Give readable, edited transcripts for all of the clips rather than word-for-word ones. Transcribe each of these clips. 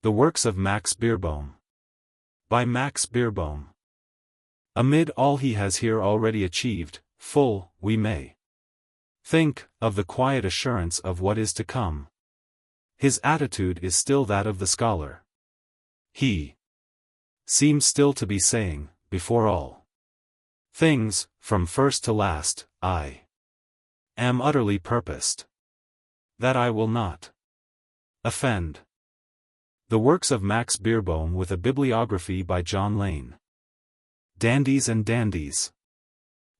The Works of Max Beerbohm. By Max Beerbohm. Amid all he has here already achieved, full, we may think, of the quiet assurance of what is to come. His attitude is still that of the scholar. He seems still to be saying, before all things, from first to last, I am utterly purposed that I will not offend. The Works of Max Beerbohm with a bibliography by John Lane. Dandies and Dandies.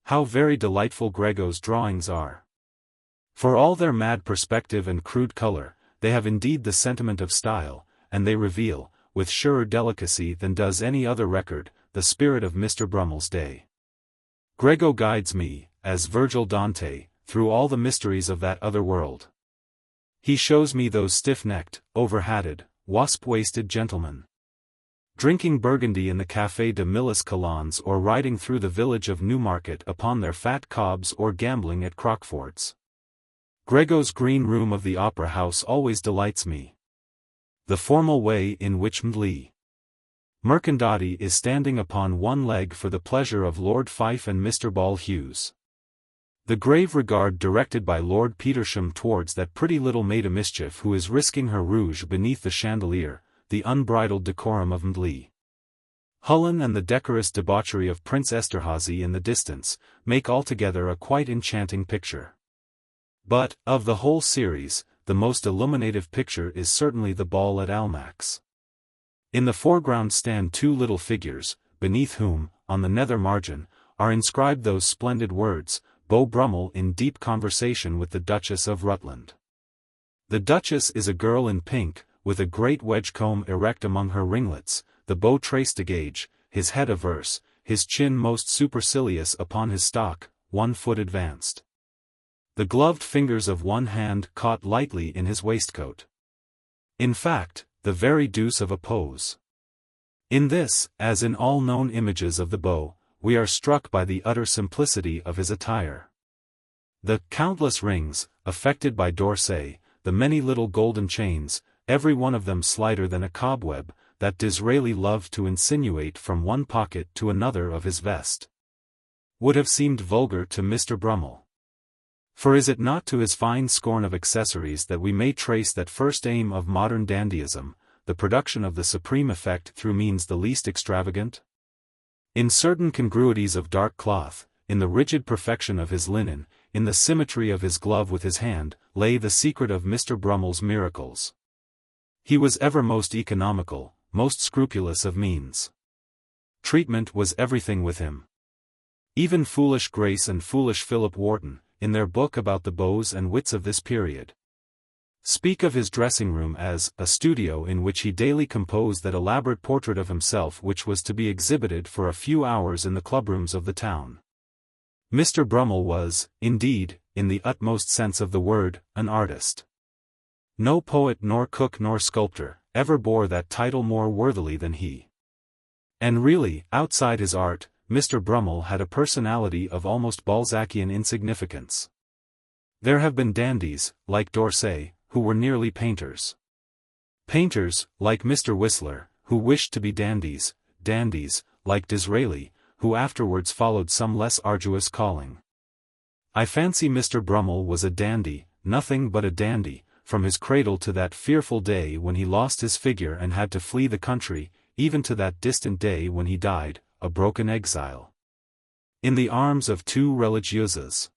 How very delightful Grego's drawings are. For all their mad perspective and crude color, they have indeed the sentiment of style, and they reveal, with surer delicacy than does any other record, the spirit of Mr. Brummel's day. Grego guides me, as Virgil Dante, through all the mysteries of that other world. He shows me those stiff-necked, over-hatted, wasp-waisted gentlemen drinking Burgundy in the Café de Milles Calons or riding through the village of Newmarket upon their fat cobs or gambling at Crockford's. Grego's green room of the Opera House always delights me. The formal way in which Mdli Mercandati is standing upon one leg for the pleasure of Lord Fife and Mr. Ball Hughes. The grave regard directed by Lord Petersham towards that pretty little maid of mischief who is risking her rouge beneath the chandelier, the unbridled decorum of Mdli Hullen and the decorous debauchery of Prince Esterhazy in the distance, make altogether a quite enchanting picture. But, of the whole series, the most illuminative picture is certainly the ball at Almack's. In the foreground stand two little figures, beneath whom, on the nether margin, are inscribed those splendid words, Beau Brummel in deep conversation with the Duchess of Rutland. The Duchess is a girl in pink, with a great wedge comb erect among her ringlets, the beau trace de gage, his head averse, his chin most supercilious upon his stock, 1 foot advanced. The gloved fingers of one hand caught lightly in his waistcoat. In fact, the very deuce of a pose. In this, as in all known images of the beau, we are struck by the utter simplicity of his attire. The countless rings, affected by D'Orsay, the many little golden chains, every one of them slighter than a cobweb, that Disraeli loved to insinuate from one pocket to another of his vest, would have seemed vulgar to Mr. Brummel. For is it not to his fine scorn of accessories that we may trace that first aim of modern dandyism, the production of the supreme effect through means the least extravagant? In certain congruities of dark cloth, in the rigid perfection of his linen, in the symmetry of his glove with his hand, lay the secret of Mr. Brummel's miracles. He was ever most economical, most scrupulous of means. Treatment was everything with him. Even foolish Grace and foolish Philip Wharton, in their book about the beaux and wits of this period, speak of his dressing-room as a studio in which he daily composed that elaborate portrait of himself which was to be exhibited for a few hours in the clubrooms of the town. Mr. Brummel was, indeed, in the utmost sense of the word, an artist. No poet nor cook nor sculptor ever bore that title more worthily than he. And really, outside his art, Mr. Brummel had a personality of almost Balzacian insignificance. There have been dandies, like D'Orsay, who were nearly painters. Painters, like Mr. Whistler, who wished to be dandies, dandies, like Disraeli, who afterwards followed some less arduous calling. I fancy Mr. Brummel was a dandy, nothing but a dandy, from his cradle to that fearful day when he lost his figure and had to flee the country, even to that distant day when he died, a broken exile, in the arms of two religieuses.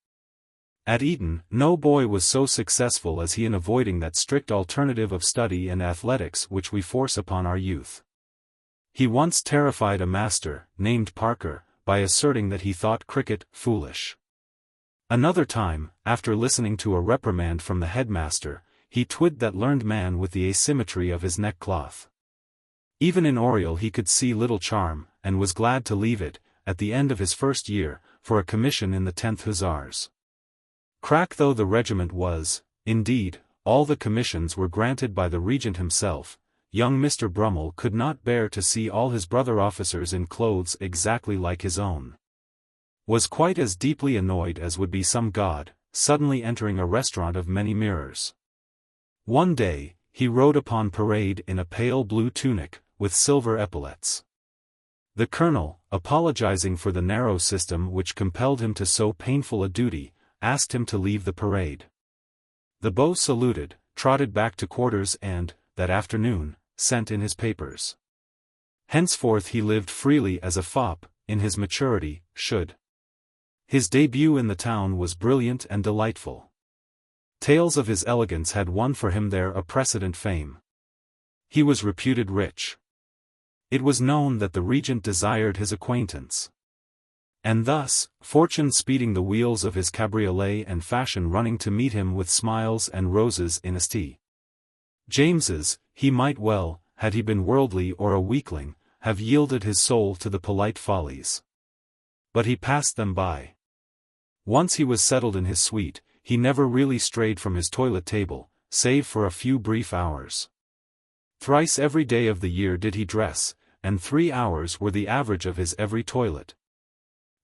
At Eton, no boy was so successful as he in avoiding that strict alternative of study and athletics which we force upon our youth. He once terrified a master, named Parker, by asserting that he thought cricket foolish. Another time, after listening to a reprimand from the headmaster, he twitted that learned man with the asymmetry of his neckcloth. Even in Oriel he could see little charm, and was glad to leave it, at the end of his first year, for a commission in the 10th Hussars. Crack though the regiment was, indeed, all the commissions were granted by the regent himself. Young Mr. Brummel could not bear to see all his brother officers in clothes exactly like his own. Was quite as deeply annoyed as would be some god, suddenly entering a restaurant of many mirrors. One day, he rode upon parade in a pale blue tunic, with silver epaulets. The colonel, apologizing for the narrow system which compelled him to so painful a duty, asked him to leave the parade. The beau saluted, trotted back to quarters and, that afternoon, sent in his papers. Henceforth he lived freely as a fop, in his maturity, should. His debut in the town was brilliant and delightful. Tales of his elegance had won for him there a precedent fame. He was reputed rich. It was known that the regent desired his acquaintance. And thus, fortune speeding the wheels of his cabriolet and fashion running to meet him with smiles and roses in esteem. James's, he might well, had he been worldly or a weakling, have yielded his soul to the polite follies. But he passed them by. Once he was settled in his suite, he never really strayed from his toilet table, save for a few brief hours. Thrice every day of the year did he dress, and 3 hours were the average of his every toilet.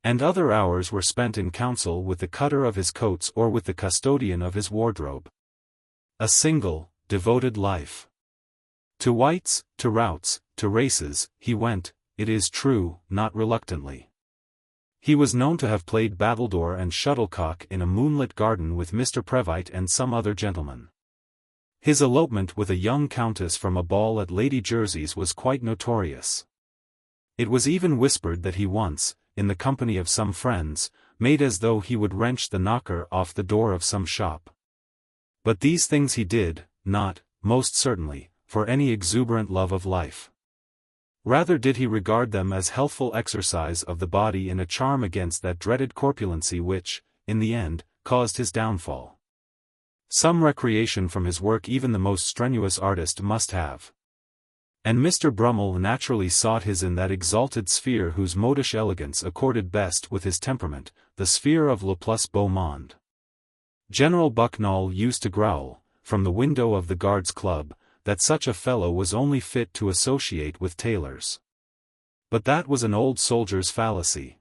And other hours were spent in council with the cutter of his coats or with the custodian of his wardrobe. A single, devoted life. To whites, to routs, to races, he went, it is true, not reluctantly. He was known to have played battledore and shuttlecock in a moonlit garden with Mr. Previte and some other gentleman. His elopement with a young countess from a ball at Lady Jersey's was quite notorious. It was even whispered that he once, in the company of some friends, made as though he would wrench the knocker off the door of some shop. But these things he did, not, most certainly, for any exuberant love of life. Rather did he regard them as healthful exercise of the body and a charm against that dreaded corpulency which, in the end, caused his downfall. Some recreation from his work even the most strenuous artist must have. And Mr. Brummel naturally sought his in that exalted sphere whose modish elegance accorded best with his temperament, the sphere of le plus beau monde. General Bucknall used to growl, from the window of the Guards' Club, that such a fellow was only fit to associate with tailors. But that was an old soldier's fallacy.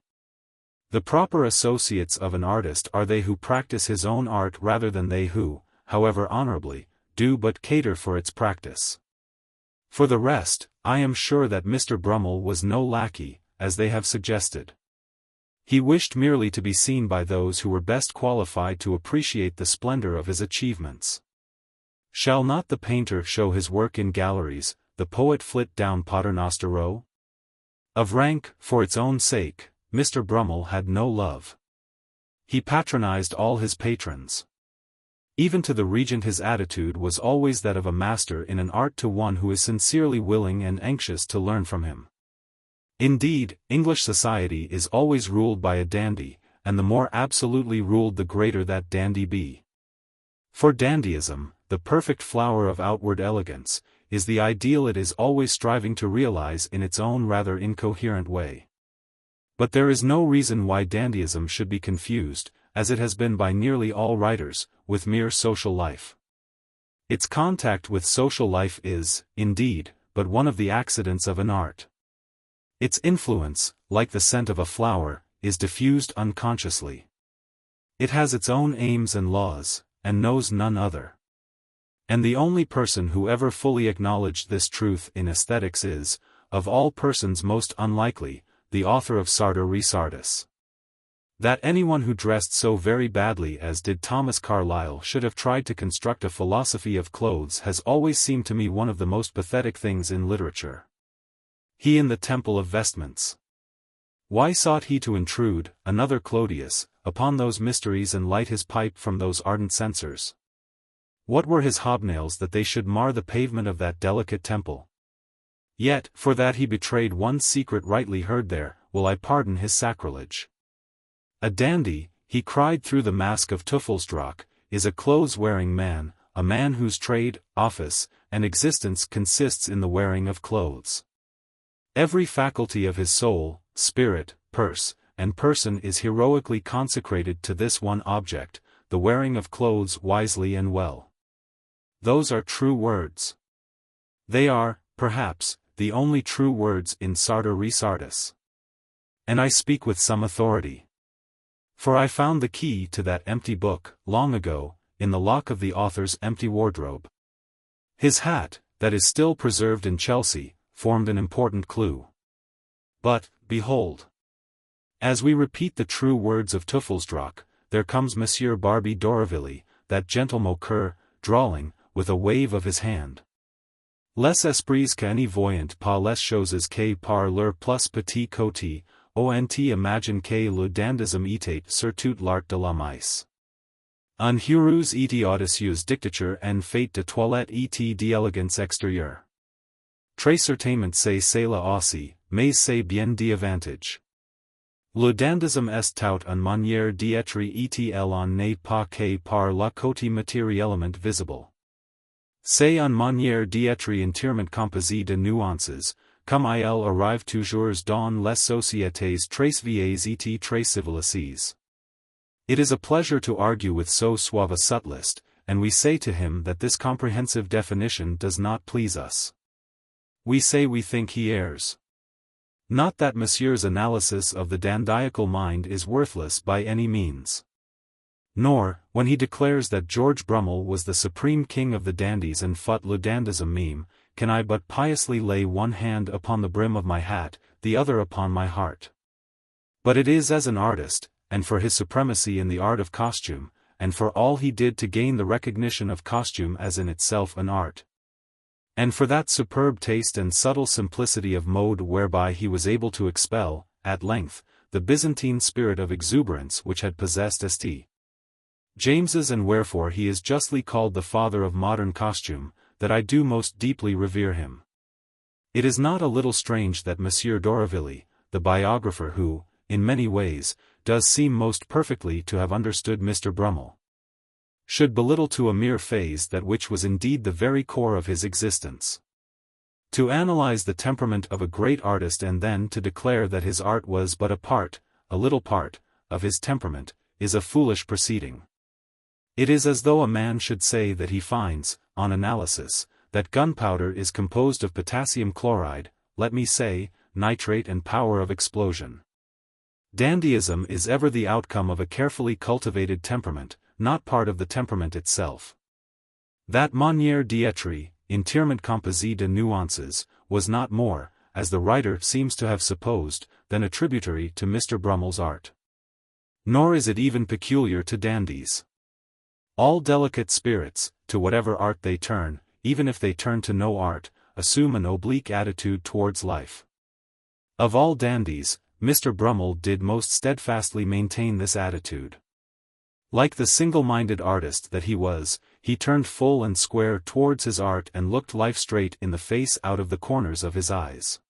The proper associates of an artist are they who practice his own art rather than they who, however honorably, do but cater for its practice. For the rest, I am sure that Mr. Brummel was no lackey, as they have suggested. He wished merely to be seen by those who were best qualified to appreciate the splendor of his achievements. Shall not the painter show his work in galleries, the poet flit down Paternoster Row? Of rank, for its own sake, Mr. Brummel had no love. He patronized all his patrons. Even to the regent his attitude was always that of a master in an art to one who is sincerely willing and anxious to learn from him. Indeed, English society is always ruled by a dandy, and the more absolutely ruled the greater that dandy be. For dandyism, the perfect flower of outward elegance, is the ideal it is always striving to realize in its own rather incoherent way. But there is no reason why dandyism should be confused, as it has been by nearly all writers, with mere social life. Its contact with social life is, indeed, but one of the accidents of an art. Its influence, like the scent of a flower, is diffused unconsciously. It has its own aims and laws, and knows none other. And the only person who ever fully acknowledged this truth in aesthetics is, of all persons most unlikely, the author of Sartor Resartus. That anyone who dressed so very badly as did Thomas Carlyle should have tried to construct a philosophy of clothes has always seemed to me one of the most pathetic things in literature. He in the temple of vestments. Why sought he to intrude, another Clodius, upon those mysteries and light his pipe from those ardent censers? What were his hobnails that they should mar the pavement of that delicate temple? Yet, for that he betrayed one secret rightly heard there, will I pardon his sacrilege. A dandy, he cried through the mask of Teufelsdrock, is a clothes-wearing man, a man whose trade, office, and existence consists in the wearing of clothes. Every faculty of his soul, spirit, purse, and person is heroically consecrated to this one object, the wearing of clothes wisely and well. Those are true words. They are, perhaps, the only true words in Sartor Resartus. And I speak with some authority. For I found the key to that empty book, long ago, in the lock of the author's empty wardrobe. His hat, that is still preserved in Chelsea, formed an important clue. But, behold! As we repeat the true words of Teufelsdrock, there comes Monsieur Barbey d'Aurevilly, that gentle moqueur, drawling, with a wave of his hand. Les esprits qu'un voyant pas les choses que par leur plus petit côté, ont imagine que le dandisme était surtout l'art de la mise. Un heureuse et audacieuse dictature en fait de toilette et d'élégance extérieure. Très certainement c'est la aussi, mais c'est bien d'avantage. Le dandisme est tout une manière d'être et elle en n'est pas que par la côté matériellement visible. C'est une manière d'être entièrement composée de nuances, comme elle arrive toujours dans les sociétés très vieilles et très civilisées. It is a pleasure to argue with so suave a subtlist, and we say to him that this comprehensive definition does not please us. We say we think he errs. Not that Monsieur's analysis of the dandiacal mind is worthless by any means. Nor, when he declares that George Brummel was the supreme king of the dandies and fut le dandisme meme, can I but piously lay one hand upon the brim of my hat, the other upon my heart. But it is as an artist, and for his supremacy in the art of costume, and for all he did to gain the recognition of costume as in itself an art. And for that superb taste and subtle simplicity of mode whereby he was able to expel, at length, the Byzantine spirit of exuberance which had possessed St. James's, and wherefore he is justly called the father of modern costume, that I do most deeply revere him. It is not a little strange that Monsieur d'Aurevilly, the biographer who, in many ways, does seem most perfectly to have understood Mr. Brummel, should belittle to a mere phase that which was indeed the very core of his existence. To analyze the temperament of a great artist and then to declare that his art was but a little part, of his temperament, is a foolish proceeding. It is as though a man should say that he finds, on analysis, that gunpowder is composed of potassium chloride, let me say, nitrate and power of explosion. Dandyism is ever the outcome of a carefully cultivated temperament, not part of the temperament itself. That manière d'être, entièrement composée de nuances, was not more, as the writer seems to have supposed, than a tributary to Mr. Brummel's art. Nor is it even peculiar to dandies. All delicate spirits, to whatever art they turn, even if they turn to no art, assume an oblique attitude towards life. Of all dandies, Mr. Brummel did most steadfastly maintain this attitude. Like the single-minded artist that he was, he turned full and square towards his art and looked life straight in the face out of the corners of his eyes.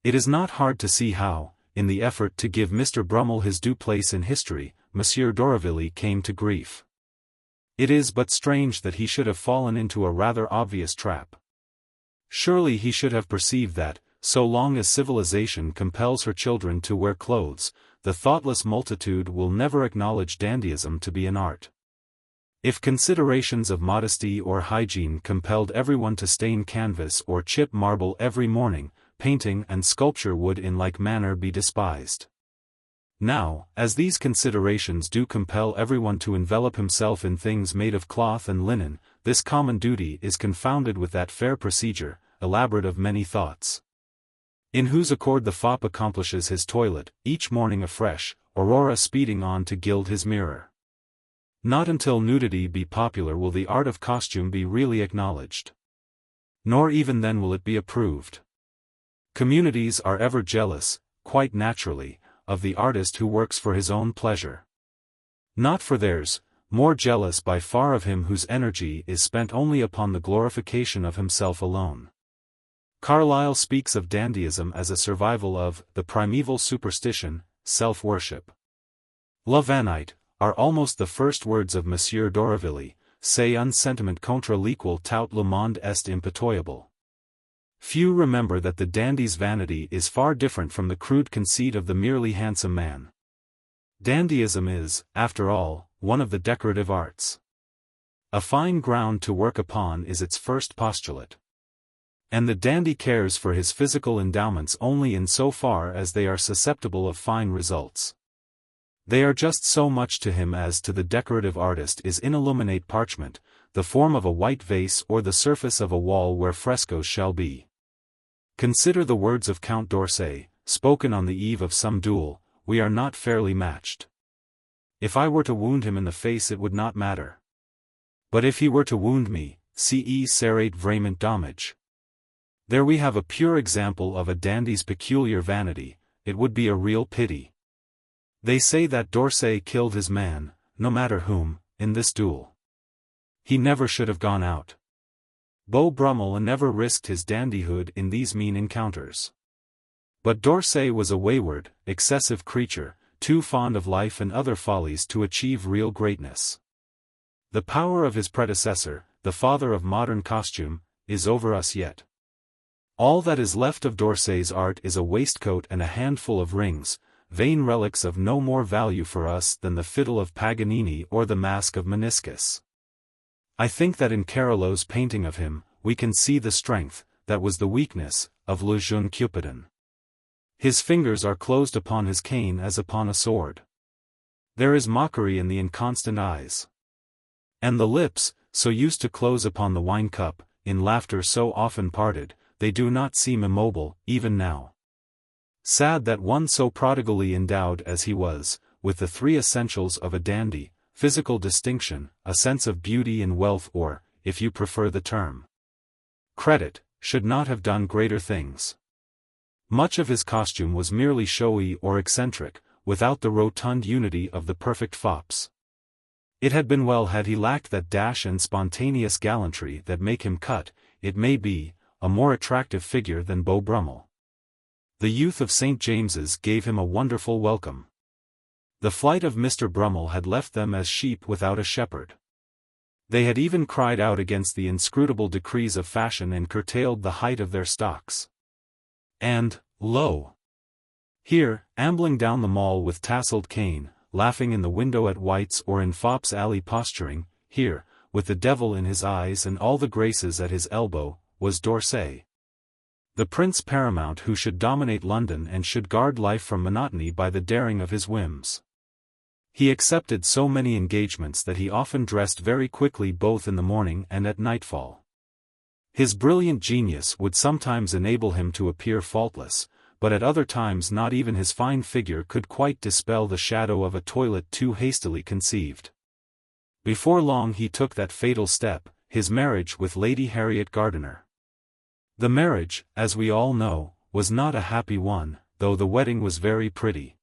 It is not hard to see how, in the effort to give Mr. Brummel his due place in history, Monsieur d'Aurevilly came to grief. It is but strange that he should have fallen into a rather obvious trap. Surely he should have perceived that, so long as civilization compels her children to wear clothes, the thoughtless multitude will never acknowledge dandyism to be an art. If considerations of modesty or hygiene compelled everyone to stain canvas or chip marble every morning, painting and sculpture would in like manner be despised. Now, as these considerations do compel everyone to envelop himself in things made of cloth and linen, this common duty is confounded with that fair procedure, elaborate of many thoughts, in whose accord the fop accomplishes his toilet, each morning afresh, Aurora speeding on to gild his mirror. Not until nudity be popular will the art of costume be really acknowledged. Nor even then will it be approved. Communities are ever jealous, quite naturally, of the artist who works for his own pleasure. Not for theirs, more jealous by far of him whose energy is spent only upon the glorification of himself alone. Carlyle speaks of dandyism as a survival of the primeval superstition, self-worship. La vanite, are almost the first words of Monsieur d'Aurevilly, c'est un sentiment contre lequel tout le monde est impitoyable. Few remember that the dandy's vanity is far different from the crude conceit of the merely handsome man. Dandyism is, after all, one of the decorative arts. A fine ground to work upon is its first postulate. And the dandy cares for his physical endowments only in so far as they are susceptible of fine results. They are just so much to him as to the decorative artist is inilluminate parchment, the form of a white vase or the surface of a wall where frescoes shall be. Consider the words of Count d'Orsay, spoken on the eve of some duel: we are not fairly matched. If I were to wound him in the face it would not matter. But if he were to wound me, ce serait vraiment dommage. There we have a pure example of a dandy's peculiar vanity. It would be a real pity. They say that d'Orsay killed his man, no matter whom, in this duel. He never should have gone out. Beau Brummel never risked his dandyhood in these mean encounters. But d'Orsay was a wayward, excessive creature, too fond of life and other follies to achieve real greatness. The power of his predecessor, the father of modern costume, is over us yet. All that is left of d'Orsay's art is a waistcoat and a handful of rings, vain relics of no more value for us than the fiddle of Paganini or the mask of Meniscus. I think that in Carollo's painting of him, we can see the strength, that was the weakness, of Le Jeune Cupidon. His fingers are closed upon his cane as upon a sword. There is mockery in the inconstant eyes. And the lips, so used to close upon the wine cup, in laughter so often parted, they do not seem immobile, even now. Sad that one so prodigally endowed as he was, with the three essentials of a dandy, physical distinction, a sense of beauty and wealth, or, if you prefer the term, credit, should not have done greater things. Much of his costume was merely showy or eccentric, without the rotund unity of the perfect fops. It had been well had he lacked that dash and spontaneous gallantry that make him cut, it may be, a more attractive figure than Beau Brummel. The youth of St. James's gave him a wonderful welcome. The flight of Mr. Brummel had left them as sheep without a shepherd. They had even cried out against the inscrutable decrees of fashion and curtailed the height of their stocks. And, lo! Here, ambling down the mall with tasseled cane, laughing in the window at White's or in Fopp's Alley posturing, here, with the devil in his eyes and all the graces at his elbow, was d'Orsay. The prince paramount who should dominate London and should guard life from monotony by the daring of his whims. He accepted so many engagements that he often dressed very quickly both in the morning and at nightfall. His brilliant genius would sometimes enable him to appear faultless, but at other times not even his fine figure could quite dispel the shadow of a toilet too hastily conceived. Before long he took that fatal step, his marriage with Lady Harriet Gardiner. The marriage, as we all know, was not a happy one, though the wedding was very pretty.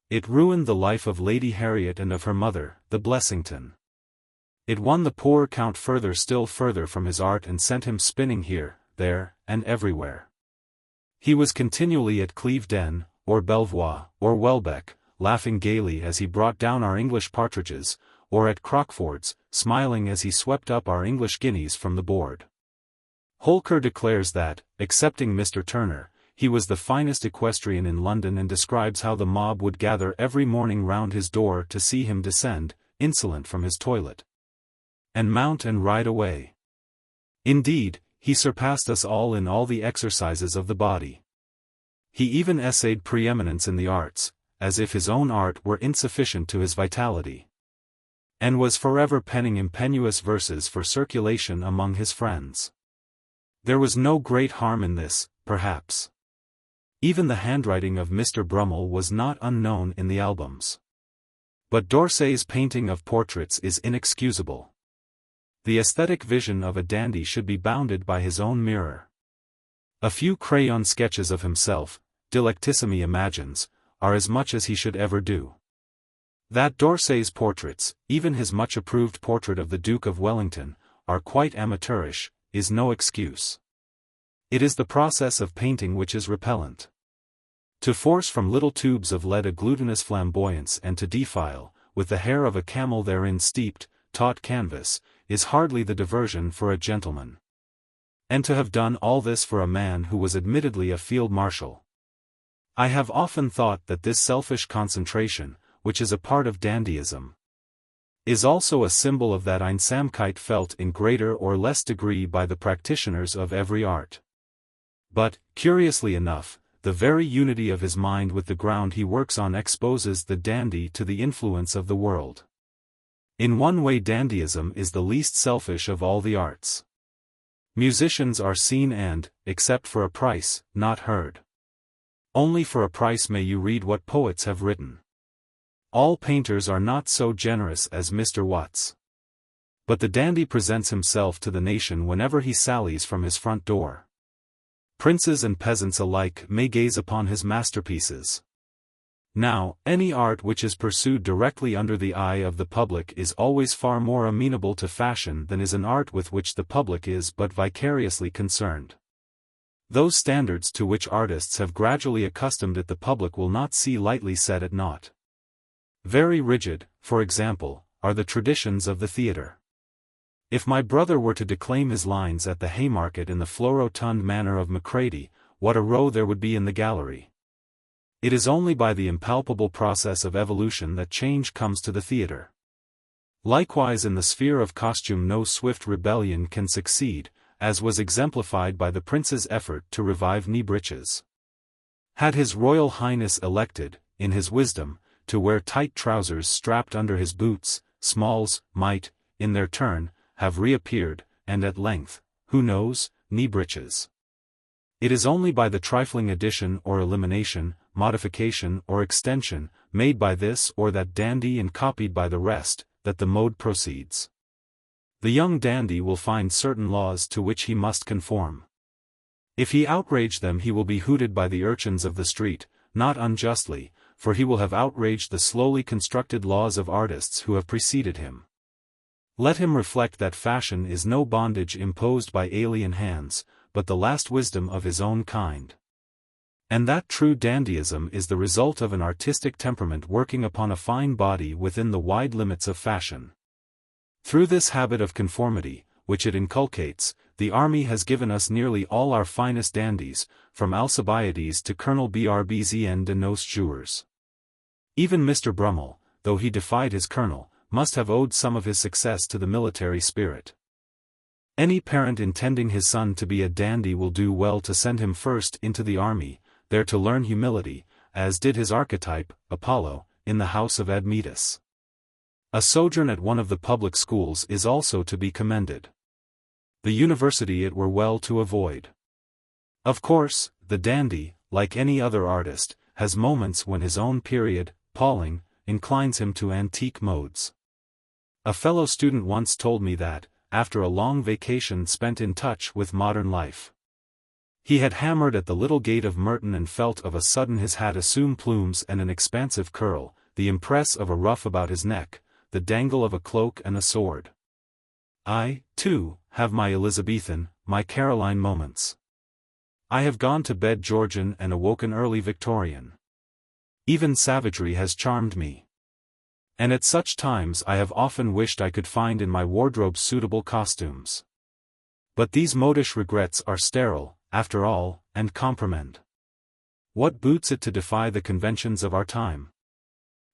It ruined the life of Lady Harriet and of her mother, the Blessington. It won the poor Count still further from his art and sent him spinning here, there, and everywhere. He was continually at Clevedon, or Belvoir, or Welbeck, laughing gaily as he brought down our English partridges, or at Crockford's, smiling as he swept up our English guineas from the board. Holker declares that, excepting Mr. Turner, he was the finest equestrian in London, and describes how the mob would gather every morning round his door to see him descend, insolent from his toilet, and mount and ride away. Indeed, he surpassed us all in all the exercises of the body. He even essayed preeminence in the arts, as if his own art were insufficient to his vitality, and was forever penning impetuous verses for circulation among his friends. There was no great harm in this, perhaps. Even the handwriting of Mr. Brummel was not unknown in the albums. But d'Orsay's painting of portraits is inexcusable. The aesthetic vision of a dandy should be bounded by his own mirror. A few crayon sketches of himself, Delectissimi imagines, are as much as he should ever do. That d'Orsay's portraits, even his much-approved portrait of the Duke of Wellington, are quite amateurish, is no excuse. It is the process of painting which is repellent. To force from little tubes of lead a glutinous flamboyance and to defile, with the hair of a camel therein steeped, taut canvas, is hardly the diversion for a gentleman. And to have done all this for a man who was admittedly a field marshal. I have often thought that this selfish concentration, which is a part of dandyism, is also a symbol of that Einsamkeit felt in greater or less degree by the practitioners of every art. But, curiously enough, the very unity of his mind with the ground he works on exposes the dandy to the influence of the world. In one way dandyism is the least selfish of all the arts. Musicians are seen and, except for a price, not heard. Only for a price may you read what poets have written. All painters are not so generous as Mr. Watts. But the dandy presents himself to the nation whenever he sallies from his front door. Princes and peasants alike may gaze upon his masterpieces. Now, any art which is pursued directly under the eye of the public is always far more amenable to fashion than is an art with which the public is but vicariously concerned. Those standards to which artists have gradually accustomed it the public will not see lightly set at naught. Very rigid, for example, are the traditions of the theatre. If my brother were to declaim his lines at the Haymarket in the flow-rotund manner of Macready, what a row there would be in the gallery. It is only by the impalpable process of evolution that change comes to the theatre. Likewise in the sphere of costume no swift rebellion can succeed, as was exemplified by the prince's effort to revive knee breeches. Had His Royal Highness elected, in his wisdom, to wear tight trousers strapped under his boots, smalls might, in their turn, have reappeared, and at length, who knows, knee breeches. It is only by the trifling addition or elimination, modification or extension, made by this or that dandy and copied by the rest, that the mode proceeds. The young dandy will find certain laws to which he must conform. If he outrage them he will be hooted by the urchins of the street, not unjustly, for he will have outraged the slowly constructed laws of artists who have preceded him. Let him reflect that fashion is no bondage imposed by alien hands, but the last wisdom of his own kind. And that true dandyism is the result of an artistic temperament working upon a fine body within the wide limits of fashion. Through this habit of conformity, which it inculcates, the army has given us nearly all our finest dandies, from Alcibiades to Colonel Brbzn de nos Jours. Even Mr. Brummel, though he defied his colonel, must have owed some of his success to the military spirit. Any parent intending his son to be a dandy will do well to send him first into the army, there to learn humility, as did his archetype, Apollo, in the house of Admetus. A sojourn at one of the public schools is also to be commended. The university it were well to avoid. Of course, the dandy, like any other artist, has moments when his own period, palling, inclines him to antique modes. A fellow student once told me that, after a long vacation spent in touch with modern life, he had hammered at the little gate of Merton and felt of a sudden his hat assume plumes and an expansive curl, the impress of a ruff about his neck, the dangle of a cloak and a sword. I, too, have my Elizabethan, my Caroline moments. I have gone to bed Georgian and awoken early Victorian. Even savagery has charmed me. And at such times I have often wished I could find in my wardrobe suitable costumes. But these modish regrets are sterile, after all, and comprehend. What boots it to defy the conventions of our time?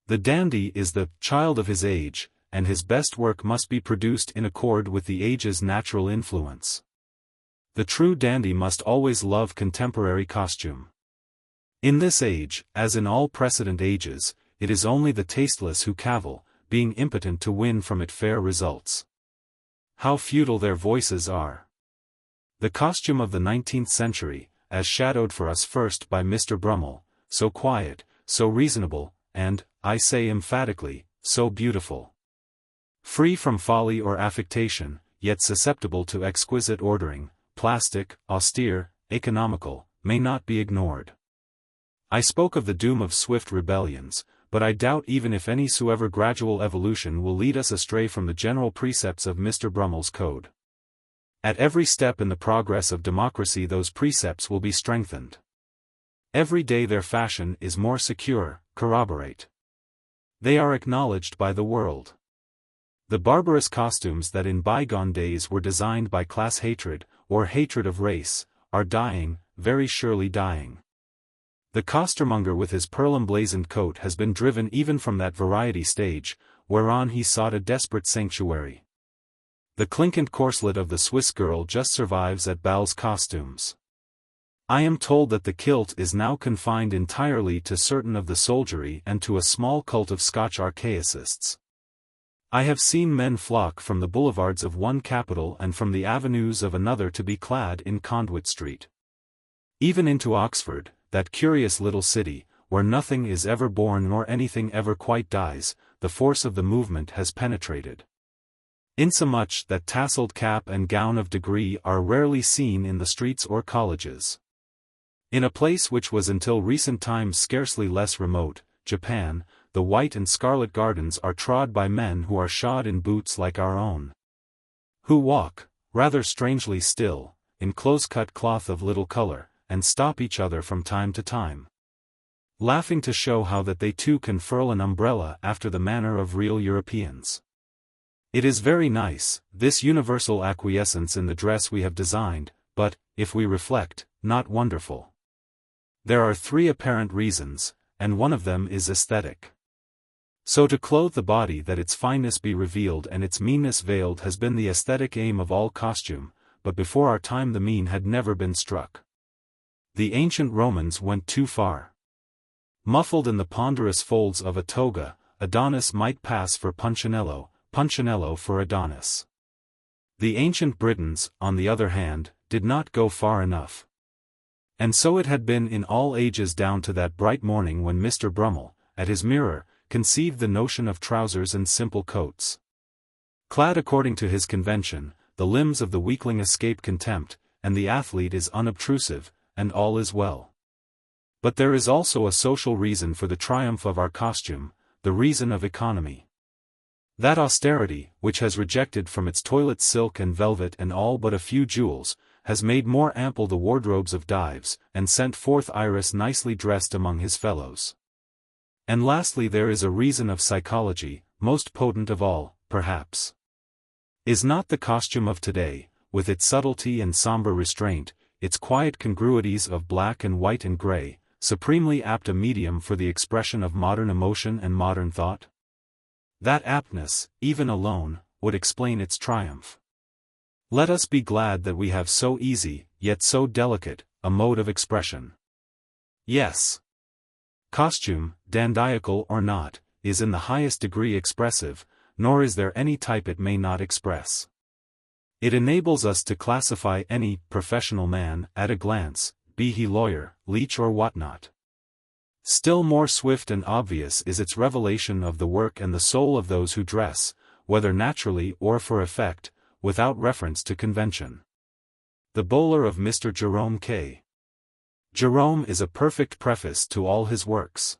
The dandy is the child of his age, and his best work must be produced in accord with the age's natural influence. The true dandy must always love contemporary costume. In this age, as in all precedent ages, it is only the tasteless who cavil, being impotent to win from it fair results. How futile their voices are! The costume of the 19th century, as shadowed for us first by Mr. Brummel, so quiet, so reasonable, and, I say emphatically, so beautiful. Free from folly or affectation, yet susceptible to exquisite ordering, plastic, austere, economical, may not be ignored. I spoke of the doom of swift rebellions, but I doubt even if anysoever gradual evolution will lead us astray from the general precepts of Mr. Brummel's code. At every step in the progress of democracy those precepts will be strengthened. Every day their fashion is more secure, corroborate. They are acknowledged by the world. The barbarous costumes that in bygone days were designed by class hatred, or hatred of race, are dying, very surely dying. The costermonger with his pearl-emblazoned coat has been driven even from that variety stage, whereon he sought a desperate sanctuary. The clinquant corselet of the Swiss girl just survives at Ball's costumes. I am told that the kilt is now confined entirely to certain of the soldiery and to a small cult of Scotch archaicists. I have seen men flock from the boulevards of one capital and from the avenues of another to be clad in Conduit Street. Even into Oxford, that curious little city, where nothing is ever born nor anything ever quite dies, the force of the movement has penetrated. Insomuch that tasselled cap and gown of degree are rarely seen in the streets or colleges. In a place which was until recent times scarcely less remote, Japan, the white and scarlet gardens are trod by men who are shod in boots like our own. Who walk, rather strangely still, in close-cut cloth of little color, and stop each other from time to time, laughing to show how that they too can furl an umbrella after the manner of real Europeans. It is very nice, this universal acquiescence in the dress we have designed, but, if we reflect, not wonderful. There are 3 apparent reasons, and one of them is aesthetic. So to clothe the body that its fineness be revealed and its meanness veiled has been the aesthetic aim of all costume, but before our time the mean had never been struck. The ancient Romans went too far. Muffled in the ponderous folds of a toga, Adonis might pass for Punchinello, Punchinello for Adonis. The ancient Britons, on the other hand, did not go far enough. And so it had been in all ages down to that bright morning when Mr. Brummel, at his mirror, conceived the notion of trousers and simple coats. Clad according to his convention, the limbs of the weakling escape contempt, and the athlete is unobtrusive, and all is well. But there is also a social reason for the triumph of our costume, the reason of economy. That austerity, which has rejected from its toilet silk and velvet and all but a few jewels, has made more ample the wardrobes of Dives, and sent forth Iris nicely dressed among his fellows. And lastly there is a reason of psychology, most potent of all, perhaps. Is not the costume of today, with its subtlety and somber restraint, its quiet congruities of black and white and gray, supremely apt a medium for the expression of modern emotion and modern thought? That aptness, even alone, would explain its triumph. Let us be glad that we have so easy, yet so delicate, a mode of expression. Yes. Costume, dandiacal or not, is in the highest degree expressive, nor is there any type it may not express. It enables us to classify any professional man at a glance, be he lawyer, leech or whatnot. Still more swift and obvious is its revelation of the work and the soul of those who dress, whether naturally or for effect, without reference to convention. The bowler of Mr. Jerome K. Jerome is a perfect preface to all his works.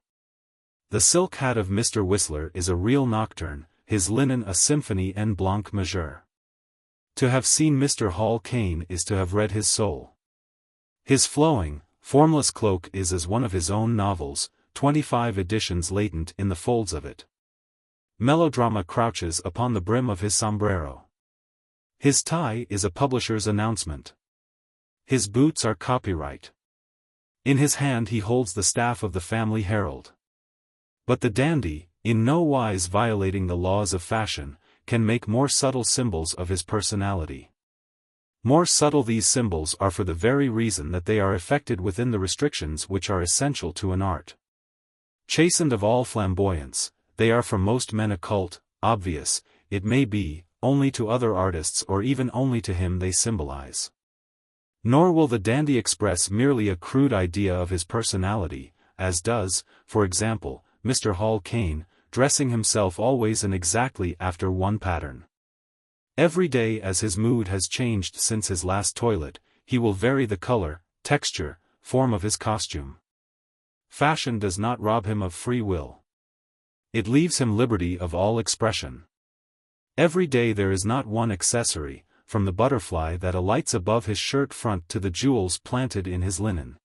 The silk hat of Mr. Whistler is a real nocturne, his linen a symphony en blanc majeur. To have seen Mr. Hall Caine is to have read his soul. His flowing, formless cloak is as one of his own novels, 25 editions latent in the folds of it. Melodrama crouches upon the brim of his sombrero. His tie is a publisher's announcement. His boots are copyright. In his hand he holds the staff of the Family Herald. But the dandy, in no wise violating the laws of fashion, can make more subtle symbols of his personality. More subtle these symbols are for the very reason that they are effected within the restrictions which are essential to an art. Chastened of all flamboyance, they are for most men occult, obvious, it may be, only to other artists or even only to him they symbolize. Nor will the dandy express merely a crude idea of his personality, as does, for example, Mr. Hall Caine, dressing himself always and exactly after one pattern. Every day as his mood has changed since his last toilet, he will vary the color, texture, form of his costume. Fashion does not rob him of free will. It leaves him liberty of all expression. Every day there is not one accessory, from the butterfly that alights above his shirt front to the jewels planted in his linen,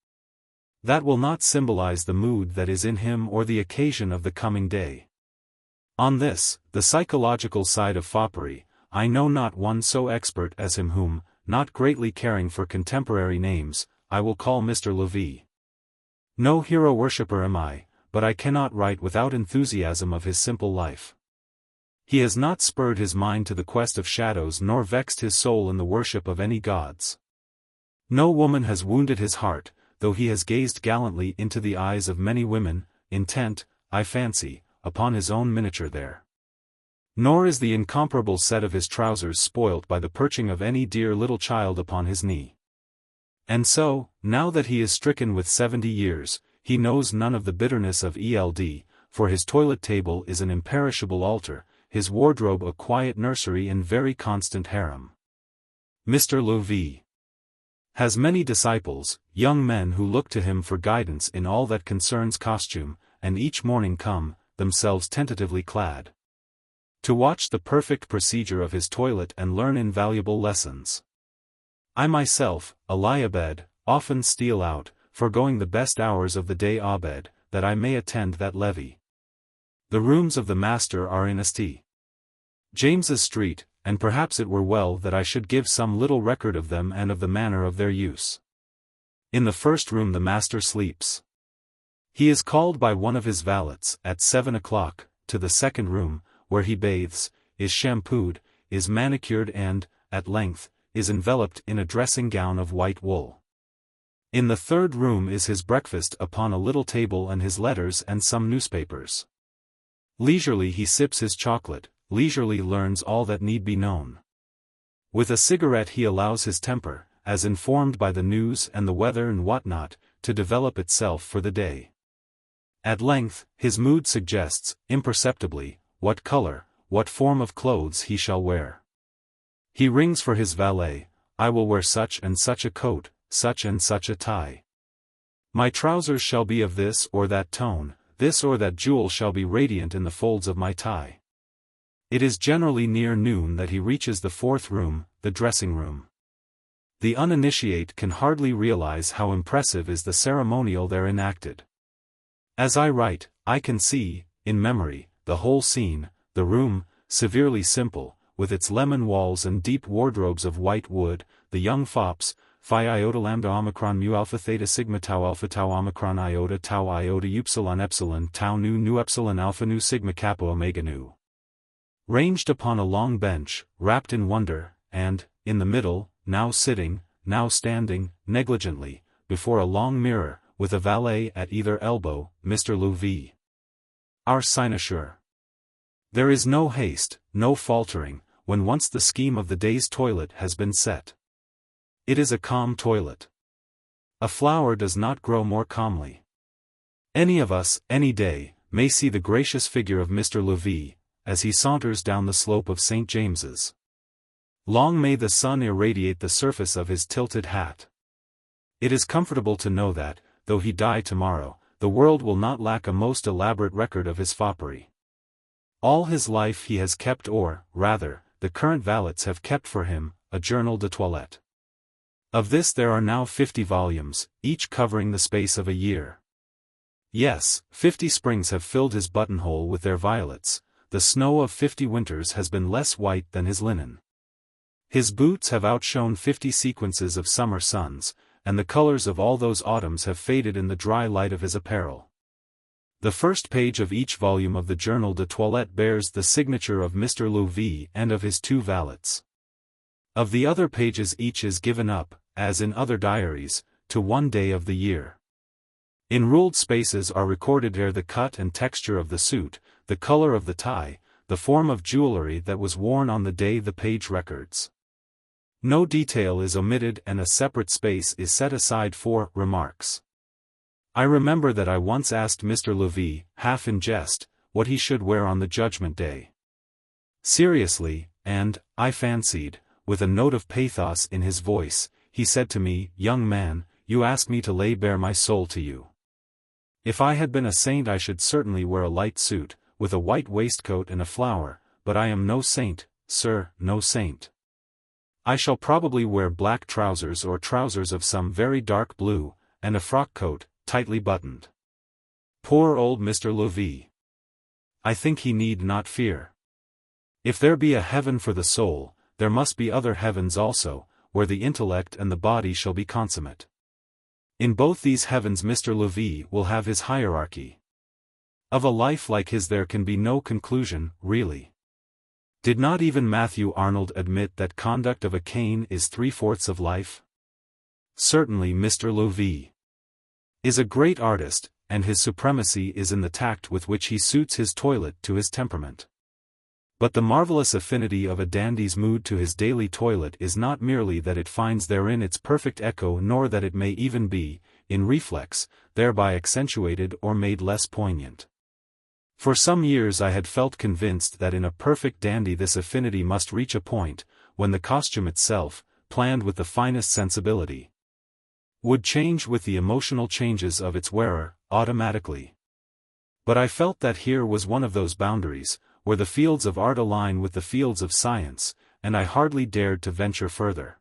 that will not symbolize the mood that is in him or the occasion of the coming day. On this, the psychological side of foppery, I know not one so expert as him whom, not greatly caring for contemporary names, I will call Mr. Levy. No hero worshipper am I, but I cannot write without enthusiasm of his simple life. He has not spurred his mind to the quest of shadows nor vexed his soul in the worship of any gods. No woman has wounded his heart, though he has gazed gallantly into the eyes of many women, intent, I fancy, upon his own miniature there. Nor is the incomparable set of his trousers spoilt by the perching of any dear little child upon his knee. And so, now that he is stricken with 70 years, he knows none of the bitterness of ELD, for his toilet table is an imperishable altar, his wardrobe a quiet nursery and very constant harem. Mr. Louis has many disciples, young men who look to him for guidance in all that concerns costume, and each morning come, themselves tentatively clad, to watch the perfect procedure of his toilet and learn invaluable lessons. I myself, a lie-abed, often steal out, foregoing the best hours of the day abed, that I may attend that levee. The rooms of the master are in St. James's Street, and perhaps it were well that I should give some little record of them and of the manner of their use. In the first room the master sleeps. He is called by one of his valets, at 7 o'clock, to the second room, where he bathes, is shampooed, is manicured and, at length, is enveloped in a dressing gown of white wool. In the third room is his breakfast upon a little table and his letters and some newspapers. Leisurely he sips his chocolate, leisurely learns all that need be known. With a cigarette he allows his temper, as informed by the news and the weather and what not, to develop itself for the day. At length, his mood suggests, imperceptibly, what color, what form of clothes he shall wear. He rings for his valet, I will wear such and such a coat, such and such a tie. My trousers shall be of this or that tone, this or that jewel shall be radiant in the folds of my tie. It is generally near noon that he reaches the fourth room, the dressing room. The uninitiate can hardly realize how impressive is the ceremonial there enacted. As I write, I can see, in memory, the whole scene, the room, severely simple, with its lemon walls and deep wardrobes of white wood, the young fops, phi iota lambda omicron mu alpha theta sigma tau alpha tau omicron iota upsilon epsilon tau nu epsilon alpha nu sigma kappa omega nu. Ranged upon a long bench, wrapped in wonder, and, in the middle, now sitting, now standing, negligently, before a long mirror, with a valet at either elbow, Mr. Louis, our cynosure. There is no haste, no faltering, when once the scheme of the day's toilet has been set. It is a calm toilet. A flower does not grow more calmly. Any of us, any day, may see the gracious figure of Mr. Louis, as he saunters down the slope of St. James's. Long may the sun irradiate the surface of his tilted hat. It is comfortable to know that, though he die tomorrow, the world will not lack a most elaborate record of his foppery. All his life he has kept, or, rather, the current valets have kept for him, a journal de toilette. Of this there are now 50 volumes, each covering the space of a year. Yes, 50 springs have filled his buttonhole with their violets, the snow of 50 winters has been less white than his linen. His boots have outshone 50 sequences of summer suns, and the colors of all those autumns have faded in the dry light of his apparel. The first page of each volume of the Journal de Toilette bears the signature of Mr. Louis and of his 2 valets. Of the other pages each is given up, as in other diaries, to one day of the year. In ruled spaces are recorded there the cut and texture of the suit, the color of the tie, the form of jewelry that was worn on the day the page records. No detail is omitted and a separate space is set aside for remarks. I remember that I once asked Mr. Louis, half in jest, what he should wear on the Judgment Day. Seriously, and, I fancied, with a note of pathos in his voice, he said to me, "Young man, you ask me to lay bare my soul to you. If I had been a saint I should certainly wear a light suit, with a white waistcoat and a flower, but I am no saint, sir, no saint. I shall probably wear black trousers or trousers of some very dark blue, and a frock coat, tightly buttoned." Poor old Mr. Louis. I think he need not fear. If there be a heaven for the soul, there must be other heavens also, where the intellect and the body shall be consummate. In both these heavens Mr. Louis will have his hierarchy. Of a life like his there can be no conclusion, really. Did not even Matthew Arnold admit that conduct of a Cain is 3/4 of life? Certainly Mr. Louis is a great artist, and his supremacy is in the tact with which he suits his toilet to his temperament. But the marvelous affinity of a dandy's mood to his daily toilet is not merely that it finds therein its perfect echo, nor that it may even be, in reflex, thereby accentuated or made less poignant. For some years I had felt convinced that in a perfect dandy this affinity must reach a point, when the costume itself, planned with the finest sensibility, would change with the emotional changes of its wearer, automatically. But I felt that here was one of those boundaries, where the fields of art align with the fields of science, and I hardly dared to venture further.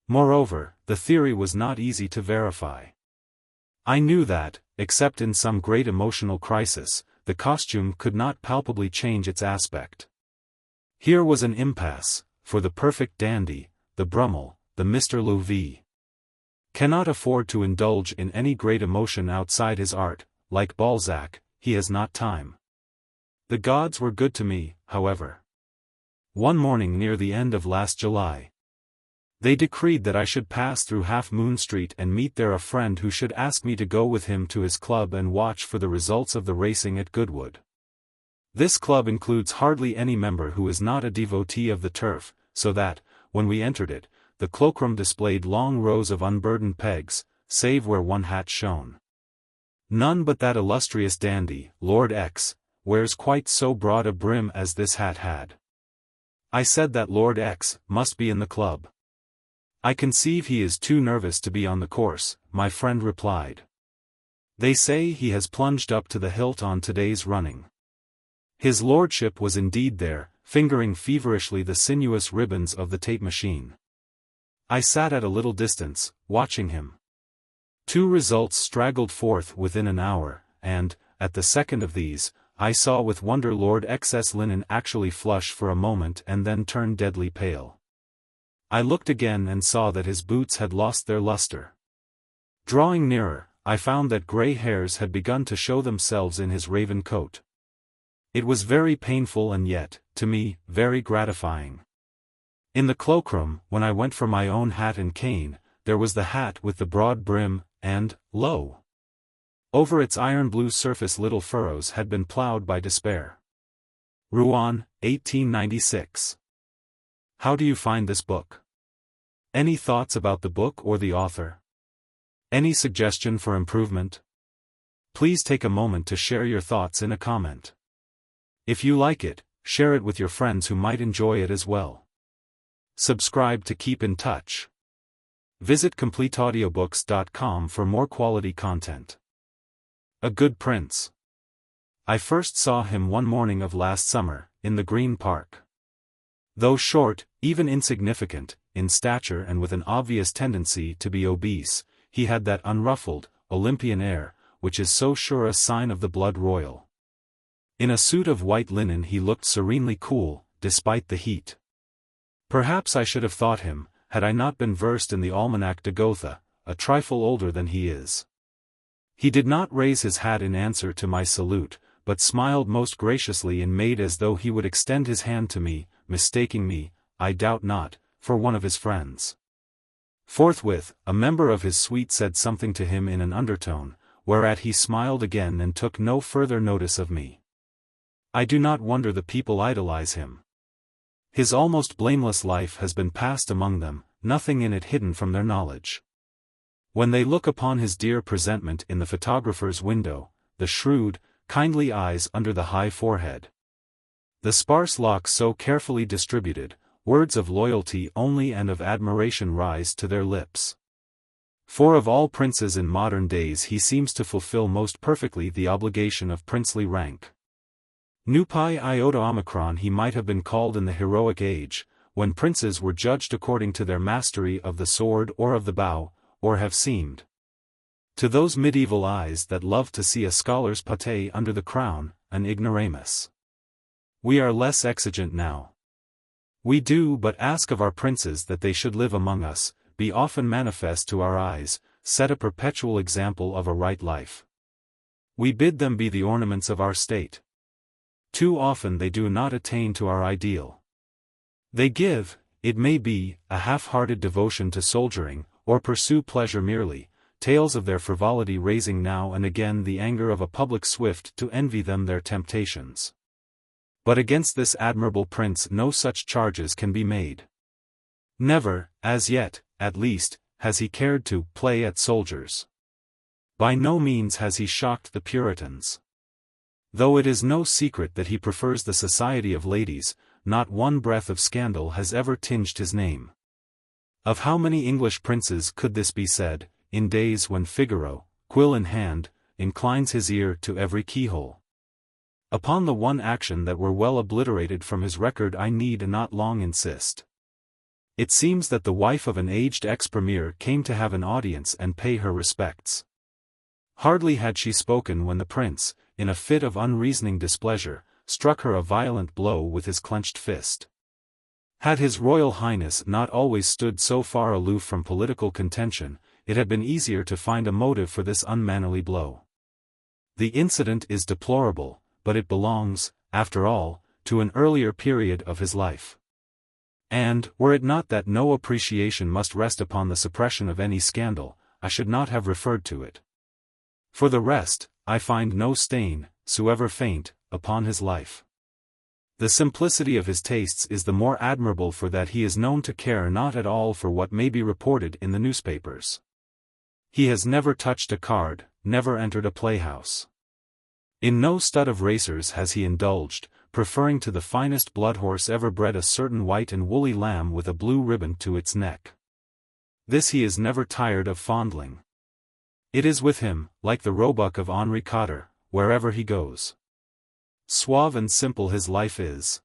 Moreover, the theory was not easy to verify. I knew that, except in some great emotional crisis, the costume could not palpably change its aspect. Here was an impasse, for the perfect dandy, the Brummel, the Mr. Louis, cannot afford to indulge in any great emotion outside his art. Like Balzac, he has not time. The gods were good to me, however. One morning near the end of last July, they decreed that I should pass through Half Moon Street and meet there a friend who should ask me to go with him to his club and watch for the results of the racing at Goodwood. This club includes hardly any member who is not a devotee of the turf, so that, when we entered it, the cloakroom displayed long rows of unburdened pegs, save where one hat shone. None but that illustrious dandy, Lord X, wears quite so broad a brim as this hat had. I said that Lord X must be in the club. I conceive he is too nervous to be on the course, my friend replied. They say he has plunged up to the hilt on today's running. His lordship was indeed there, fingering feverishly the sinuous ribbons of the tape machine. I sat at a little distance, watching him. 2 results straggled forth within an hour, and, at the second of these, I saw with wonder Lord X's linen actually flush for a moment and then turn deadly pale. I looked again and saw that his boots had lost their luster. Drawing nearer, I found that grey hairs had begun to show themselves in his raven coat. It was very painful and yet, to me, very gratifying. In the cloakroom, when I went for my own hat and cane, there was the hat with the broad brim, and, lo! Over its iron blue surface little furrows had been ploughed by despair. Rouen, 1896. How do you find this book? Any thoughts about the book or the author? Any suggestion for improvement? Please take a moment to share your thoughts in a comment. If you like it, share it with your friends who might enjoy it as well. Subscribe to keep in touch. Visit CompleteAudiobooks.com for more quality content. A Good Prince. I first saw him one morning of last summer, in the Green Park. Though short, even insignificant, in stature and with an obvious tendency to be obese, he had that unruffled, Olympian air, which is so sure a sign of the blood royal. In a suit of white linen he looked serenely cool, despite the heat. Perhaps I should have thought him, had I not been versed in the Almanach de Gotha, a trifle older than he is. He did not raise his hat in answer to my salute, but smiled most graciously and made as though he would extend his hand to me, mistaking me, I doubt not, for one of his friends. Forthwith, a member of his suite said something to him in an undertone, whereat he smiled again and took no further notice of me. I do not wonder the people idolize him. His almost blameless life has been passed among them, nothing in it hidden from their knowledge. When they look upon his dear presentment in the photographer's window, the shrewd, kindly eyes under the high forehead, the sparse locks so carefully distributed, words of loyalty only and of admiration rise to their lips. For of all princes in modern days he seems to fulfill most perfectly the obligation of princely rank. Nupai iota omicron he might have been called in the heroic age, when princes were judged according to their mastery of the sword or of the bow, or have seemed, to those medieval eyes that love to see a scholar's pate under the crown, an ignoramus. We are less exigent now. We do but ask of our princes that they should live among us, be often manifest to our eyes, set a perpetual example of a right life. We bid them be the ornaments of our state. Too often they do not attain to our ideal. They give, it may be, a half-hearted devotion to soldiering, or pursue pleasure merely, tales of their frivolity raising now and again the anger of a public swift to envy them their temptations. But against this admirable prince no such charges can be made. Never, as yet, at least, has he cared to play at soldiers. By no means has he shocked the Puritans. Though it is no secret that he prefers the society of ladies, not one breath of scandal has ever tinged his name. Of how many English princes could this be said, in days when Figaro, quill in hand, inclines his ear to every keyhole? Upon the one action that were well obliterated from his record I need not long insist. It seems that the wife of an aged ex-premier came to have an audience and pay her respects. Hardly had she spoken when the prince, in a fit of unreasoning displeasure, struck her a violent blow with his clenched fist. Had His Royal Highness not always stood so far aloof from political contention, it had been easier to find a motive for this unmannerly blow. The incident is deplorable, but it belongs, after all, to an earlier period of his life. And, were it not that no appreciation must rest upon the suppression of any scandal, I should not have referred to it. For the rest, I find no stain, soever faint, upon his life. The simplicity of his tastes is the more admirable for that he is known to care not at all for what may be reported in the newspapers. He has never touched a card, never entered a playhouse. In no stud of racers has he indulged, preferring to the finest blood horse ever bred a certain white and woolly lamb with a blue ribbon to its neck. This he is never tired of fondling. It is with him, like the roebuck of Henri Cotter, wherever he goes. Suave and simple his life is.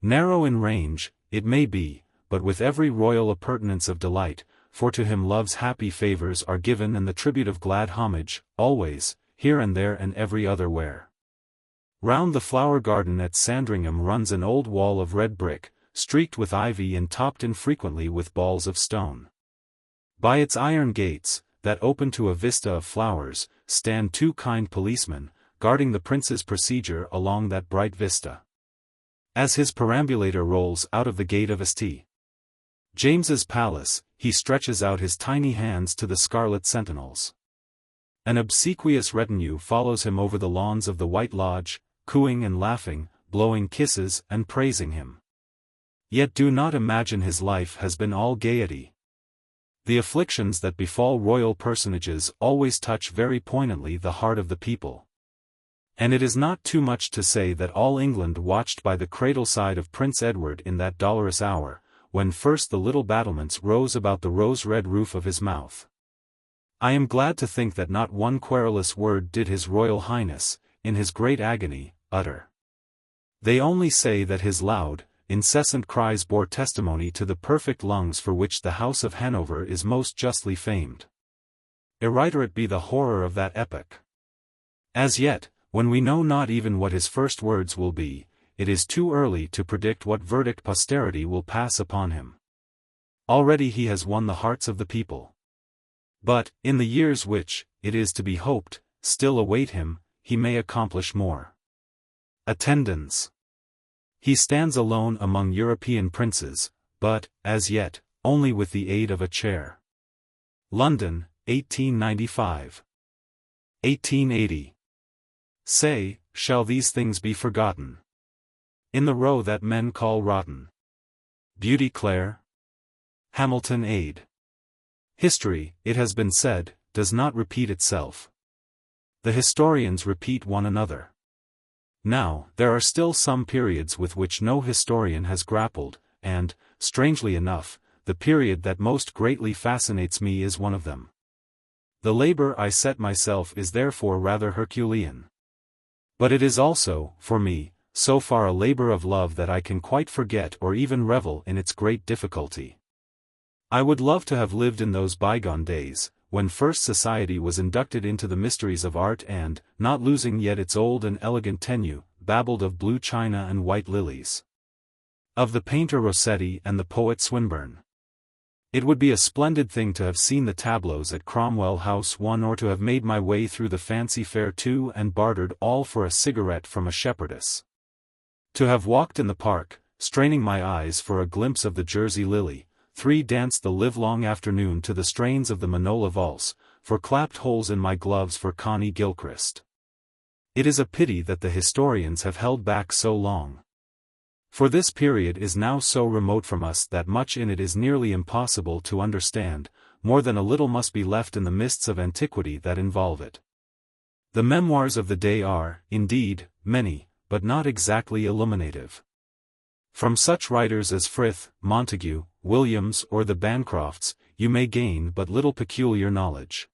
Narrow in range, it may be, but with every royal appurtenance of delight, for to him love's happy favors are given and the tribute of glad homage, always, here and there and every other where. Round the flower garden at Sandringham runs an old wall of red brick, streaked with ivy and topped infrequently with balls of stone. By its iron gates, that open to a vista of flowers, stand two kind policemen, guarding the prince's procedure along that bright vista. As his perambulator rolls out of the gate of St. James's Palace, he stretches out his tiny hands to the scarlet sentinels. An obsequious retinue follows him over the lawns of the White Lodge, cooing and laughing, blowing kisses and praising him. Yet do not imagine his life has been all gaiety. The afflictions that befall royal personages always touch very poignantly the heart of the people. And it is not too much to say that all England watched by the cradle-side of Prince Edward in that dolorous hour, when first the little battlements rose about the rose-red roof of his mouth. I am glad to think that not one querulous word did His Royal Highness, in his great agony, utter. They only say that his loud, incessant cries bore testimony to the perfect lungs for which the House of Hanover is most justly famed. Irreiterate be the horror of that epoch. As yet, when we know not even what his first words will be, it is too early to predict what verdict posterity will pass upon him. Already he has won the hearts of the people. But, in the years which, it is to be hoped, still await him, he may accomplish more. Attendance. He stands alone among European princes, but, as yet, only with the aid of a chair. London, 1895. 1880. Say, shall these things be forgotten? In the row that men call rotten. Beauty Clare? Hamilton Aid. History, it has been said, does not repeat itself. The historians repeat one another. Now, there are still some periods with which no historian has grappled, and, strangely enough, the period that most greatly fascinates me is one of them. The labor I set myself is therefore rather Herculean. But it is also, for me, so far a labor of love that I can quite forget or even revel in its great difficulty. I would love to have lived in those bygone days, when first society was inducted into the mysteries of art and, not losing yet its old and elegant tenue, babbled of blue china and white lilies. Of the painter Rossetti and the poet Swinburne. It would be a splendid thing to have seen the tableaux at Cromwell House one or to have made my way through the fancy fair too and bartered all for a cigarette from a shepherdess. To have walked in the park, straining my eyes for a glimpse of the Jersey lily, danced the livelong afternoon to the strains of the Manola Valse, clapped holes in my gloves for Connie Gilchrist. It is a pity that the historians have held back so long. For this period is now so remote from us that much in it is nearly impossible to understand, more than a little must be left in the mists of antiquity that involve it. The memoirs of the day are, indeed, many, but not exactly illuminative. From such writers as Frith, Montague, Williams or the Bancrofts, you may gain but little peculiar knowledge.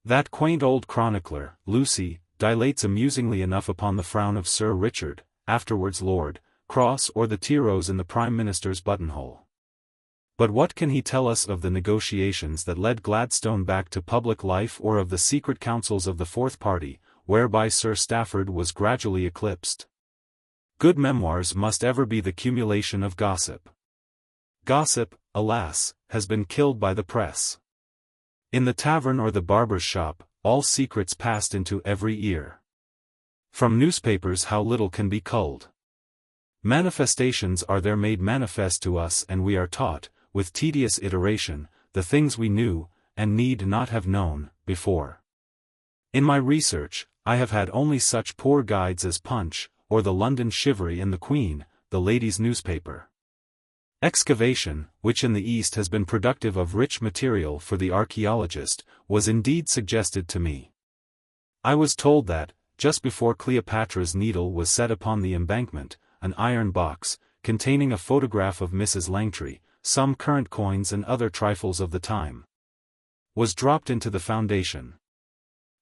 That quaint old chronicler, Lucy, dilates amusingly enough upon the frown of Sir Richard, afterwards Lord Cross or the tea-rose in the Prime Minister's buttonhole. But what can he tell us of the negotiations that led Gladstone back to public life or of the secret councils of the Fourth Party, whereby Sir Stafford was gradually eclipsed? Good memoirs must ever be the cumulation of gossip. Gossip, alas, has been killed by the press. In the tavern or the barber's shop, all secrets passed into every ear. From newspapers how little can be culled. Manifestations are there made manifest to us and we are taught, with tedious iteration, the things we knew, and need not have known, before. In my research, I have had only such poor guides as Punch, or the London Shivery and the Queen, the ladies' newspaper. Excavation, which in the East has been productive of rich material for the archaeologist, was indeed suggested to me. I was told that, just before Cleopatra's Needle was set upon the embankment, an iron box, containing a photograph of Mrs. Langtry, some current coins and other trifles of the time, was dropped into the foundation.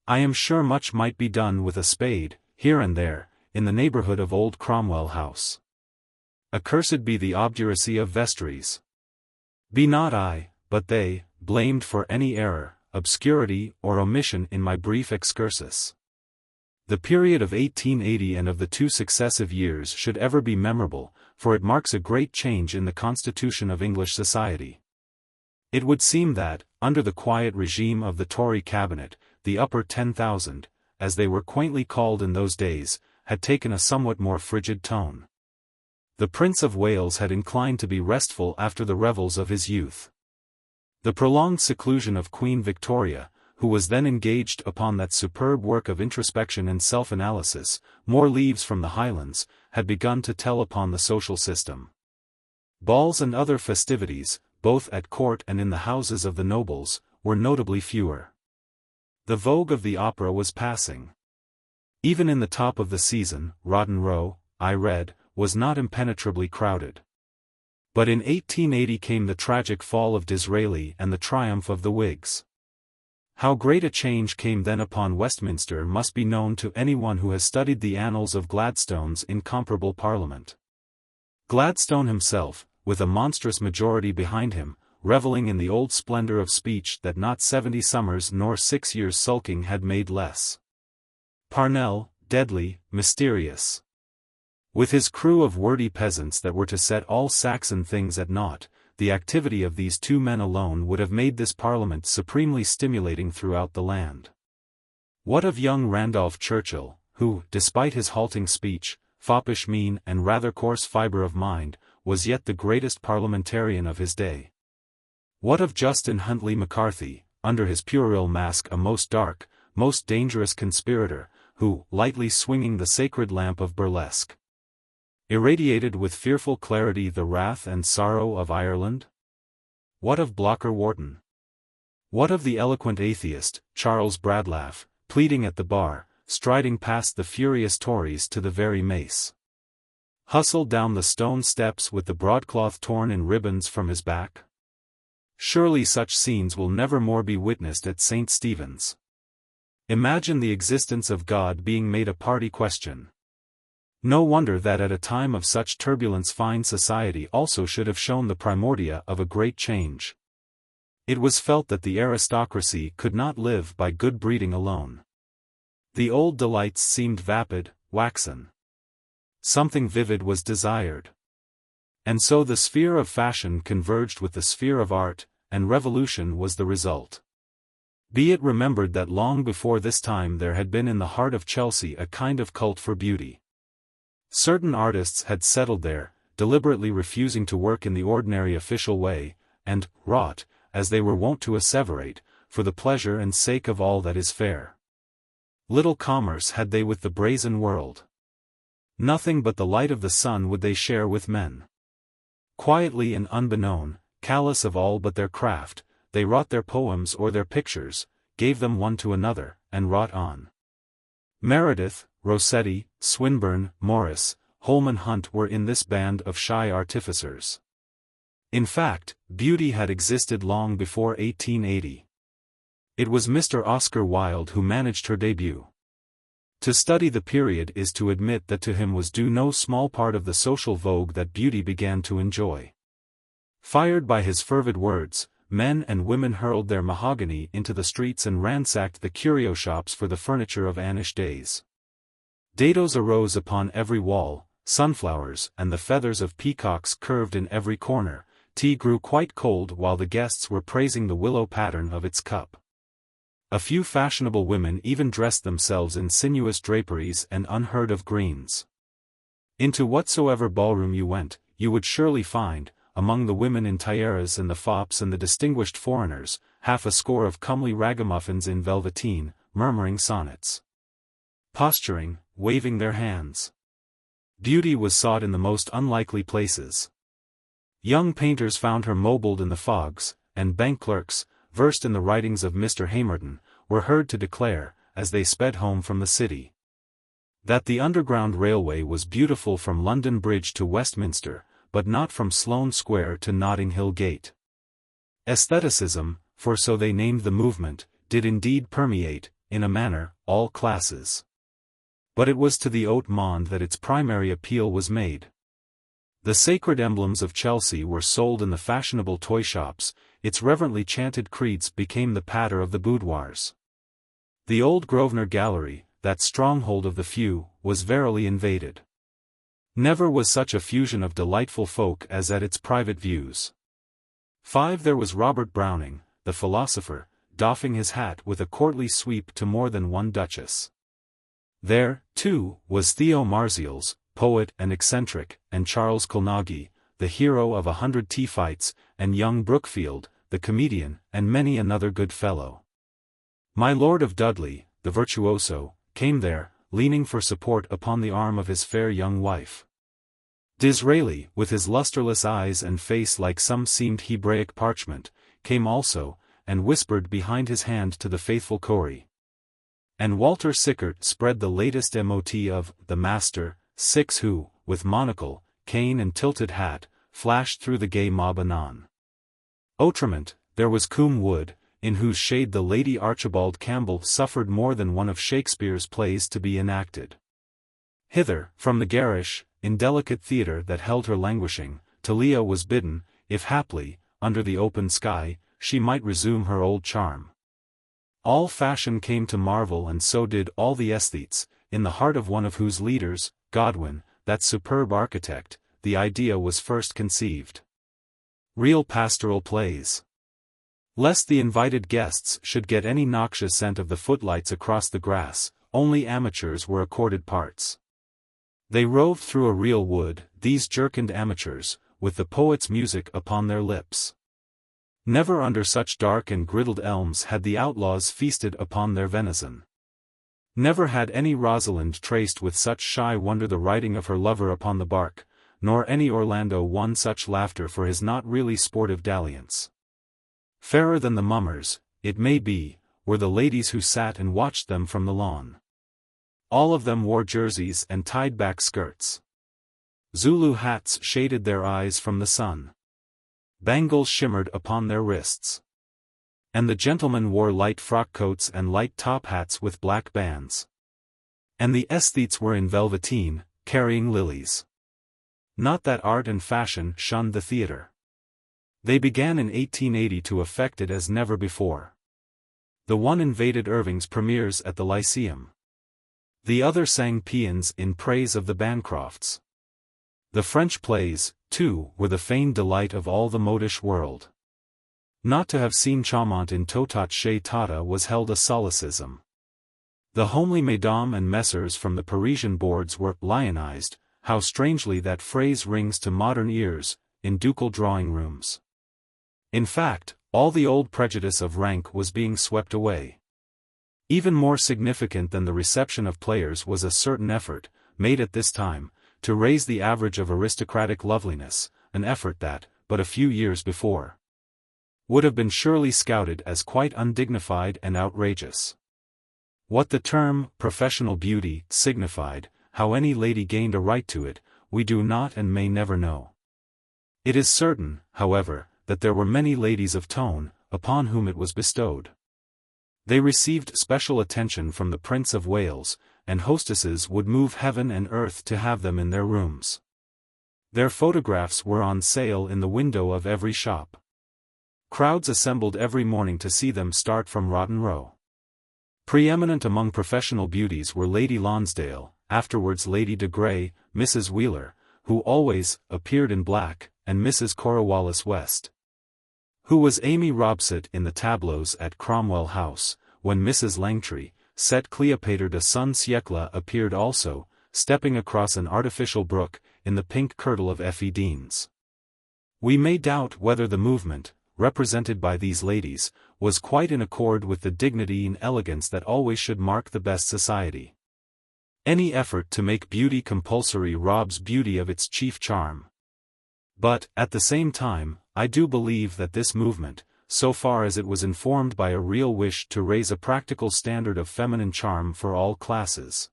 I am sure much might be done with a spade, here and there, in the neighbourhood of old Cromwell House. Accursed be the obduracy of vestries. Be not I, but they, blamed for any error, obscurity or omission in my brief excursus. The period of 1880 and of the two successive years should ever be memorable, for it marks a great change in the constitution of English society. It would seem that, under the quiet regime of the Tory cabinet, the upper 10,000, as they were quaintly called in those days, had taken a somewhat more frigid tone. The Prince of Wales had inclined to be restful after the revels of his youth. The prolonged seclusion of Queen Victoria, who was then engaged upon that superb work of introspection and self-analysis, More Leaves from the Highlands, had begun to tell upon the social system. Balls and other festivities, both at court and in the houses of the nobles, were notably fewer. The vogue of the opera was passing. Even in the top of the season, Rotten Row, I read, was not impenetrably crowded. But in 1880 came the tragic fall of Disraeli and the triumph of the Whigs. How great a change came then upon Westminster must be known to anyone who has studied the annals of Gladstone's incomparable Parliament. Gladstone himself, with a monstrous majority behind him, revelling in the old splendour of speech that not 70 summers nor 6 years sulking had made less. Parnell, deadly, mysterious. With his crew of wordy peasants that were to set all Saxon things at naught, the activity of these two men alone would have made this Parliament supremely stimulating throughout the land. What of young Randolph Churchill, who, despite his halting speech, foppish mien and rather coarse fibre of mind, was yet the greatest parliamentarian of his day? What of Justin Huntley McCarthy, under his puerile mask a most dark, most dangerous conspirator, who, lightly swinging the sacred lamp of burlesque, irradiated with fearful clarity the wrath and sorrow of Ireland? What of Blocker Wharton? What of the eloquent atheist, Charles Bradlaugh, pleading at the bar, striding past the furious Tories to the very mace? Hustled down the stone steps with the broadcloth torn in ribbons from his back? Surely such scenes will never more be witnessed at St. Stephen's. Imagine the existence of God being made a party question. No wonder that at a time of such turbulence fine society also should have shown the primordia of a great change. It was felt that the aristocracy could not live by good breeding alone. The old delights seemed vapid, waxen. Something vivid was desired. And so the sphere of fashion converged with the sphere of art, and revolution was the result. Be it remembered that long before this time there had been in the heart of Chelsea a kind of cult for beauty. Certain artists had settled there, deliberately refusing to work in the ordinary official way, and wrought, as they were wont to asseverate, for the pleasure and sake of all that is fair. Little commerce had they with the brazen world. Nothing but the light of the sun would they share with men. Quietly and unbeknown, callous of all but their craft, they wrought their poems or their pictures, gave them one to another, and wrought on. Meredith, Rossetti, Swinburne, Morris, Holman Hunt were in this band of shy artificers. In fact, beauty had existed long before 1880. It was Mr. Oscar Wilde who managed her debut. To study the period is to admit that to him was due no small part of the social vogue that beauty began to enjoy. Fired by his fervid words, men and women hurled their mahogany into the streets and ransacked the curio shops for the furniture of Annish days. Dados arose upon every wall, sunflowers and the feathers of peacocks curved in every corner. Tea grew quite cold while the guests were praising the willow pattern of its cup. A few fashionable women even dressed themselves in sinuous draperies and unheard-of greens. Into whatsoever ballroom you went, you would surely find, among the women in tiaras and the fops and the distinguished foreigners, half a score of comely ragamuffins in velveteen, murmuring sonnets. Posturing, waving their hands. Beauty was sought in the most unlikely places. Young painters found her mobiled in the fogs, and bank clerks, versed in the writings of Mr. Hamerton, were heard to declare, as they sped home from the city, that the Underground Railway was beautiful from London Bridge to Westminster, but not from Sloane Square to Notting Hill Gate. Aestheticism, for so they named the movement, did indeed permeate, in a manner, all classes. But it was to the haute monde that its primary appeal was made. The sacred emblems of Chelsea were sold in the fashionable toy shops, its reverently chanted creeds became the patter of the boudoirs. The old Grosvenor Gallery, that stronghold of the few, was verily invaded. Never was such a fusion of delightful folk as at its private views. 5. There was Robert Browning, the philosopher, doffing his hat with a courtly sweep to more than one duchess. There, too, was Theo Marzials, poet and eccentric, and Charles Colnaghi, the hero of 100 tea fights, and young Brookfield, the comedian, and many another good fellow. My Lord of Dudley, the virtuoso, came there, leaning for support upon the arm of his fair young wife. Disraeli, with his lustreless eyes and face like some seamed Hebraic parchment, came also, and whispered behind his hand to the faithful Corey. And Walter Sickert spread the latest mot of The Master, who, with monocle, cane and tilted hat, flashed through the gay mob anon. Outrement, there was Coombe Wood, in whose shade the Lady Archibald Campbell suffered more than one of Shakespeare's plays to be enacted. Hither, from the garish, indelicate theatre that held her languishing, Talia was bidden, if haply, under the open sky, she might resume her old charm. All fashion came to marvel and so did all the aesthetes, in the heart of one of whose leaders, Godwin, that superb architect, the idea was first conceived. Real pastoral plays. Lest the invited guests should get any noxious scent of the footlights across the grass, only amateurs were accorded parts. They roved through a real wood, these jerkined amateurs, with the poet's music upon their lips. Never under such dark and griddled elms had the outlaws feasted upon their venison. Never had any Rosalind traced with such shy wonder the writing of her lover upon the bark, nor any Orlando won such laughter for his not really sportive dalliance. Fairer than the mummers, it may be, were the ladies who sat and watched them from the lawn. All of them wore jerseys and tied-back skirts. Zulu hats shaded their eyes from the sun. Bangles shimmered upon their wrists. And the gentlemen wore light frock coats and light top hats with black bands. And the aesthetes were in velveteen, carrying lilies. Not that art and fashion shunned the theatre. They began in 1880 to affect it as never before. The one invaded Irving's premieres at the Lyceum. The other sang paeans in praise of the Bancrofts. The French plays, too, were the feigned delight of all the modish world. Not to have seen Chaumont in Totat chez Tata was held a solecism. The homely mesdames and messers from the Parisian boards were lionized, how strangely that phrase rings to modern ears, in ducal drawing-rooms. In fact, all the old prejudice of rank was being swept away. Even more significant than the reception of players was a certain effort, made at this time, to raise the average of aristocratic loveliness, an effort that, but a few years before, would have been surely scouted as quite undignified and outrageous. What the term, professional beauty, signified, how any lady gained a right to it, we do not and may never know. It is certain, however, that there were many ladies of tone, upon whom it was bestowed. They received special attention from the Prince of Wales, and hostesses would move heaven and earth to have them in their rooms. Their photographs were on sale in the window of every shop. Crowds assembled every morning to see them start from Rotten Row. Preeminent among professional beauties were Lady Lonsdale, afterwards Lady de Grey, Mrs. Wheeler, who always appeared in black, and Mrs. Cornwallis West, who was Amy Robsart in the tableaux at Cromwell House, when Mrs. Langtry, cette Cléopâtre de son siècle appeared also, stepping across an artificial brook, in the pink kirtle of Effie Deans. We may doubt whether the movement, represented by these ladies, was quite in accord with the dignity and elegance that always should mark the best society. Any effort to make beauty compulsory robs beauty of its chief charm. But, at the same time, I do believe that this movement, so far as it was informed by a real wish to raise a practical standard of feminine charm for all classes,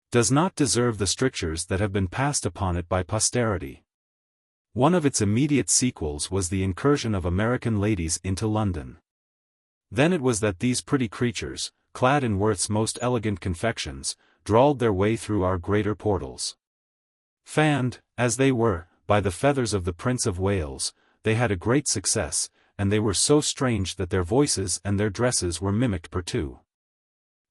does not deserve the strictures that have been passed upon it by posterity. One of its immediate sequels was the incursion of American ladies into London. Then it was that these pretty creatures, clad in Worth's most elegant confections, drawled their way through our greater portals. Fanned, as they were, by the feathers of the Prince of Wales, they had a great success, and they were so strange that their voices and their dresses were mimicked per two.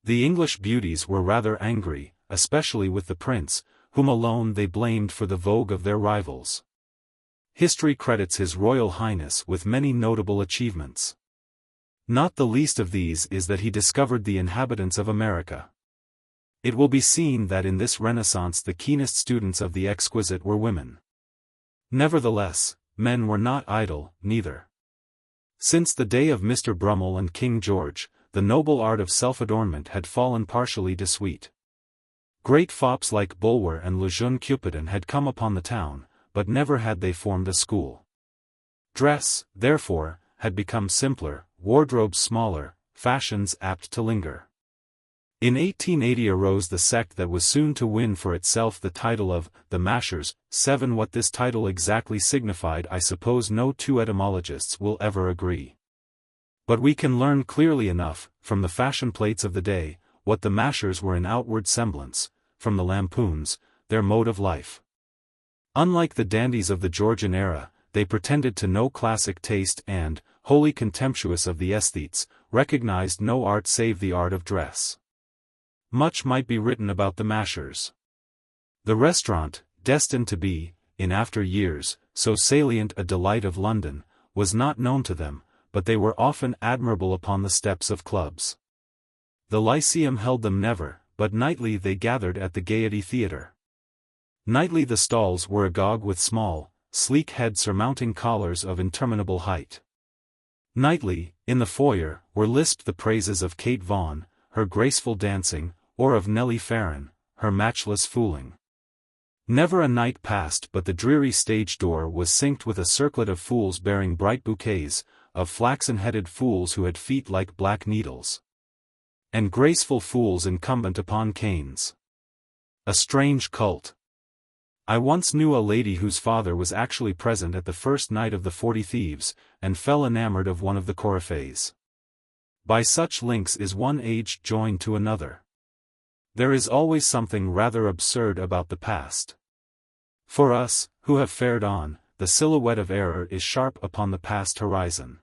The English beauties were rather angry, especially with the prince, whom alone they blamed for the vogue of their rivals. History credits His Royal Highness with many notable achievements. Not the least of these is that he discovered the inhabitants of America. It will be seen that in this Renaissance the keenest students of the exquisite were women. Nevertheless, men were not idle, neither. Since the day of Mr. Brummel and King George, the noble art of self-adornment had fallen partially dissuet. Great fops like Bulwer and Le Jeune Cupidon had come upon the town, but never had they formed a school. Dress, therefore, had become simpler, wardrobes smaller, fashions apt to linger. In 1880 arose the sect that was soon to win for itself the title of the Mashers. 7. What this title exactly signified I suppose no two etymologists will ever agree. But we can learn clearly enough, from the fashion plates of the day, what the Mashers were in outward semblance, from the lampoons, their mode of life. Unlike the dandies of the Georgian era, they pretended to no classic taste and, wholly contemptuous of the aesthetes, recognized no art save the art of dress. Much might be written about the Mashers. The restaurant, destined to be, in after years, so salient a delight of London, was not known to them, but they were often admirable upon the steps of clubs. The Lyceum held them never, but nightly they gathered at the Gaiety Theatre. Nightly the stalls were agog with small, sleek heads surmounting collars of interminable height. Nightly, in the foyer, were lisped the praises of Kate Vaughan, her graceful dancing, or of Nellie Farren, her matchless fooling. Never a night passed but the dreary stage door was synced with a circlet of fools bearing bright bouquets, of flaxen-headed fools who had feet like black needles, and graceful fools incumbent upon canes. A strange cult. I once knew a lady whose father was actually present at the first night of the 40 Thieves, and fell enamored of one of the coryphees. By such links is one age joined to another. There is always something rather absurd about the past. For us, who have fared on, the silhouette of error is sharp upon the past horizon.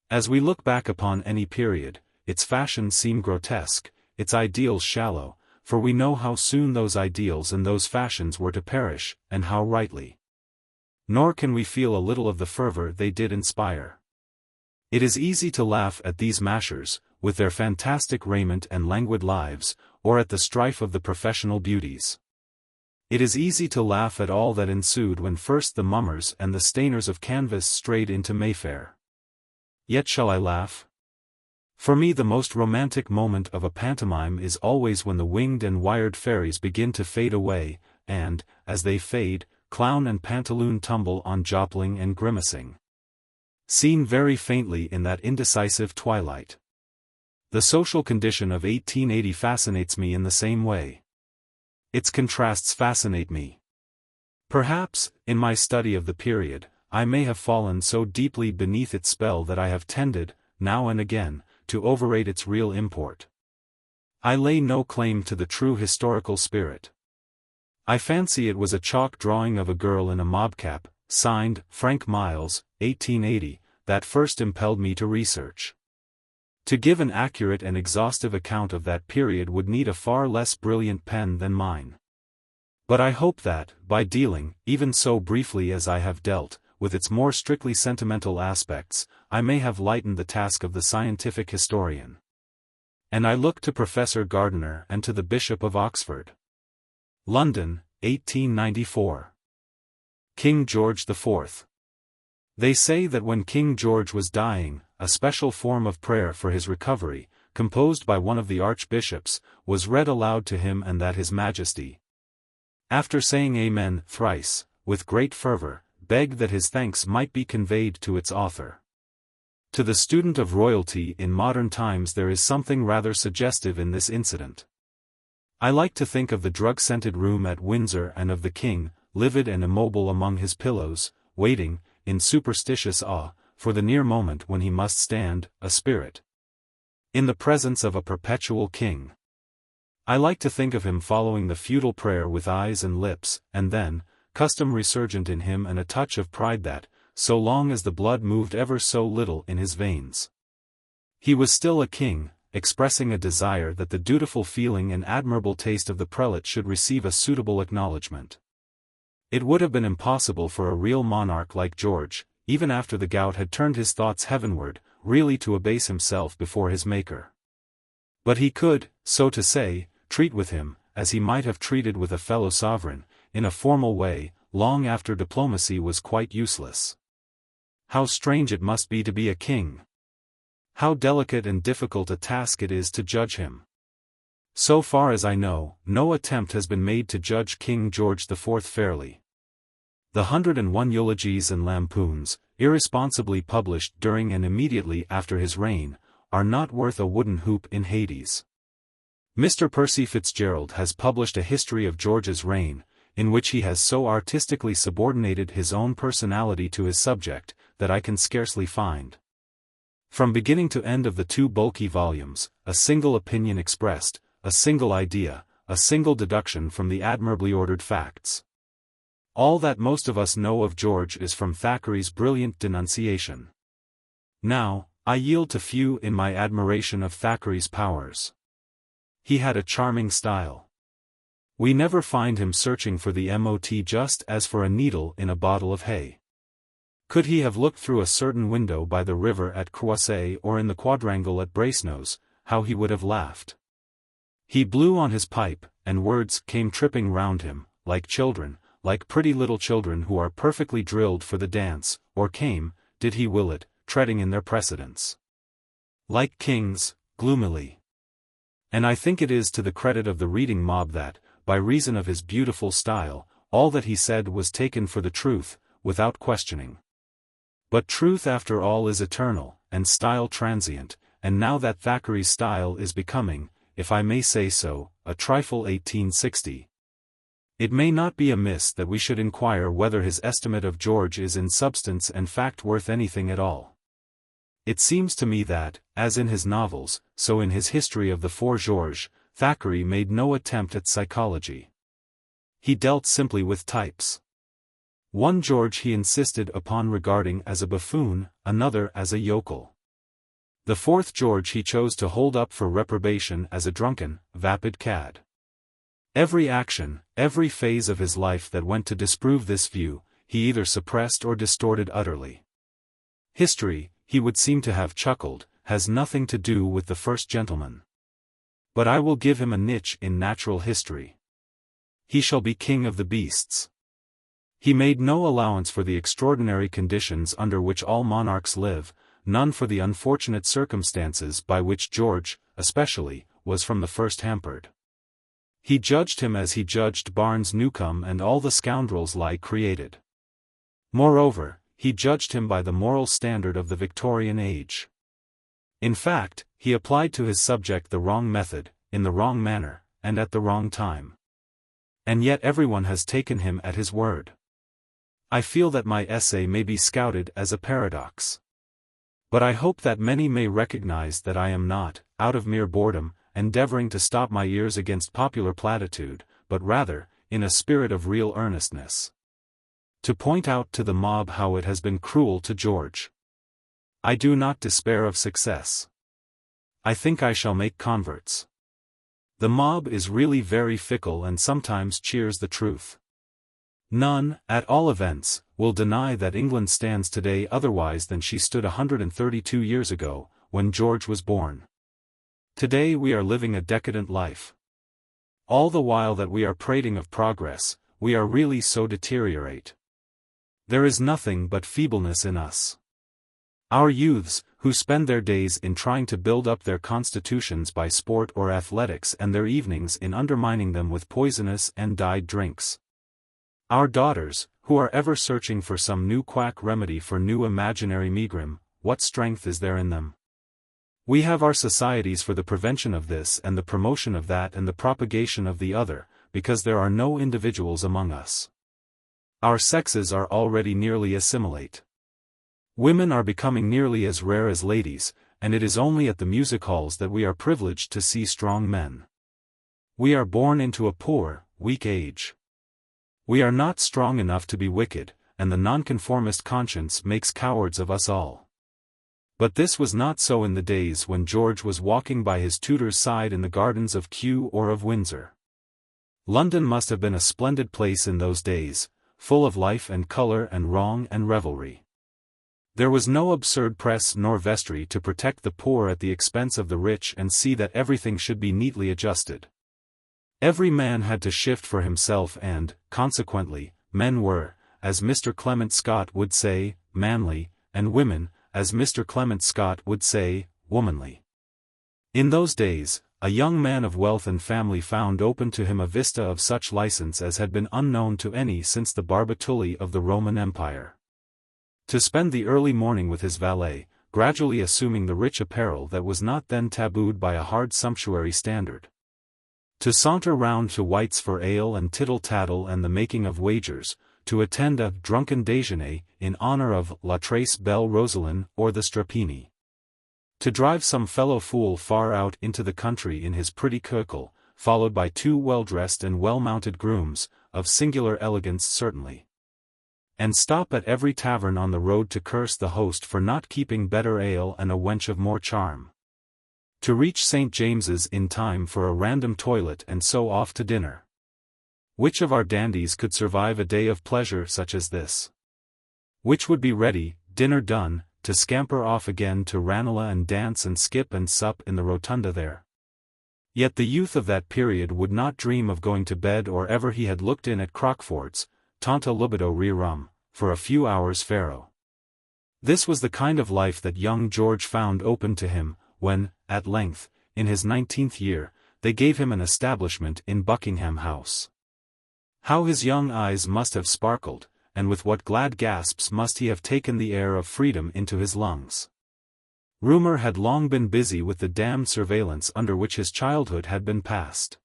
As we look back upon any period, its fashions seem grotesque, its ideals shallow, for we know how soon those ideals and those fashions were to perish, and how rightly. Nor can we feel a little of the fervor they did inspire. It is easy to laugh at these Mashers, with their fantastic raiment and languid lives, or at the strife of the professional beauties. It is easy to laugh at all that ensued when first the mummers and the stainers of canvas strayed into Mayfair. Yet shall I laugh? For me the most romantic moment of a pantomime is always when the winged and wired fairies begin to fade away, and, as they fade, clown and pantaloon tumble on Jopling and grimacing. Seen very faintly in that indecisive twilight. The social condition of 1880 fascinates me in the same way. Its contrasts fascinate me. Perhaps, in my study of the period, I may have fallen so deeply beneath its spell that I have tended, now and again, to overrate its real import. I lay no claim to the true historical spirit. I fancy it was a chalk drawing of a girl in a mobcap, signed, Frank Miles, 1880, that first impelled me to research. To give an accurate and exhaustive account of that period would need a far less brilliant pen than mine. But I hope that, by dealing, even so briefly as I have dealt, with its more strictly sentimental aspects, I may have lightened the task of the scientific historian. And I look to Professor Gardiner and to the Bishop of Oxford. London, 1894. King George IV. They say that when King George was dying, a special form of prayer for his recovery, composed by one of the archbishops, was read aloud to him and that His Majesty, after saying Amen thrice, with great fervor, begged that his thanks might be conveyed to its author. To the student of royalty in modern times there is something rather suggestive in this incident. I like to think of the drug-scented room at Windsor and of the king, livid and immobile among his pillows, waiting, in superstitious awe, for the near moment when he must stand, a spirit, in the presence of a perpetual king. I like to think of him following the feudal prayer with eyes and lips, and then, custom resurgent in him and a touch of pride that, so long as the blood moved ever so little in his veins, he was still a king, expressing a desire that the dutiful feeling and admirable taste of the prelate should receive a suitable acknowledgment. It would have been impossible for a real monarch like George, even after the gout had turned his thoughts heavenward, really to abase himself before his Maker. But he could, so to say, treat with him, as he might have treated with a fellow sovereign, in a formal way, long after diplomacy was quite useless. How strange it must be to be a king! How delicate and difficult a task it is to judge him! So far as I know, no attempt has been made to judge King George IV fairly. The 101 eulogies and lampoons, irresponsibly published during and immediately after his reign, are not worth a wooden hoop in Hades. Mr. Percy Fitzgerald has published a history of George's reign, in which he has so artistically subordinated his own personality to his subject, that I can scarcely find, from beginning to end of the two bulky volumes, a single opinion expressed, a single idea, a single deduction from the admirably ordered facts. All that most of us know of George is from Thackeray's brilliant denunciation. Now, I yield to few in my admiration of Thackeray's powers. He had a charming style. We never find him searching for the mot just as for a needle in a bottle of hay. Could he have looked through a certain window by the river at Croisset or in the quadrangle at Brasenose, how he would have laughed. He blew on his pipe, and words came tripping round him, like children, like pretty little children who are perfectly drilled for the dance, or came, did he will it, treading in their precedence. Like kings, gloomily. And I think it is to the credit of the reading mob that, by reason of his beautiful style, all that he said was taken for the truth, without questioning. But truth after all is eternal, and style transient, and now that Thackeray's style is becoming, if I may say so, a trifle 1860. It may not be amiss that we should inquire whether his estimate of George is in substance and fact worth anything at all. It seems to me that, as in his novels, so in his history of the Four Georges, Thackeray made no attempt at psychology. He dealt simply with types. One George he insisted upon regarding as a buffoon, another as a yokel. The fourth George he chose to hold up for reprobation as a drunken, vapid cad. Every action, every phase of his life that went to disprove this view, he either suppressed or distorted utterly. History, he would seem to have chuckled, has nothing to do with the first gentleman. But I will give him a niche in natural history. He shall be king of the beasts. He made no allowance for the extraordinary conditions under which all monarchs live, none for the unfortunate circumstances by which George, especially, was from the first hampered. He judged him as he judged Barnes Newcombe and all the scoundrels lie created. Moreover, he judged him by the moral standard of the Victorian age. In fact, he applied to his subject the wrong method, in the wrong manner, and at the wrong time. And yet everyone has taken him at his word. I feel that my essay may be scouted as a paradox. But I hope that many may recognize that I am not, out of mere boredom, endeavoring to stop my ears against popular platitude, but rather, in a spirit of real earnestness, to point out to the mob how it has been cruel to George. I do not despair of success. I think I shall make converts. The mob is really very fickle and sometimes cheers the truth. None, at all events, will deny that England stands today otherwise than she stood 132 years ago, when George was born. Today we are living a decadent life. All the while that we are prating of progress, we are really so deteriorate. There is nothing but feebleness in us. Our youths, who spend their days in trying to build up their constitutions by sport or athletics and their evenings in undermining them with poisonous and dyed drinks. Our daughters, who are ever searching for some new quack remedy for new imaginary megrim, what strength is there in them? We have our societies for the prevention of this and the promotion of that and the propagation of the other, because there are no individuals among us. Our sexes are already nearly assimilate. Women are becoming nearly as rare as ladies, and it is only at the music halls that we are privileged to see strong men. We are born into a poor, weak age. We are not strong enough to be wicked, and the nonconformist conscience makes cowards of us all. But this was not so in the days when George was walking by his tutor's side in the gardens of Kew or of Windsor. London must have been a splendid place in those days, full of life and colour and wrong and revelry. There was no absurd press nor vestry to protect the poor at the expense of the rich and see that everything should be neatly adjusted. Every man had to shift for himself and, consequently, men were, as Mr. Clement Scott would say, manly, and women, as Mr. Clement Scott would say, womanly. In those days, a young man of wealth and family found open to him a vista of such license as had been unknown to any since the Barbatulli of the Roman Empire. To spend the early morning with his valet, gradually assuming the rich apparel that was not then tabooed by a hard sumptuary standard. To saunter round to White's for ale and tittle-tattle and the making of wagers, to attend a drunken déjeuner in honor of La Trace Belle Rosaline or the Strappini. To drive some fellow fool far out into the country in his pretty curricle, followed by two well-dressed and well-mounted grooms, of singular elegance certainly. And stop at every tavern on the road to curse the host for not keeping better ale and a wench of more charm. To reach St. James's in time for a random toilet and so off to dinner. Which of our dandies could survive a day of pleasure such as this? Which would be ready, dinner done, to scamper off again to Ranelagh and dance and skip and sup in the rotunda there? Yet the youth of that period would not dream of going to bed or ever he had looked in at Crockford's, Tanta Lubido Rerum, for a few hours faro. This was the kind of life that young George found open to him, when, at length, in his 19th year, they gave him an establishment in Buckingham House. How his young eyes must have sparkled, and with what glad gasps must he have taken the air of freedom into his lungs. Rumour had long been busy with the damned surveillance under which his childhood had been passed.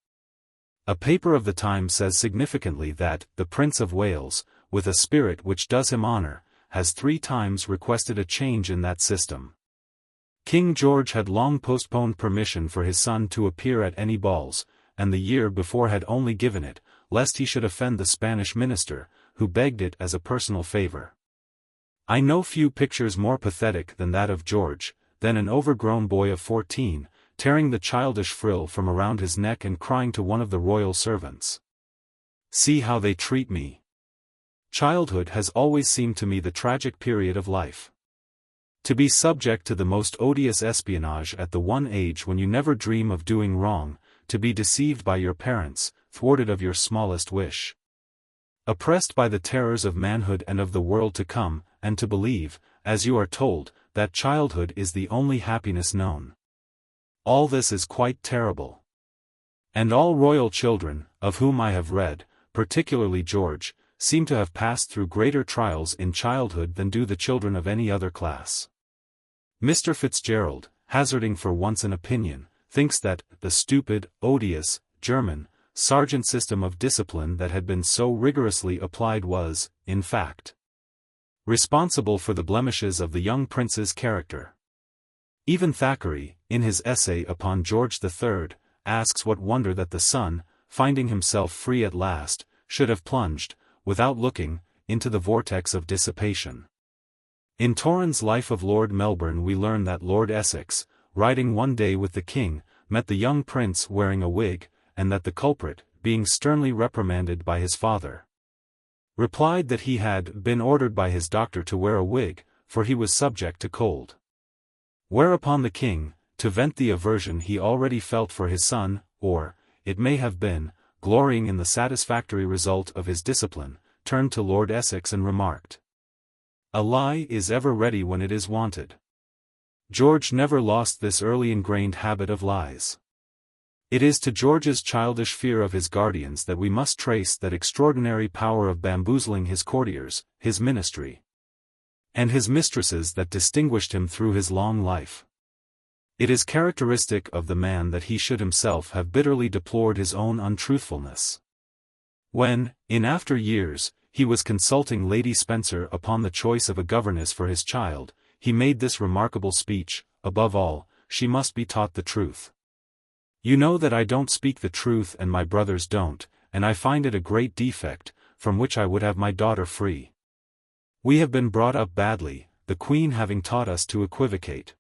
A paper of the time says significantly that the Prince of Wales, with a spirit which does him honour, has 3 times requested a change in that system. King George had long postponed permission for his son to appear at any balls, and the year before had only given it, lest he should offend the Spanish minister, who begged it as a personal favour. I know few pictures more pathetic than that of George, then an overgrown boy of 14, tearing the childish frill from around his neck and crying to one of the royal servants, "See how they treat me." Childhood has always seemed to me the tragic period of life. To be subject to the most odious espionage at the one age when you never dream of doing wrong, to be deceived by your parents, thwarted of your smallest wish. Oppressed by the terrors of manhood and of the world to come, and to believe, as you are told, that childhood is the only happiness known. All this is quite terrible. And all royal children, of whom I have read, particularly George, seem to have passed through greater trials in childhood than do the children of any other class. Mr. Fitzgerald, hazarding for once an opinion, thinks that the stupid, odious, German, sergeant system of discipline that had been so rigorously applied was, in fact, responsible for the blemishes of the young prince's character. Even Thackeray, in his essay upon George III, asks what wonder that the son, finding himself free at last, should have plunged, without looking, into the vortex of dissipation. In Torrens' Life of Lord Melbourne we learn that Lord Essex, riding one day with the king, met the young prince wearing a wig, and that the culprit, being sternly reprimanded by his father, replied that he had been ordered by his doctor to wear a wig, for he was subject to cold. Whereupon the king, to vent the aversion he already felt for his son, or, it may have been, glorying in the satisfactory result of his discipline, turned to Lord Essex and remarked, "A lie is ever ready when it is wanted." George never lost this early ingrained habit of lies. It is to George's childish fear of his guardians that we must trace that extraordinary power of bamboozling his courtiers, his ministry, and his mistresses that distinguished him through his long life. It is characteristic of the man that he should himself have bitterly deplored his own untruthfulness. When, in after years, he was consulting Lady Spencer upon the choice of a governess for his child, he made this remarkable speech: "Above all, she must be taught the truth. You know that I don't speak the truth and my brothers don't, and I find it a great defect, from which I would have my daughter free. We have been brought up badly, the Queen having taught us to equivocate.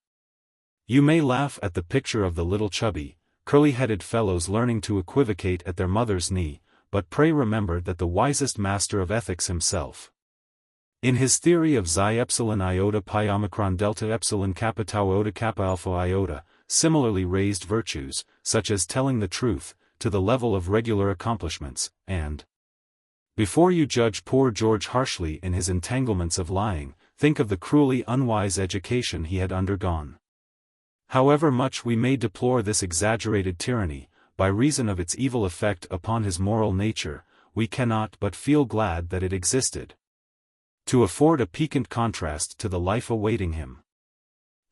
You may laugh at the picture of the little chubby, curly-headed fellows learning to equivocate at their mother's knee, but pray remember that the wisest master of ethics himself, in his theory of xi epsilon iota pi omicron delta epsilon kappa tau iota kappa alpha iota, similarly raised virtues, such as telling the truth, to the level of regular accomplishments, and before you judge poor George harshly in his entanglements of lying, think of the cruelly unwise education he had undergone. However much we may deplore this exaggerated tyranny, by reason of its evil effect upon his moral nature, we cannot but feel glad that it existed, to afford a piquant contrast to the life awaiting him.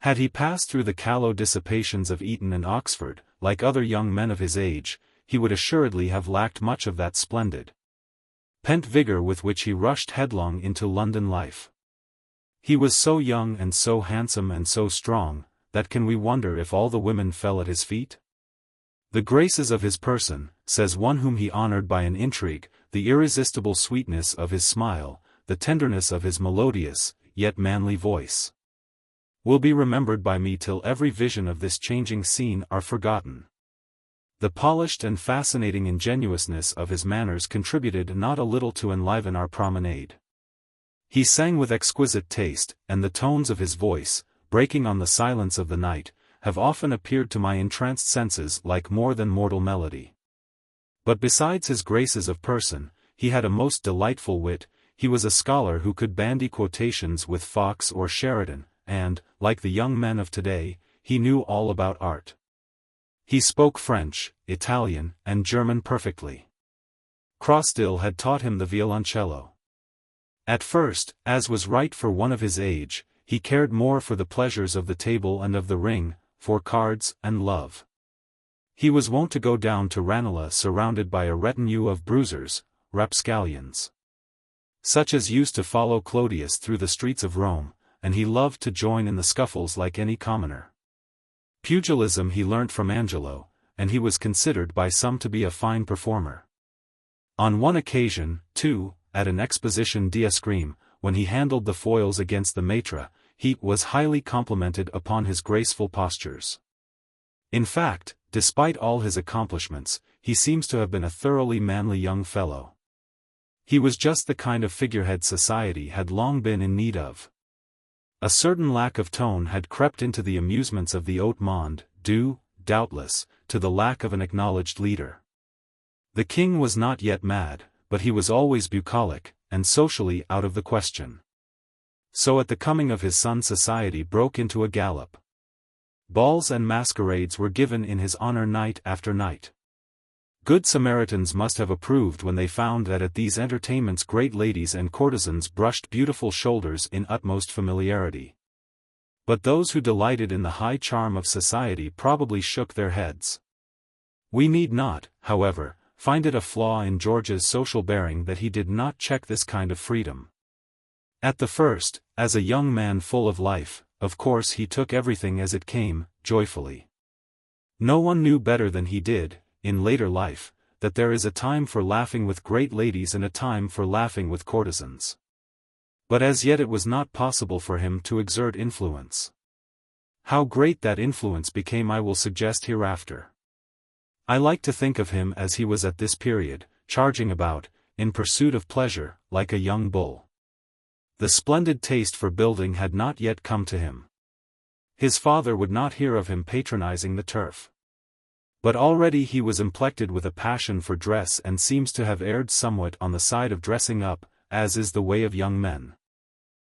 Had he passed through the callow dissipations of Eton and Oxford, like other young men of his age, he would assuredly have lacked much of that splendid, pent vigor with which he rushed headlong into London life. He was so young and so handsome and so strong, that can we wonder if all the women fell at his feet? The graces of his person, says one whom he honored by an intrigue, the irresistible sweetness of his smile, the tenderness of his melodious, yet manly voice, will be remembered by me till every vision of this changing scene are forgotten. The polished and fascinating ingenuousness of his manners contributed not a little to enliven our promenade. He sang with exquisite taste, and the tones of his voice, breaking on the silence of the night, have often appeared to my entranced senses like more than mortal melody. But besides his graces of person, he had a most delightful wit. He was a scholar who could bandy quotations with Fox or Sheridan, and, like the young men of today, he knew all about art. He spoke French, Italian, and German perfectly. Crossstill had taught him the violoncello. At first, as was right for one of his age, he cared more for the pleasures of the table and of the ring, for cards and love. He was wont to go down to Ranelagh surrounded by a retinue of bruisers, rapscallions, such as used to follow Clodius through the streets of Rome, and he loved to join in the scuffles like any commoner. Pugilism he learnt from Angelo, and he was considered by some to be a fine performer. On one occasion, too, at an exposition d'escrime, when he handled the foils against the maitre, he was highly complimented upon his graceful postures. In fact, despite all his accomplishments, he seems to have been a thoroughly manly young fellow. He was just the kind of figurehead society had long been in need of. A certain lack of tone had crept into the amusements of the haute monde, due, doubtless, to the lack of an acknowledged leader. The king was not yet mad, but he was always bucolic, and socially out of the question. so at the coming of his son society broke into a gallop. Balls and masquerades were given in his honor night after night. Good Samaritans must have approved when they found that at these entertainments great ladies and courtesans brushed beautiful shoulders in utmost familiarity. But those who delighted in the high charm of society probably shook their heads. We need not, however, find it a flaw in George's social bearing that he did not check this kind of freedom. At the first, as a young man full of life, of course he took everything as it came, joyfully. No one knew better than he did, in later life, that there is a time for laughing with great ladies and a time for laughing with courtesans. But as yet it was not possible for him to exert influence. How great that influence became I will suggest hereafter. I like to think of him as he was at this period, charging about, in pursuit of pleasure, like a young bull. The splendid taste for building had not yet come to him. His father would not hear of him patronizing the turf. But already he was implected with a passion for dress and seems to have erred somewhat on the side of dressing up, as is the way of young men.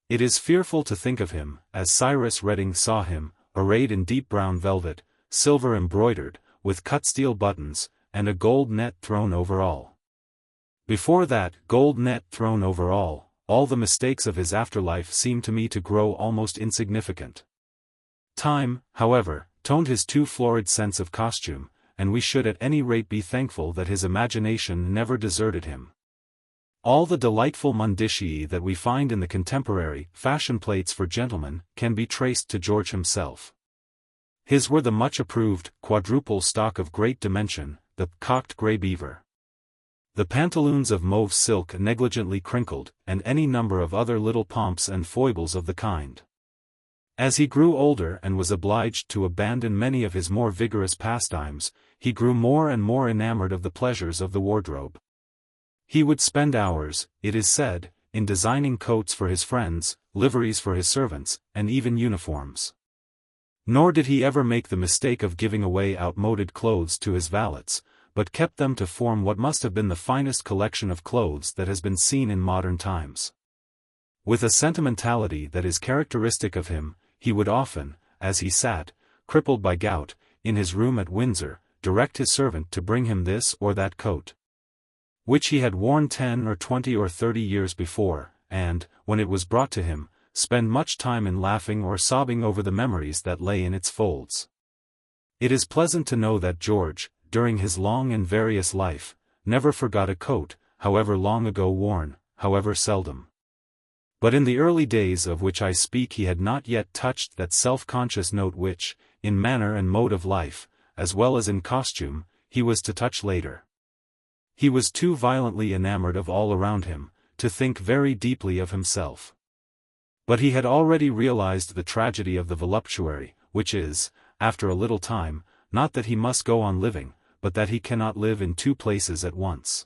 It is fearful to think of him, as Cyrus Redding saw him, arrayed in deep brown velvet, silver embroidered, with cut steel buttons, and a gold net thrown over all. Before that gold net thrown over all the mistakes of his afterlife seem to me to grow almost insignificant. Time, however, toned his too florid sense of costume, and we should at any rate be thankful that his imagination never deserted him. All the delightful munditiae that we find in the contemporary fashion plates for gentlemen can be traced to George himself. His were the much-approved quadruple stock of great dimension, the cocked grey beaver, the pantaloons of mauve silk negligently crinkled, and any number of other little pomps and foibles of the kind. As he grew older and was obliged to abandon many of his more vigorous pastimes, he grew more and more enamored of the pleasures of the wardrobe. He would spend hours, it is said, in designing coats for his friends, liveries for his servants, and even uniforms. Nor did he ever make the mistake of giving away outmoded clothes to his valets, but kept them to form what must have been the finest collection of clothes that has been seen in modern times. With a sentimentality that is characteristic of him, he would often, as he sat, crippled by gout, in his room at Windsor, direct his servant to bring him this or that coat, which he had worn 10 or 20 or 30 years before, and, when it was brought to him, spend much time in laughing or sobbing over the memories that lay in its folds. It is pleasant to know that George, during his long and various life, never forgot a coat, however long ago worn, however seldom. But in the early days of which I speak he had not yet touched that self-conscious note which, in manner and mode of life, as well as in costume, he was to touch later. He was too violently enamored of all around him, to think very deeply of himself. But he had already realized the tragedy of the voluptuary, which is, after a little time, not that he must go on living, but that he cannot live in two places at once.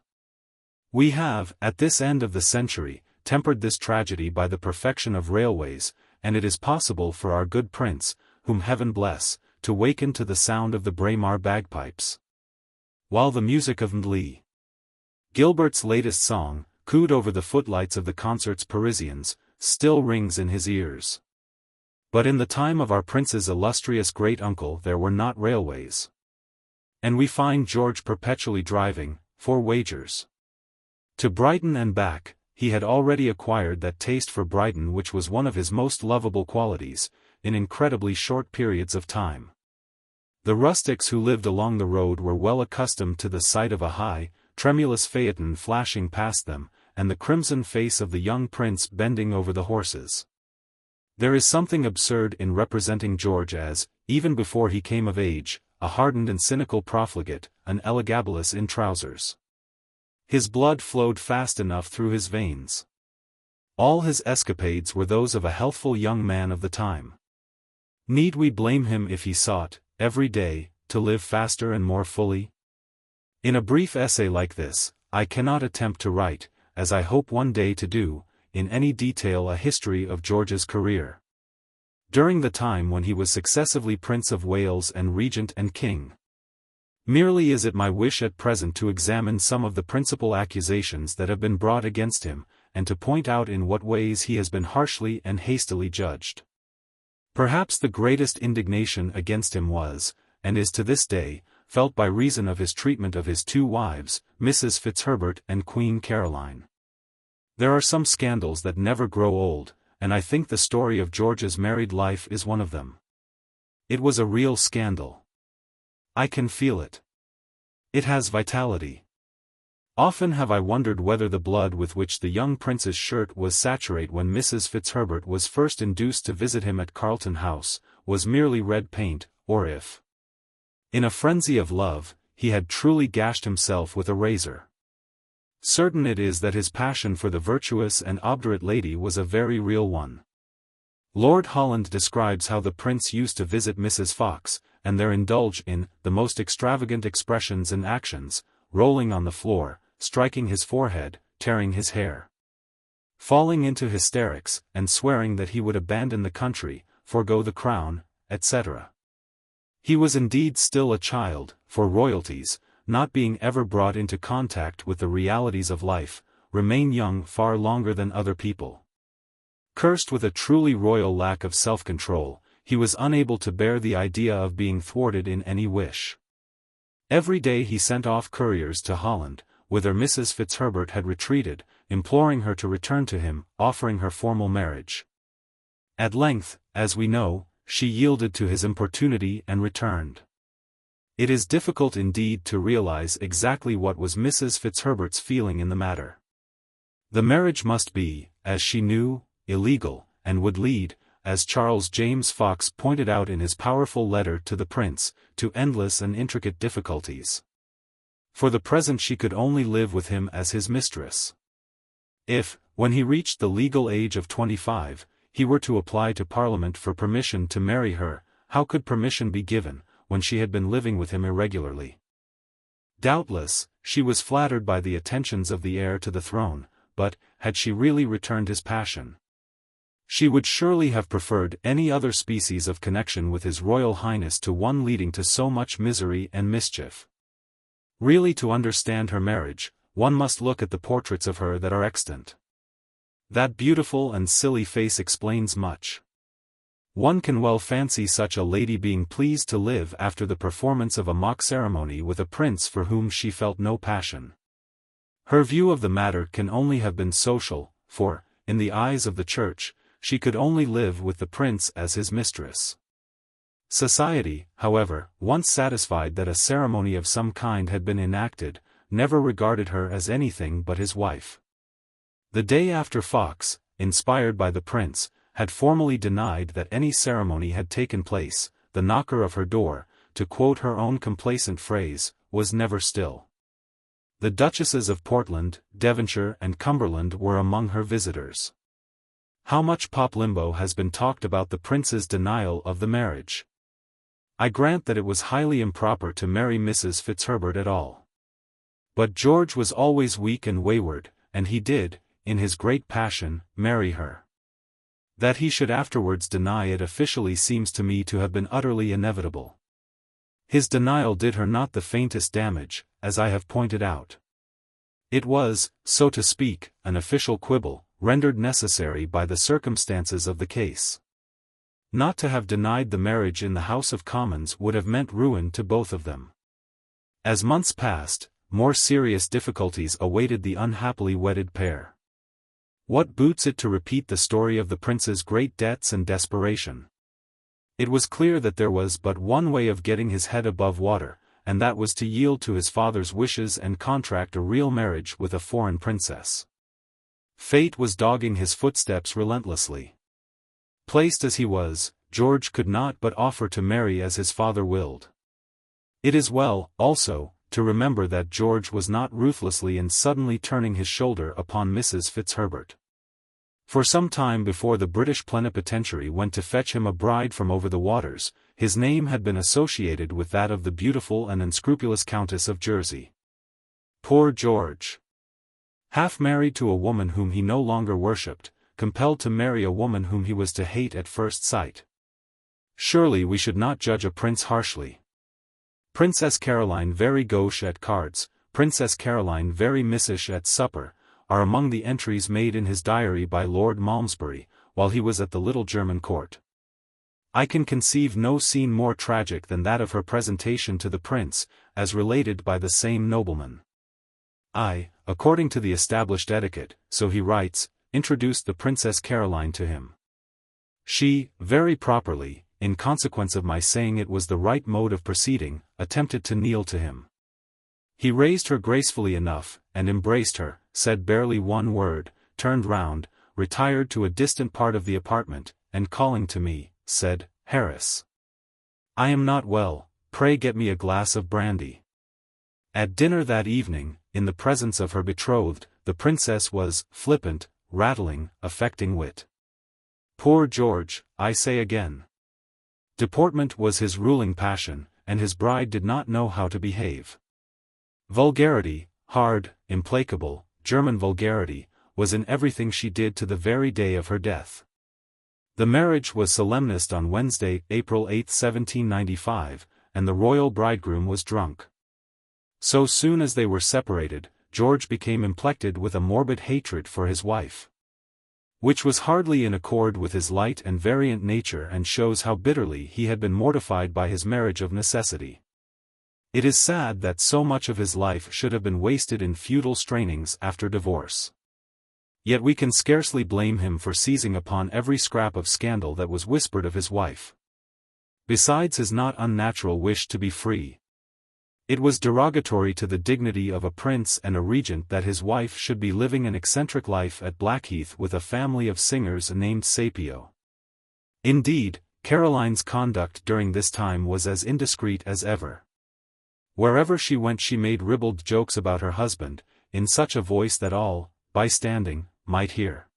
We have, at this end of the century, tempered this tragedy by the perfection of railways, and it is possible for our good prince, whom heaven bless, to waken to the sound of the Braemar bagpipes, while the music of Lee Gilbert's latest song, cooed over the footlights of the concerts Parisians, still rings in his ears. But in the time of our prince's illustrious great-uncle there were not railways. And we find George perpetually driving, for wagers, to Brighton and back. He had already acquired that taste for Brighton which was one of his most lovable qualities, in incredibly short periods of time. The rustics who lived along the road were well accustomed to the sight of a high, tremulous phaeton flashing past them, and the crimson face of the young prince bending over the horses. There is something absurd in representing George as, even before he came of age, a hardened and cynical profligate, an Elagabalus in trousers. His blood flowed fast enough through his veins. All his escapades were those of a healthful young man of the time. Need we blame him if he sought, every day, to live faster and more fully? In a brief essay like this, I cannot attempt to write, as I hope one day to do, in any detail a history of George's career. During the time when he was successively Prince of Wales and Regent and King. Merely is it my wish at present to examine some of the principal accusations that have been brought against him, and to point out in what ways he has been harshly and hastily judged. Perhaps the greatest indignation against him was, and is to this day, felt by reason of his treatment of his two wives, Mrs. Fitzherbert and Queen Caroline. There are some scandals that never grow old, and I think the story of George's married life is one of them. It was a real scandal. I can feel it. It has vitality. Often have I wondered whether the blood with which the young prince's shirt was saturate when Mrs. Fitzherbert was first induced to visit him at Carlton House, was merely red paint, or if, in a frenzy of love, he had truly gashed himself with a razor. Certain it is that his passion for the virtuous and obdurate lady was a very real one. Lord Holland describes how the prince used to visit Mrs. Fox, and there indulge in the most extravagant expressions and actions, rolling on the floor, striking his forehead, tearing his hair, falling into hysterics, and swearing that he would abandon the country, forego the crown, etc. He was indeed still a child, for royalties, not being ever brought into contact with the realities of life, remain young far longer than other people. Cursed with a truly royal lack of self-control, he was unable to bear the idea of being thwarted in any wish. Every day he sent off couriers to Holland, whither Mrs. Fitzherbert had retreated, imploring her to return to him, offering her formal marriage. At length, as we know, she yielded to his importunity and returned. It is difficult indeed to realize exactly what was Mrs. Fitzherbert's feeling in the matter. The marriage must be, as she knew, illegal, and would lead, as Charles James Fox pointed out in his powerful letter to the prince, to endless and intricate difficulties. For the present she could only live with him as his mistress. If, when he reached the legal age of 25, he were to apply to Parliament for permission to marry her, how could permission be given, when she had been living with him irregularly? Doubtless, she was flattered by the attentions of the heir to the throne, but, had she really returned his passion, she would surely have preferred any other species of connection with His Royal Highness to one leading to so much misery and mischief. Really, to understand her marriage, one must look at the portraits of her that are extant. That beautiful and silly face explains much. One can well fancy such a lady being pleased to live after the performance of a mock ceremony with a prince for whom she felt no passion. Her view of the matter can only have been social, for, in the eyes of the Church, she could only live with the prince as his mistress. Society, however, once satisfied that a ceremony of some kind had been enacted, never regarded her as anything but his wife. The day after Fox, inspired by the prince, had formally denied that any ceremony had taken place, the knocker of her door, to quote her own complacent phrase, was never still. The Duchesses of Portland, Devonshire and Cumberland were among her visitors. How much pop limbo has been talked about the prince's denial of the marriage. I grant that it was highly improper to marry Mrs. Fitzherbert at all. But George was always weak and wayward, and he did, in his great passion, marry her. That he should afterwards deny it officially seems to me to have been utterly inevitable. His denial did her not the faintest damage, as I have pointed out. It was, so to speak, an official quibble, rendered necessary by the circumstances of the case. Not to have denied the marriage in the House of Commons would have meant ruin to both of them. As months passed, more serious difficulties awaited the unhappily wedded pair. What boots it to repeat the story of the prince's great debts and desperation? It was clear that there was but one way of getting his head above water, and that was to yield to his father's wishes and contract a real marriage with a foreign princess. Fate was dogging his footsteps relentlessly. Placed as he was, George could not but offer to marry as his father willed. It is well, also, to remember that George was not ruthlessly and suddenly turning his shoulder upon Mrs. Fitzherbert. For some time before the British plenipotentiary went to fetch him a bride from over the waters, his name had been associated with that of the beautiful and unscrupulous Countess of Jersey. Poor George! Half married to a woman whom he no longer worshipped, compelled to marry a woman whom he was to hate at first sight. Surely we should not judge a prince harshly. Princess Caroline very gauche at cards, Princess Caroline very missish at supper, are among the entries made in his diary by Lord Malmesbury, while he was at the little German court. I can conceive no scene more tragic than that of her presentation to the prince, as related by the same nobleman. I, according to the established etiquette, so he writes, introduced the Princess Caroline to him. She, very properly, in consequence of my saying it was the right mode of proceeding, attempted to kneel to him. He raised her gracefully enough, and embraced her, said barely one word, turned round, retired to a distant part of the apartment, and calling to me, said, "Harris, I am not well, pray get me a glass of brandy." At dinner that evening, in the presence of her betrothed, the princess was flippant, rattling, affecting wit. Poor George, I say again. Deportment was his ruling passion, and his bride did not know how to behave. Vulgarity, hard, implacable, German vulgarity, was in everything she did to the very day of her death. The marriage was solemnized on Wednesday, April 8, 1795, and the royal bridegroom was drunk. So soon as they were separated, George became inflected with a morbid hatred for his wife, which was hardly in accord with his light and variant nature and shows how bitterly he had been mortified by his marriage of necessity. It is sad that so much of his life should have been wasted in futile strainings after divorce. Yet we can scarcely blame him for seizing upon every scrap of scandal that was whispered of his wife. Besides his not unnatural wish to be free, it was derogatory to the dignity of a prince and a regent that his wife should be living an eccentric life at Blackheath with a family of singers named Sapio. Indeed, Caroline's conduct during this time was as indiscreet as ever. Wherever she went she made ribald jokes about her husband, in such a voice that all, bystanding, might hear.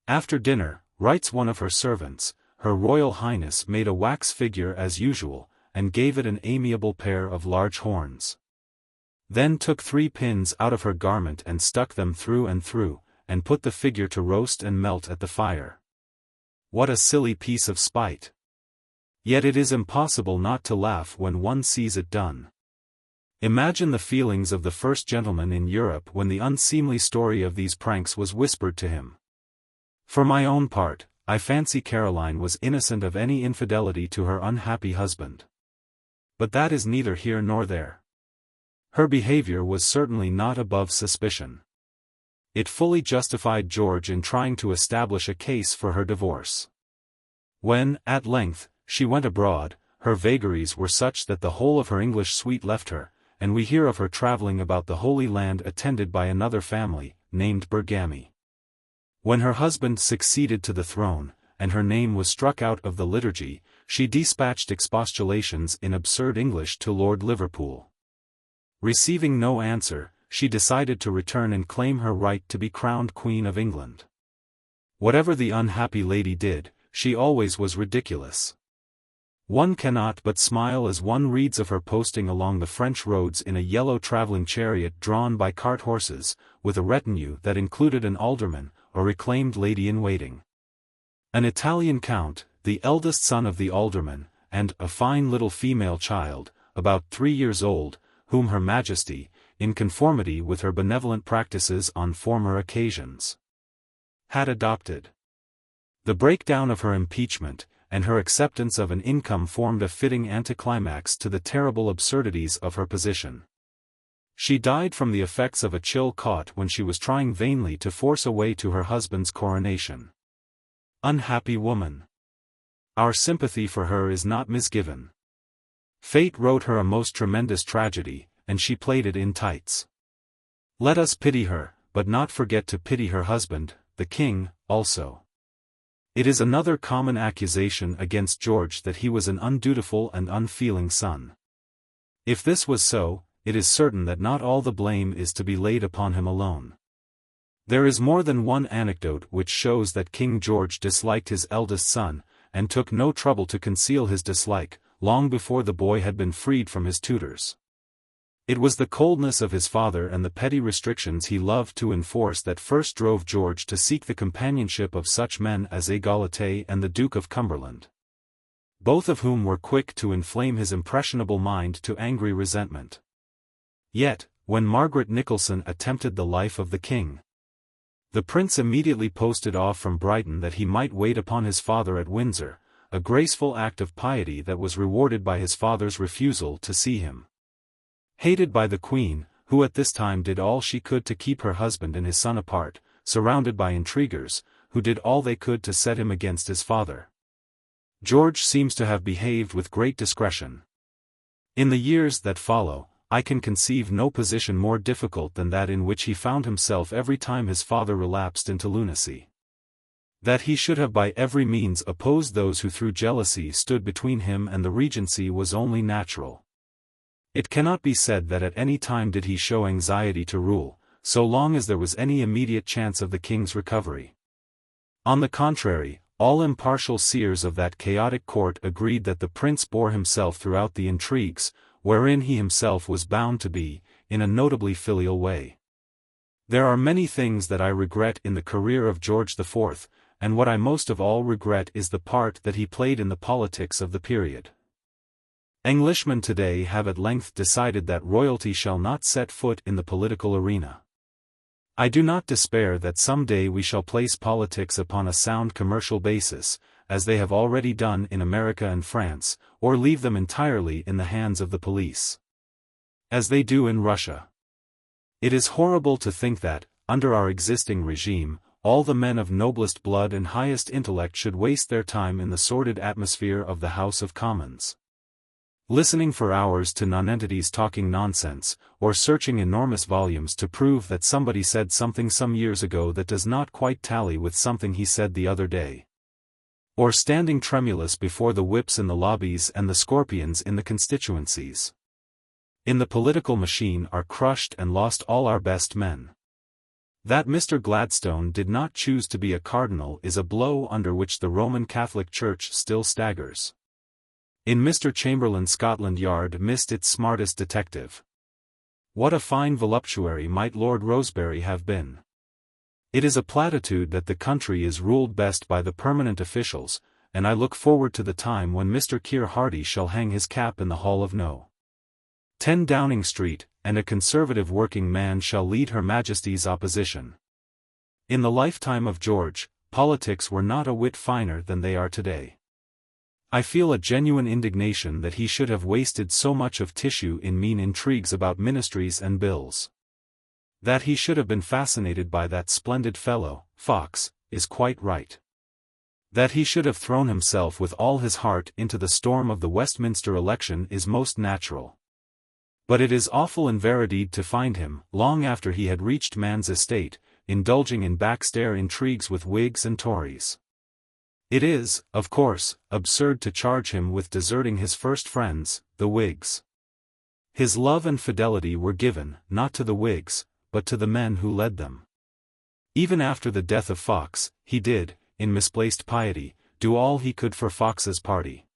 After dinner, writes one of her servants, Her Royal Highness made a wax figure as usual, and gave it an amiable pair of large horns. Then took 3 pins out of her garment and stuck them through, and put the figure to roast and melt at the fire. What a silly piece of spite! Yet it is impossible not to laugh when one sees it done. Imagine the feelings of the first gentleman in Europe when the unseemly story of these pranks was whispered to him. For my own part, I fancy Caroline was innocent of any infidelity to her unhappy husband. But that is neither here nor there. Her behavior was certainly not above suspicion. It fully justified George in trying to establish a case for her divorce. When, at length, she went abroad, her vagaries were such that the whole of her English suite left her, and we hear of her travelling about the Holy Land attended by another family, named Bergami. When her husband succeeded to the throne, and her name was struck out of the liturgy, she dispatched expostulations in absurd English to Lord Liverpool. Receiving no answer, she decided to return and claim her right to be crowned Queen of England. Whatever the unhappy lady did, she always was ridiculous. One cannot but smile as one reads of her posting along the French roads in a yellow travelling chariot drawn by cart horses, with a retinue that included an alderman, or reclaimed lady-in-waiting, an Italian count, the eldest son of the alderman, and a fine little female child, about 3 years old, whom Her Majesty, in conformity with her benevolent practices on former occasions, had adopted. The breakdown of her impeachment, and her acceptance of an income formed a fitting anticlimax to the terrible absurdities of her position. She died from the effects of a chill caught when she was trying vainly to force a way to her husband's coronation. Unhappy woman! Our sympathy for her is not misgiven. Fate wrote her a most tremendous tragedy, and she played it in tights. Let us pity her, but not forget to pity her husband, the king, also. It is another common accusation against George that he was an undutiful and unfeeling son. If this was so, it is certain that not all the blame is to be laid upon him alone. There is more than one anecdote which shows that King George disliked his eldest son, and took no trouble to conceal his dislike, long before the boy had been freed from his tutors. It was the coldness of his father and the petty restrictions he loved to enforce that first drove George to seek the companionship of such men as Égalité and the Duke of Cumberland, both of whom were quick to inflame his impressionable mind to angry resentment. Yet, when Margaret Nicholson attempted the life of the king, The prince immediately posted off from Brighton that he might wait upon his father at Windsor, a graceful act of piety that was rewarded by his father's refusal to see him. Hated by the Queen, who at this time did all she could to keep her husband and his son apart, surrounded by intriguers, who did all they could to set him against his father, George seems to have behaved with great discretion. In the years that follow, I can conceive no position more difficult than that in which he found himself every time his father relapsed into lunacy. That he should have by every means opposed those who through jealousy stood between him and the regency was only natural. It cannot be said that at any time did he show anxiety to rule, so long as there was any immediate chance of the king's recovery. On the contrary, all impartial seers of that chaotic court agreed that the prince bore himself throughout the intrigues, wherein he himself was bound to be, in a notably filial way. There are many things that I regret in the career of George IV, and what I most of all regret is the part that he played in the politics of the period. Englishmen today have at length decided that royalty shall not set foot in the political arena. I do not despair that some day we shall place politics upon a sound commercial basis, as they have already done in America and France, or leave them entirely in the hands of the police, as they do in Russia. It is horrible to think that, under our existing regime, all the men of noblest blood and highest intellect should waste their time in the sordid atmosphere of the House of Commons, listening for hours to nonentities talking nonsense, or searching enormous volumes to prove that somebody said something some years ago that does not quite tally with something he said the other day, or standing tremulous before the whips in the lobbies and the scorpions in the constituencies. In the political machine are crushed and lost all our best men. That Mr. Gladstone did not choose to be a cardinal is a blow under which the Roman Catholic Church still staggers. In Mr. Chamberlain Scotland Yard missed its smartest detective. What a fine voluptuary might Lord Rosebery have been! It is a platitude that the country is ruled best by the permanent officials, and I look forward to the time when Mr. Keir Hardie shall hang his cap in the Hall of No. 10 Downing Street, and a conservative working man shall lead Her Majesty's opposition. In the lifetime of George, politics were not a whit finer than they are today. I feel a genuine indignation that he should have wasted so much of tissue in mean intrigues about ministries and bills. That he should have been fascinated by that splendid fellow, Fox, is quite right. That he should have thrown himself with all his heart into the storm of the Westminster election is most natural. But it is awful in verity to find him, long after he had reached man's estate, indulging in backstair intrigues with Whigs and Tories. It is, of course, absurd to charge him with deserting his first friends, the Whigs. His love and fidelity were given, not to the Whigs, but to the men who led them. Even after the death of Fox, he did, in misplaced piety, do all he could for Fox's party.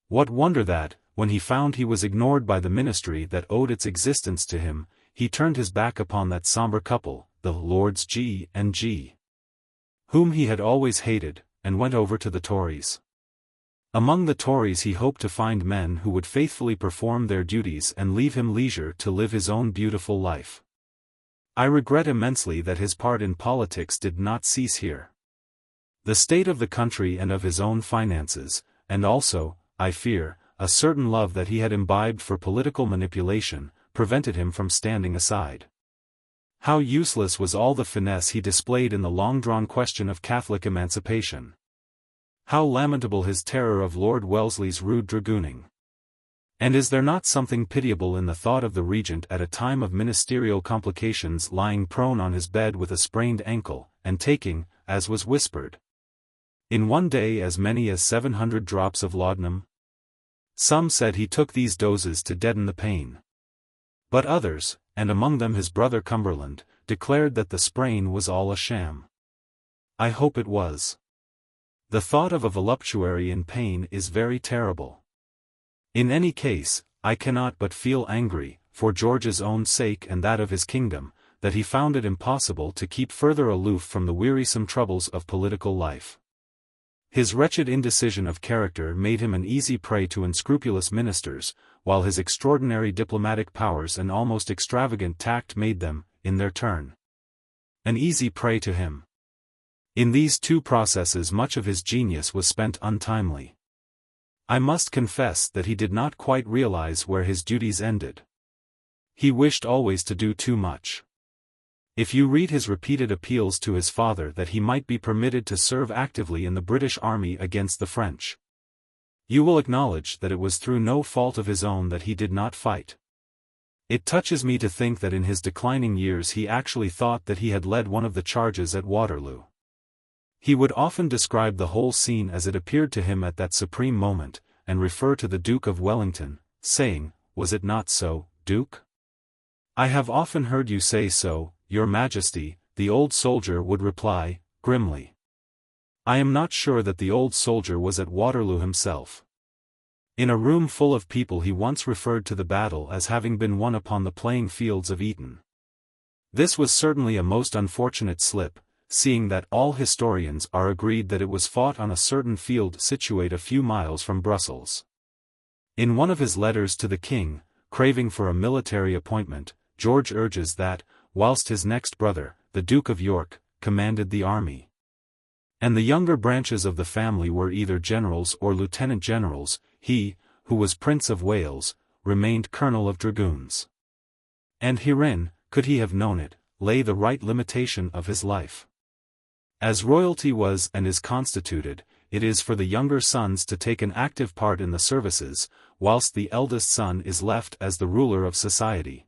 What wonder that, when he found he was ignored by the ministry that owed its existence to him, he turned his back upon that sombre couple, the Lords G and G, whom he had always hated, and went over to the Tories. Among the Tories he hoped to find men who would faithfully perform their duties and leave him leisure to live his own beautiful life. I regret immensely that his part in politics did not cease here. The state of the country and of his own finances, and also, I fear, a certain love that he had imbibed for political manipulation, prevented him from standing aside. How useless was all the finesse he displayed in the long-drawn question of Catholic emancipation! How lamentable his terror of Lord Wellesley's rude dragooning! And is there not something pitiable in the thought of the regent at a time of ministerial complications lying prone on his bed with a sprained ankle, and taking, as was whispered, in one day as many as 700 drops of laudanum? Some said he took these doses to deaden the pain. But others, and among them his brother Cumberland, declared that the sprain was all a sham. I hope it was. The thought of a voluptuary in pain is very terrible. In any case, I cannot but feel angry, for George's own sake and that of his kingdom, that he found it impossible to keep further aloof from the wearisome troubles of political life. His wretched indecision of character made him an easy prey to unscrupulous ministers, while his extraordinary diplomatic powers and almost extravagant tact made them, in their turn, an easy prey to him. In these two processes much of his genius was spent untimely. I must confess that he did not quite realize where his duties ended. He wished always to do too much. If you read his repeated appeals to his father that he might be permitted to serve actively in the British army against the French, you will acknowledge that it was through no fault of his own that he did not fight. It touches me to think that in his declining years he actually thought that he had led one of the charges at Waterloo. He would often describe the whole scene as it appeared to him at that supreme moment, and refer to the Duke of Wellington, saying, "Was it not so, Duke?" "I have often heard you say so, Your Majesty," the old soldier would reply, grimly. I am not sure that the old soldier was at Waterloo himself. In a room full of people he once referred to the battle as having been won upon the playing fields of Eton. This was certainly a most unfortunate slip, seeing that all historians are agreed that it was fought on a certain field situate a few miles from Brussels. In one of his letters to the king, craving for a military appointment, George urges that, whilst his next brother, the Duke of York, commanded the army, and the younger branches of the family were either generals or lieutenant generals, he, who was Prince of Wales, remained Colonel of Dragoons. And herein, could he have known it, lay the right limitation of his life. As royalty was and is constituted, it is for the younger sons to take an active part in the services, whilst the eldest son is left as the ruler of society.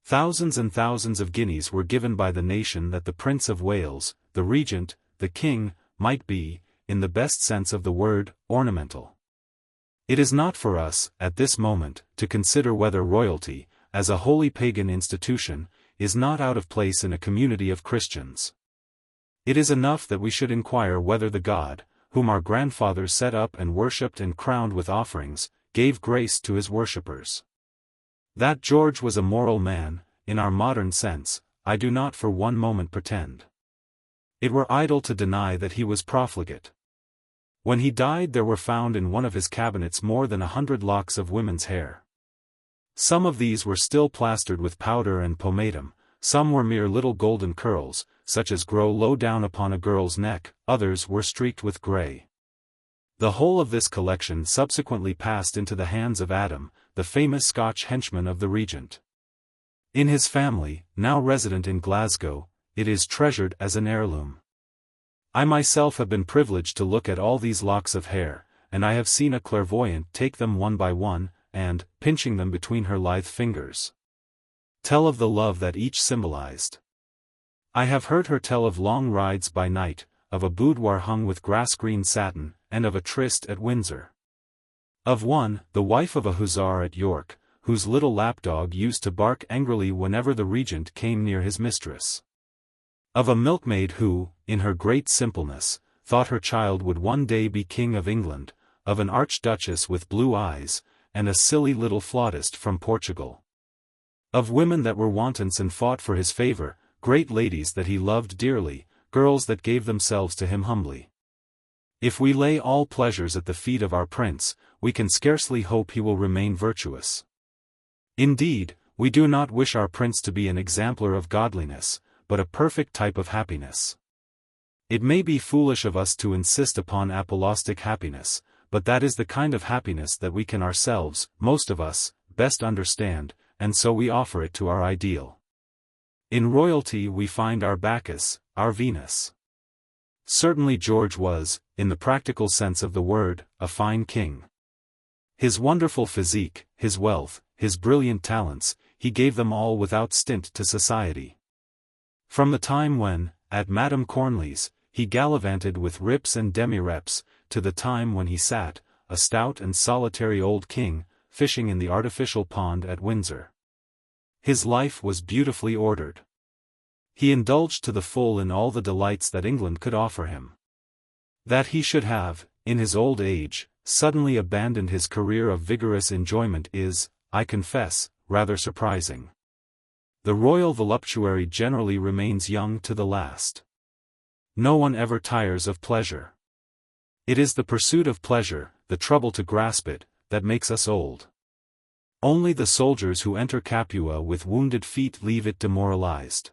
Thousands and thousands of guineas were given by the nation that the Prince of Wales, the regent, the king, might be, in the best sense of the word, ornamental. It is not for us, at this moment, to consider whether royalty, as a wholly pagan institution, is not out of place in a community of Christians. It is enough that we should inquire whether the God, whom our grandfathers set up and worshipped and crowned with offerings, gave grace to his worshippers. That George was a moral man, in our modern sense, I do not for one moment pretend. It were idle to deny that he was profligate. When he died there were found in one of his cabinets more than 100 locks of women's hair. Some of these were still plastered with powder and pomatum, some were mere little golden curls, such as grow low down upon a girl's neck, others were streaked with grey. The whole of this collection subsequently passed into the hands of Adam, the famous Scotch henchman of the regent. In his family, now resident in Glasgow, it is treasured as an heirloom. I myself have been privileged to look at all these locks of hair, and I have seen a clairvoyant take them one by one, and, pinching them between her lithe fingers, tell of the love that each symbolized. I have heard her tell of long rides by night, of a boudoir hung with grass-green satin, and of a tryst at Windsor. Of one, the wife of a hussar at York, whose little lapdog used to bark angrily whenever the regent came near his mistress. Of a milkmaid who, in her great simpleness, thought her child would one day be King of England, of an archduchess with blue eyes, and a silly little flautist from Portugal. Of women that were wantons and fought for his favor, great ladies that he loved dearly, girls that gave themselves to him humbly. If we lay all pleasures at the feet of our prince, we can scarcely hope he will remain virtuous. Indeed, we do not wish our prince to be an exemplar of godliness, but a perfect type of happiness. It may be foolish of us to insist upon apollistic happiness, but that is the kind of happiness that we can ourselves, most of us, best understand, and so we offer it to our ideal. In royalty we find our Bacchus, our Venus. Certainly George was, in the practical sense of the word, a fine king. His wonderful physique, his wealth, his brilliant talents, he gave them all without stint to society. From the time when, at Madame Cornley's, he gallivanted with rips and demi-reps, to the time when he sat, a stout and solitary old king, fishing in the artificial pond at Windsor. His life was beautifully ordered. He indulged to the full in all the delights that England could offer him. That he should have, in his old age, suddenly abandoned his career of vigorous enjoyment is, I confess, rather surprising. The royal voluptuary generally remains young to the last. No one ever tires of pleasure. It is the pursuit of pleasure, the trouble to grasp it, that makes us old. Only the soldiers who enter Capua with wounded feet leave it demoralized.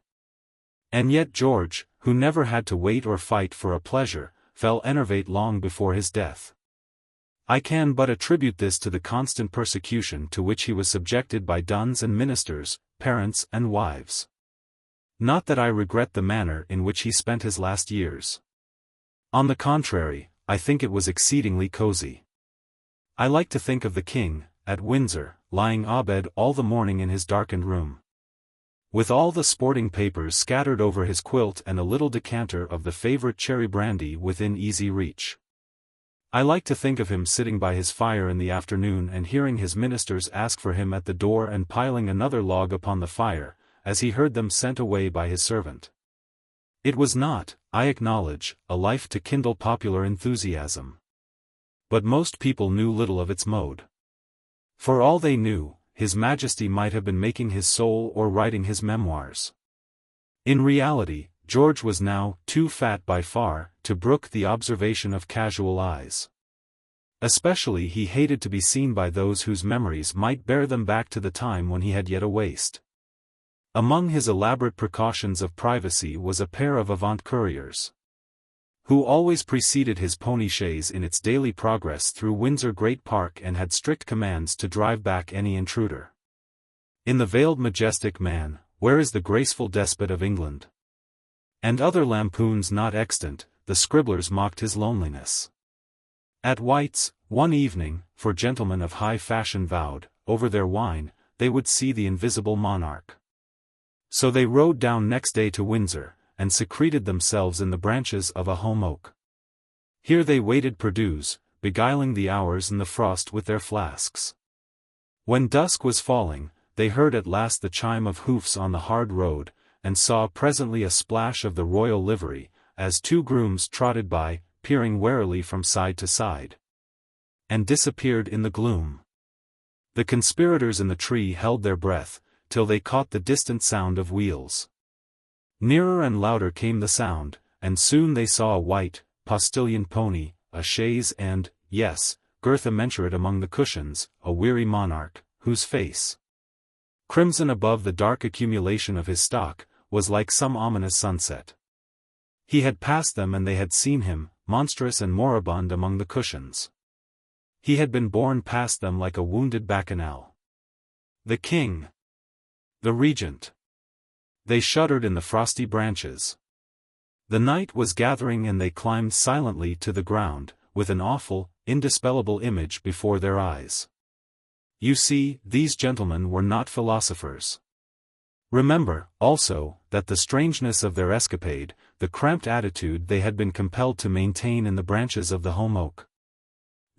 And yet George, who never had to wait or fight for a pleasure, fell enervate long before his death. I can but attribute this to the constant persecution to which he was subjected by duns and ministers, parents and wives. Not that I regret the manner in which he spent his last years. On the contrary, I think it was exceedingly cozy. I like to think of the king, at Windsor, lying abed all the morning in his darkened room, with all the sporting papers scattered over his quilt and a little decanter of the favorite cherry brandy within easy reach. I like to think of him sitting by his fire in the afternoon and hearing his ministers ask for him at the door and piling another log upon the fire, as he heard them sent away by his servant. It was not, I acknowledge, a life to kindle popular enthusiasm. But most people knew little of its mode. For all they knew, His Majesty might have been making his soul or writing his memoirs. In reality, George was now too fat by far to brook the observation of casual eyes. Especially he hated to be seen by those whose memories might bear them back to the time when he had yet a waist. Among his elaborate precautions of privacy was a pair of avant couriers, who always preceded his pony chaise in its daily progress through Windsor Great Park and had strict commands to drive back any intruder. In the veiled majestic man, where is the graceful despot of England? And other lampoons not extant, the scribblers mocked his loneliness. At White's, one evening, for gentlemen of high fashion vowed, over their wine, they would see the invisible monarch. So they rode down next day to Windsor, and secreted themselves in the branches of a holm oak. Here they waited perdues, beguiling the hours in the frost with their flasks. When dusk was falling, they heard at last the chime of hoofs on the hard road, and saw presently a splash of the royal livery, as two grooms trotted by, peering warily from side to side, and disappeared in the gloom. The conspirators in the tree held their breath, till they caught the distant sound of wheels. Nearer and louder came the sound, and soon they saw a white, postilion pony, a chaise and, yes, girth immensurate among the cushions, a weary monarch, whose face, crimson above the dark accumulation of his stock, was like some ominous sunset. He had passed them and they had seen him, monstrous and moribund among the cushions. He had been borne past them like a wounded bacchanal. The king. The regent. They shuddered in the frosty branches. The night was gathering and they climbed silently to the ground, with an awful, indispellable image before their eyes. You see, these gentlemen were not philosophers. Remember, also, that the strangeness of their escapade, the cramped attitude they had been compelled to maintain in the branches of the holm oak,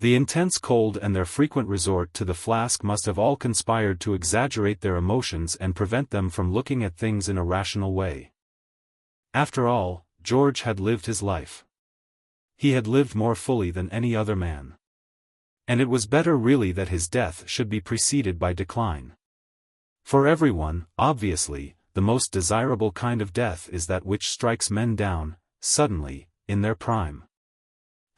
the intense cold and their frequent resort to the flask must have all conspired to exaggerate their emotions and prevent them from looking at things in a rational way. After all, George had lived his life. He had lived more fully than any other man. And it was better really that his death should be preceded by decline. For everyone, obviously, the most desirable kind of death is that which strikes men down, suddenly, in their prime.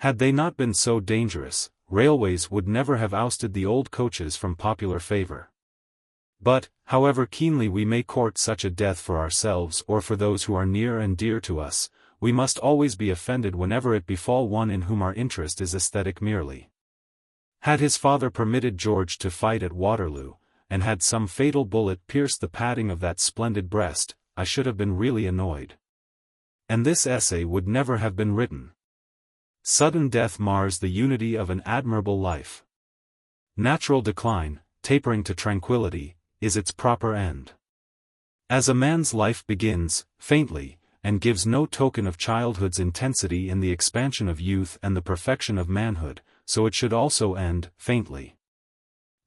Had they not been so dangerous, railways would never have ousted the old coaches from popular favor. But, however keenly we may court such a death for ourselves or for those who are near and dear to us, we must always be offended whenever it befall one in whom our interest is aesthetic merely. Had his father permitted George to fight at Waterloo, and had some fatal bullet pierced the padding of that splendid breast, I should have been really annoyed. And this essay would never have been written. Sudden death mars the unity of an admirable life. Natural decline, tapering to tranquility, is its proper end. As a man's life begins, faintly, and gives no token of childhood's intensity in the expansion of youth and the perfection of manhood, so it should also end, faintly.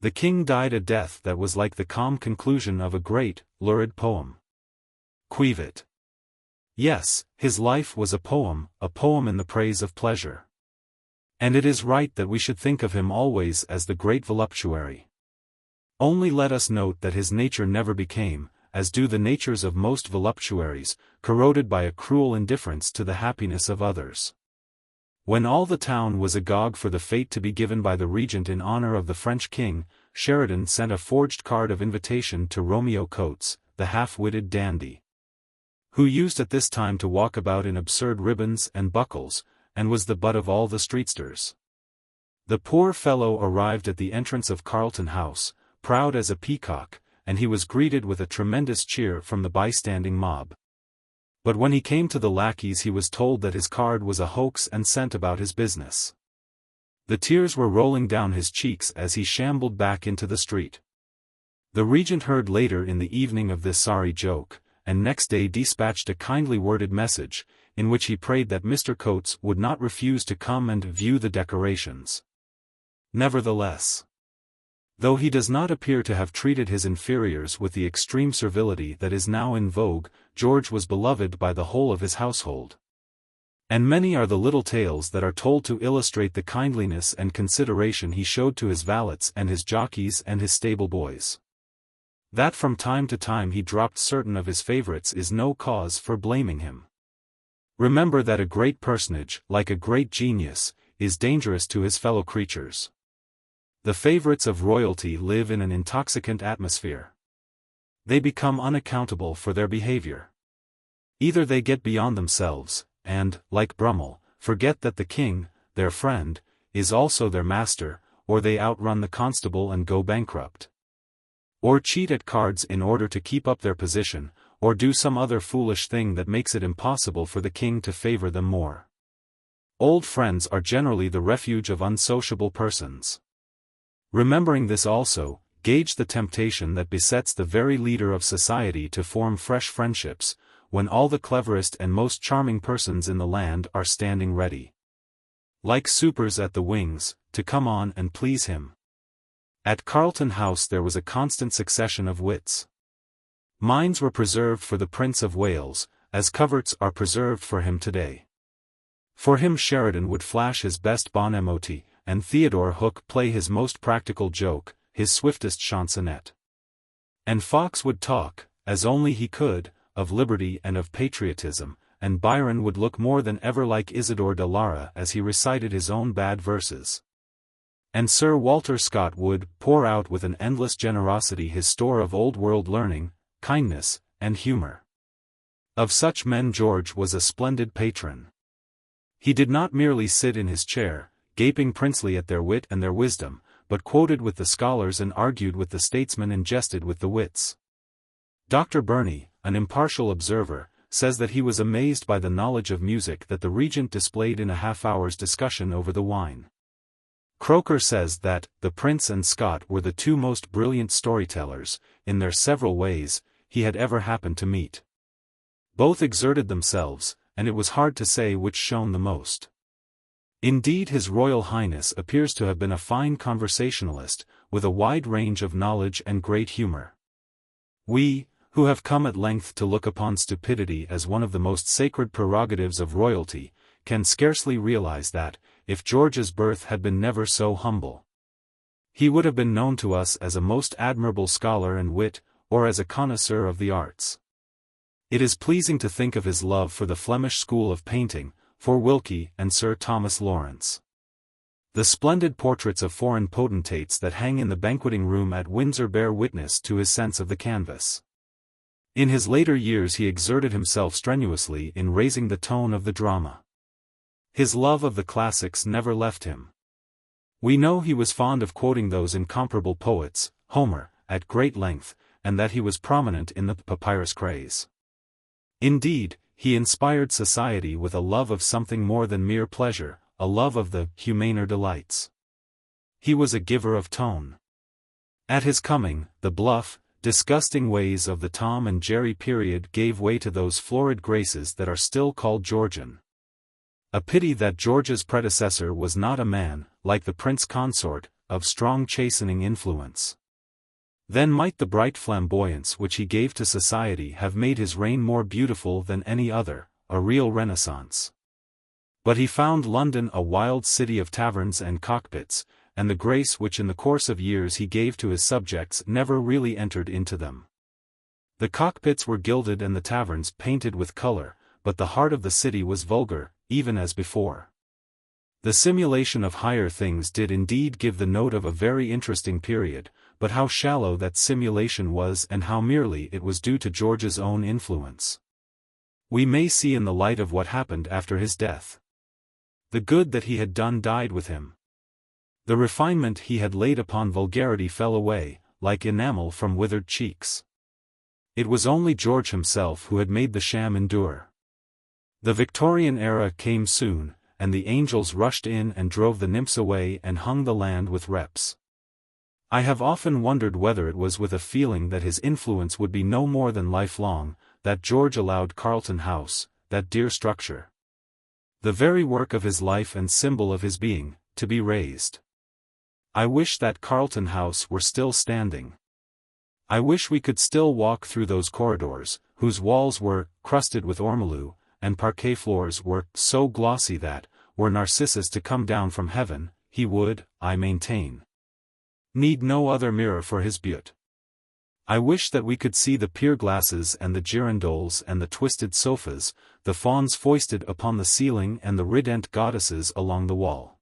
The king died a death that was like the calm conclusion of a great, lurid poem. Quivit. Yes, his life was a poem in the praise of pleasure. And it is right that we should think of him always as the great voluptuary. Only let us note that his nature never became, as do the natures of most voluptuaries, corroded by a cruel indifference to the happiness of others. When all the town was agog for the fete to be given by the regent in honor of the French king, Sheridan sent a forged card of invitation to Romeo Coates, the half-witted dandy, who used at this time to walk about in absurd ribbons and buckles, and was the butt of all the streetsters. The poor fellow arrived at the entrance of Carlton House, proud as a peacock, and he was greeted with a tremendous cheer from the bystanding mob. But when he came to the lackeys he was told that his card was a hoax and sent about his business. The tears were rolling down his cheeks as he shambled back into the street. The regent heard later in the evening of this sorry joke, and next day dispatched a kindly worded message, in which he prayed that Mr. Coates would not refuse to come and view the decorations. Nevertheless, though he does not appear to have treated his inferiors with the extreme servility that is now in vogue, George was beloved by the whole of his household. And many are the little tales that are told to illustrate the kindliness and consideration he showed to his valets and his jockeys and his stable boys. That from time to time he dropped certain of his favorites is no cause for blaming him. Remember that a great personage, like a great genius, is dangerous to his fellow creatures. The favorites of royalty live in an intoxicant atmosphere. They become unaccountable for their behavior. Either they get beyond themselves, and, like Brummel, forget that the king, their friend, is also their master, or they outrun the constable and go bankrupt. Or cheat at cards in order to keep up their position, or do some other foolish thing that makes it impossible for the king to favor them more. Old friends are generally the refuge of unsociable persons. Remembering this also, gauge the temptation that besets the very leader of society to form fresh friendships, when all the cleverest and most charming persons in the land are standing ready, like supers at the wings, to come on and please him. At Carlton House there was a constant succession of wits. Minds were preserved for the Prince of Wales, as coverts are preserved for him today. For him Sheridan would flash his best bon mot, and Theodore Hook play his most practical joke, his swiftest chansonette. And Fox would talk, as only he could, of liberty and of patriotism, and Byron would look more than ever like Isidore de Lara as he recited his own bad verses. And Sir Walter Scott would pour out with an endless generosity his store of old-world learning, kindness, and humor. Of such men George was a splendid patron. He did not merely sit in his chair, gaping princely at their wit and their wisdom, but quoted with the scholars and argued with the statesmen and jested with the wits. Dr. Burney, an impartial observer, says that he was amazed by the knowledge of music that the regent displayed in a half-hour's discussion over the wine. Croker says that the prince and Scott were the two most brilliant storytellers, in their several ways, he had ever happened to meet. Both exerted themselves, and it was hard to say which shone the most. Indeed, His Royal Highness appears to have been a fine conversationalist, with a wide range of knowledge and great humor. We, who have come at length to look upon stupidity as one of the most sacred prerogatives of royalty, can scarcely realize that, if George's birth had been never so humble, he would have been known to us as a most admirable scholar and wit, or as a connoisseur of the arts. It is pleasing to think of his love for the Flemish school of painting, for Wilkie and Sir Thomas Lawrence. The splendid portraits of foreign potentates that hang in the banqueting room at Windsor bear witness to his sense of the canvas. In his later years he exerted himself strenuously in raising the tone of the drama. His love of the classics never left him. We know he was fond of quoting those incomparable poets, Homer, at great length, and that he was prominent in the papyrus craze. Indeed, he inspired society with a love of something more than mere pleasure, a love of the humaner delights. He was a giver of tone. At his coming, the bluff, disgusting ways of the Tom and Jerry period gave way to those florid graces that are still called Georgian. A pity that George's predecessor was not a man, like the prince consort, of strong chastening influence. Then might the bright flamboyance which he gave to society have made his reign more beautiful than any other, a real renaissance. But he found London a wild city of taverns and cockpits, and the grace which in the course of years he gave to his subjects never really entered into them. The cockpits were gilded and the taverns painted with color, but the heart of the city was vulgar, even as before. The simulation of higher things did indeed give the note of a very interesting period, but how shallow that simulation was and how merely it was due to George's own influence. We may see in the light of what happened after his death. The good that he had done died with him. The refinement he had laid upon vulgarity fell away, like enamel from withered cheeks. It was only George himself who had made the sham endure. The Victorian era came soon, and the angels rushed in and drove the nymphs away and hung the land with reps. I have often wondered whether it was with a feeling that his influence would be no more than lifelong, that George allowed Carlton House, that dear structure, the very work of his life and symbol of his being, to be razed. I wish that Carlton House were still standing. I wish we could still walk through those corridors, whose walls were crusted with ormolu, and parquet floors were so glossy that, were Narcissus to come down from heaven, he would, I maintain, need no other mirror for his beauty. I wish that we could see the pier glasses and the girandoles and the twisted sofas, the fawns foisted upon the ceiling and the rident goddesses along the wall.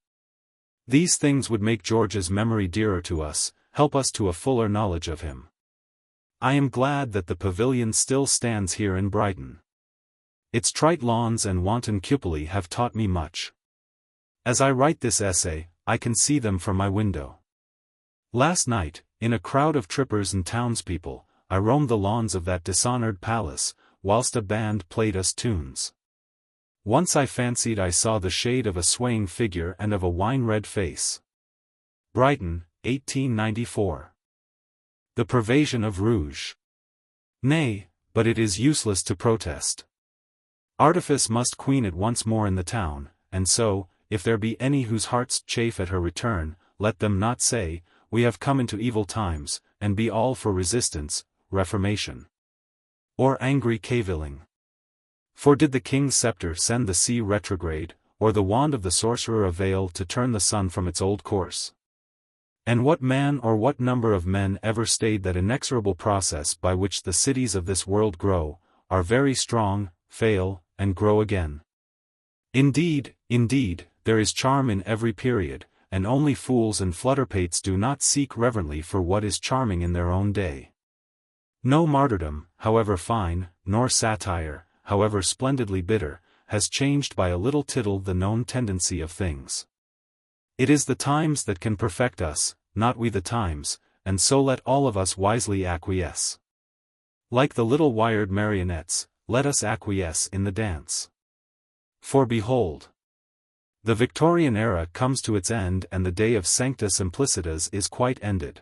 These things would make George's memory dearer to us, help us to a fuller knowledge of him. I am glad that the pavilion still stands here in Brighton. Its trite lawns and wanton cupola have taught me much. As I write this essay, I can see them from my window. Last night, in a crowd of trippers and townspeople, I roamed the lawns of that dishonored palace, whilst a band played us tunes. Once I fancied I saw the shade of a swaying figure and of a wine-red face. Brighton, 1894. The Pervasion of Rouge. Nay, but it is useless to protest. Artifice must queen it once more in the town, and so, if there be any whose hearts chafe at her return, let them not say, we have come into evil times, and be all for resistance, reformation, or angry cavilling. For did the king's scepter send the sea retrograde, or the wand of the sorcerer avail to turn the sun from its old course? And what man or what number of men ever stayed that inexorable process by which the cities of this world grow, are very strong, fail, and grow again? Indeed, there is charm in every period, and only fools and flutterpates do not seek reverently for what is charming in their own day. No martyrdom, however fine, nor satire, however splendidly bitter, has changed by a little tittle the known tendency of things. It is the times that can perfect us, not we the times, and so let all of us wisely acquiesce. Like the little wired marionettes, let us acquiesce in the dance. For behold, the Victorian era comes to its end and the day of Sancta Simplicitas is quite ended.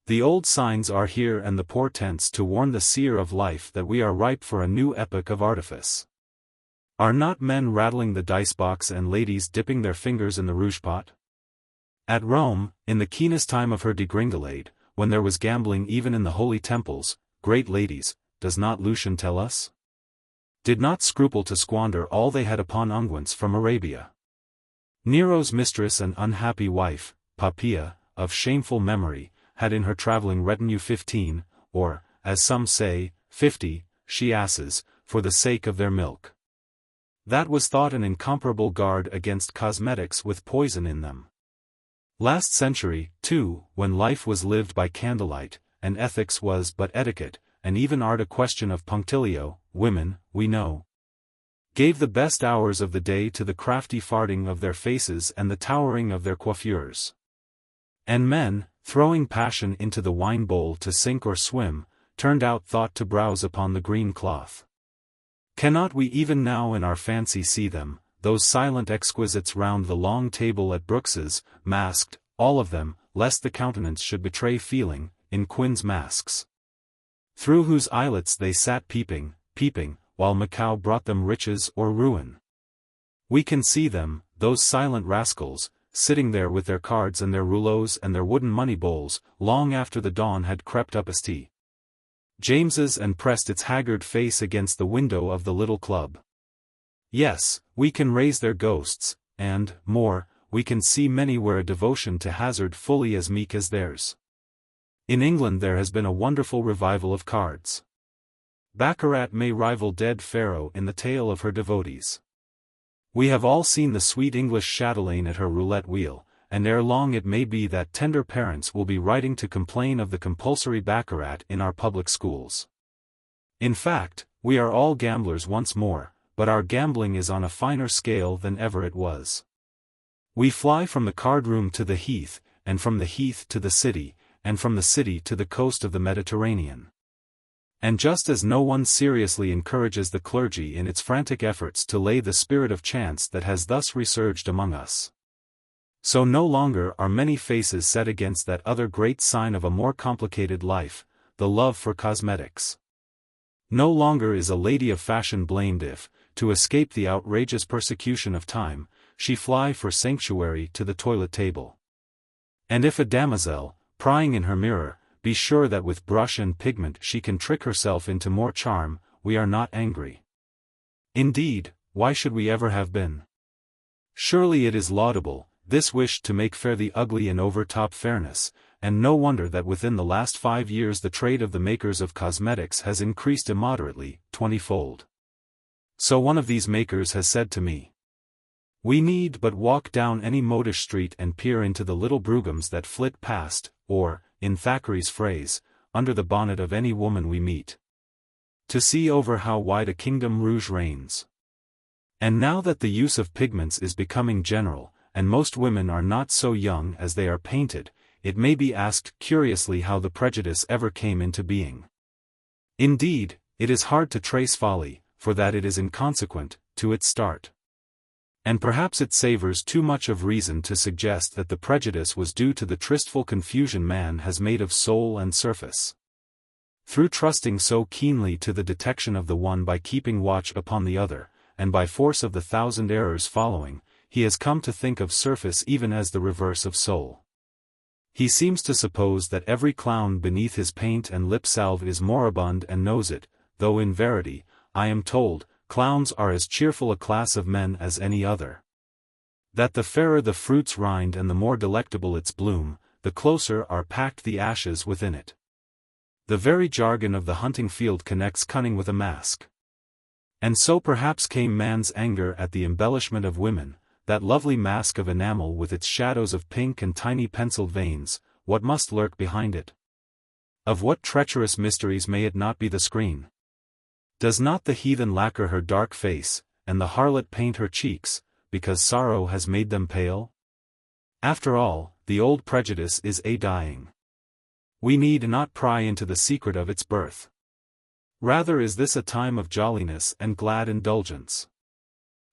The old signs are here and the portents to warn the seer of life that we are ripe for a new epoch of artifice. Are not men rattling the dice-box and ladies dipping their fingers in the rouge-pot? At Rome, in the keenest time of her degringolade, when there was gambling even in the holy temples, great ladies, does not Lucian tell us, did not scruple to squander all they had upon unguents from Arabia. Nero's mistress and unhappy wife, Poppaea, of shameful memory, had in her travelling retinue 15, or, as some say, 50, she-asses, for the sake of their milk. That was thought an incomparable guard against cosmetics with poison in them. Last century, too, when life was lived by candlelight, and ethics was but etiquette, and even art a question of punctilio, women, we know, gave the best hours of the day to the crafty farting of their faces and the towering of their coiffures. And men, throwing passion into the wine bowl to sink or swim, turned out thought to browse upon the green cloth. Cannot we even now in our fancy see them, those silent exquisites round the long table at Brooks's, masked, all of them, lest the countenance should betray feeling, in Quinn's masks, through whose eyelets they sat peeping, while Macao brought them riches or ruin? We can see them, those silent rascals, sitting there with their cards and their rouleaux and their wooden money bowls, long after the dawn had crept up as T. James's and pressed its haggard face against the window of the little club. Yes, we can raise their ghosts, and, more, we can see many where a devotion to hazard fully as meek as theirs. In England there has been a wonderful revival of cards. Baccarat may rival dead Pharaoh in the tale of her devotees. We have all seen the sweet English chatelaine at her roulette wheel, and ere long it may be that tender parents will be writing to complain of the compulsory baccarat in our public schools. In fact, we are all gamblers once more, but our gambling is on a finer scale than ever it was. We fly from the card-room to the heath, and from the heath to the city, and from the city to the coast of the Mediterranean. And just as no one seriously encourages the clergy in its frantic efforts to lay the spirit of chance that has thus resurged among us, so no longer are many faces set against that other great sign of a more complicated life, the love for cosmetics. No longer is a lady of fashion blamed if, to escape the outrageous persecution of time, she fly for sanctuary to the toilet table. And if a damosel, prying in her mirror, be sure that with brush and pigment she can trick herself into more charm, we are not angry. Indeed, why should we ever have been? Surely it is laudable, this wish to make fair the ugly and overtop fairness, and no wonder that within the last 5 years the trade of the makers of cosmetics has increased immoderately, 20-fold. So one of these makers has said to me, "We need but walk down any modish street and peer into the little broughams that flit past, or, in Thackeray's phrase, under the bonnet of any woman we meet, to see over how wide a kingdom rouge reigns." And now that the use of pigments is becoming general, and most women are not so young as they are painted, it may be asked curiously how the prejudice ever came into being. Indeed, it is hard to trace folly, for that it is inconsequent, to its start. And perhaps it savors too much of reason to suggest that the prejudice was due to the tristful confusion man has made of soul and surface. Through trusting so keenly to the detection of the one by keeping watch upon the other, and by force of the 1,000 errors following, he has come to think of surface even as the reverse of soul. He seems to suppose that every clown beneath his paint and lip salve is moribund and knows it, though in verity, I am told, clowns are as cheerful a class of men as any other. That the fairer the fruit's rind and the more delectable its bloom, the closer are packed the ashes within it. The very jargon of the hunting field connects cunning with a mask. And so perhaps came man's anger at the embellishment of women, that lovely mask of enamel with its shadows of pink and tiny penciled veins. What must lurk behind it? Of what treacherous mysteries may it not be the screen? Does not the heathen lacquer her dark face, and the harlot paint her cheeks, because sorrow has made them pale? After all, the old prejudice is a-dying. We need not pry into the secret of its birth. Rather is this a time of jolliness and glad indulgence.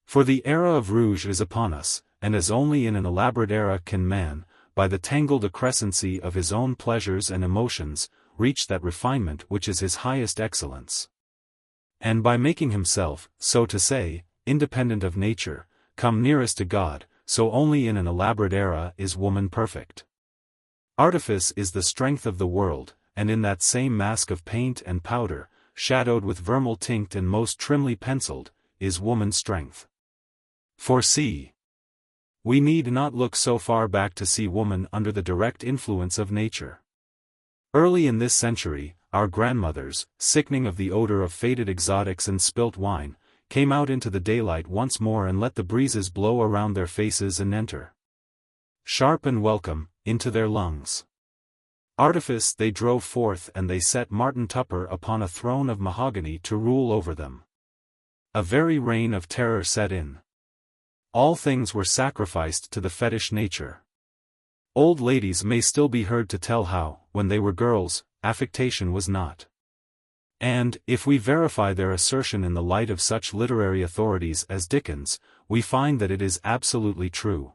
For the era of rouge is upon us, and as only in an elaborate era can man, by the tangled accrescency of his own pleasures and emotions, reach that refinement which is his highest excellence. And by making himself, so to say, independent of nature, come nearest to God, so only in an elaborate era is woman perfect. Artifice is the strength of the world, and in that same mask of paint and powder, shadowed with vermeil tinct and most trimly penciled, is woman's strength. For see, we need not look so far back to see woman under the direct influence of nature. Early in this century, our grandmothers, sickening of the odor of faded exotics and spilt wine, came out into the daylight once more and let the breezes blow around their faces and enter, sharp and welcome, into their lungs. Artifice they drove forth, and they set Martin Tupper upon a throne of mahogany to rule over them. A very reign of terror set in. All things were sacrificed to the fetish nature. Old ladies may still be heard to tell how, when they were girls, affectation was not. And, if we verify their assertion in the light of such literary authorities as Dickens, we find that it is absolutely true.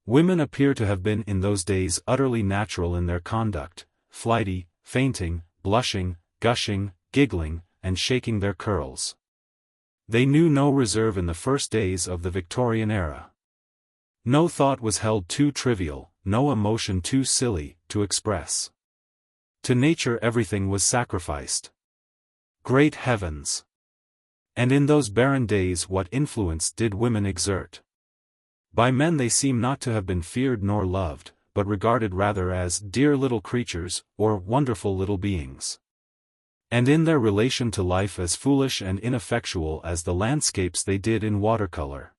Women appear to have been in those days utterly natural in their conduct, flighty, fainting, blushing, gushing, giggling, and shaking their curls. They knew no reserve in the first days of the Victorian era. No thought was held too trivial, no emotion too silly, to express. To nature everything was sacrificed. Great heavens! And in those barren days what influence did women exert? By men they seem not to have been feared nor loved, but regarded rather as dear little creatures, or wonderful little beings. And in their relation to life as foolish and ineffectual as the landscapes they did in watercolor.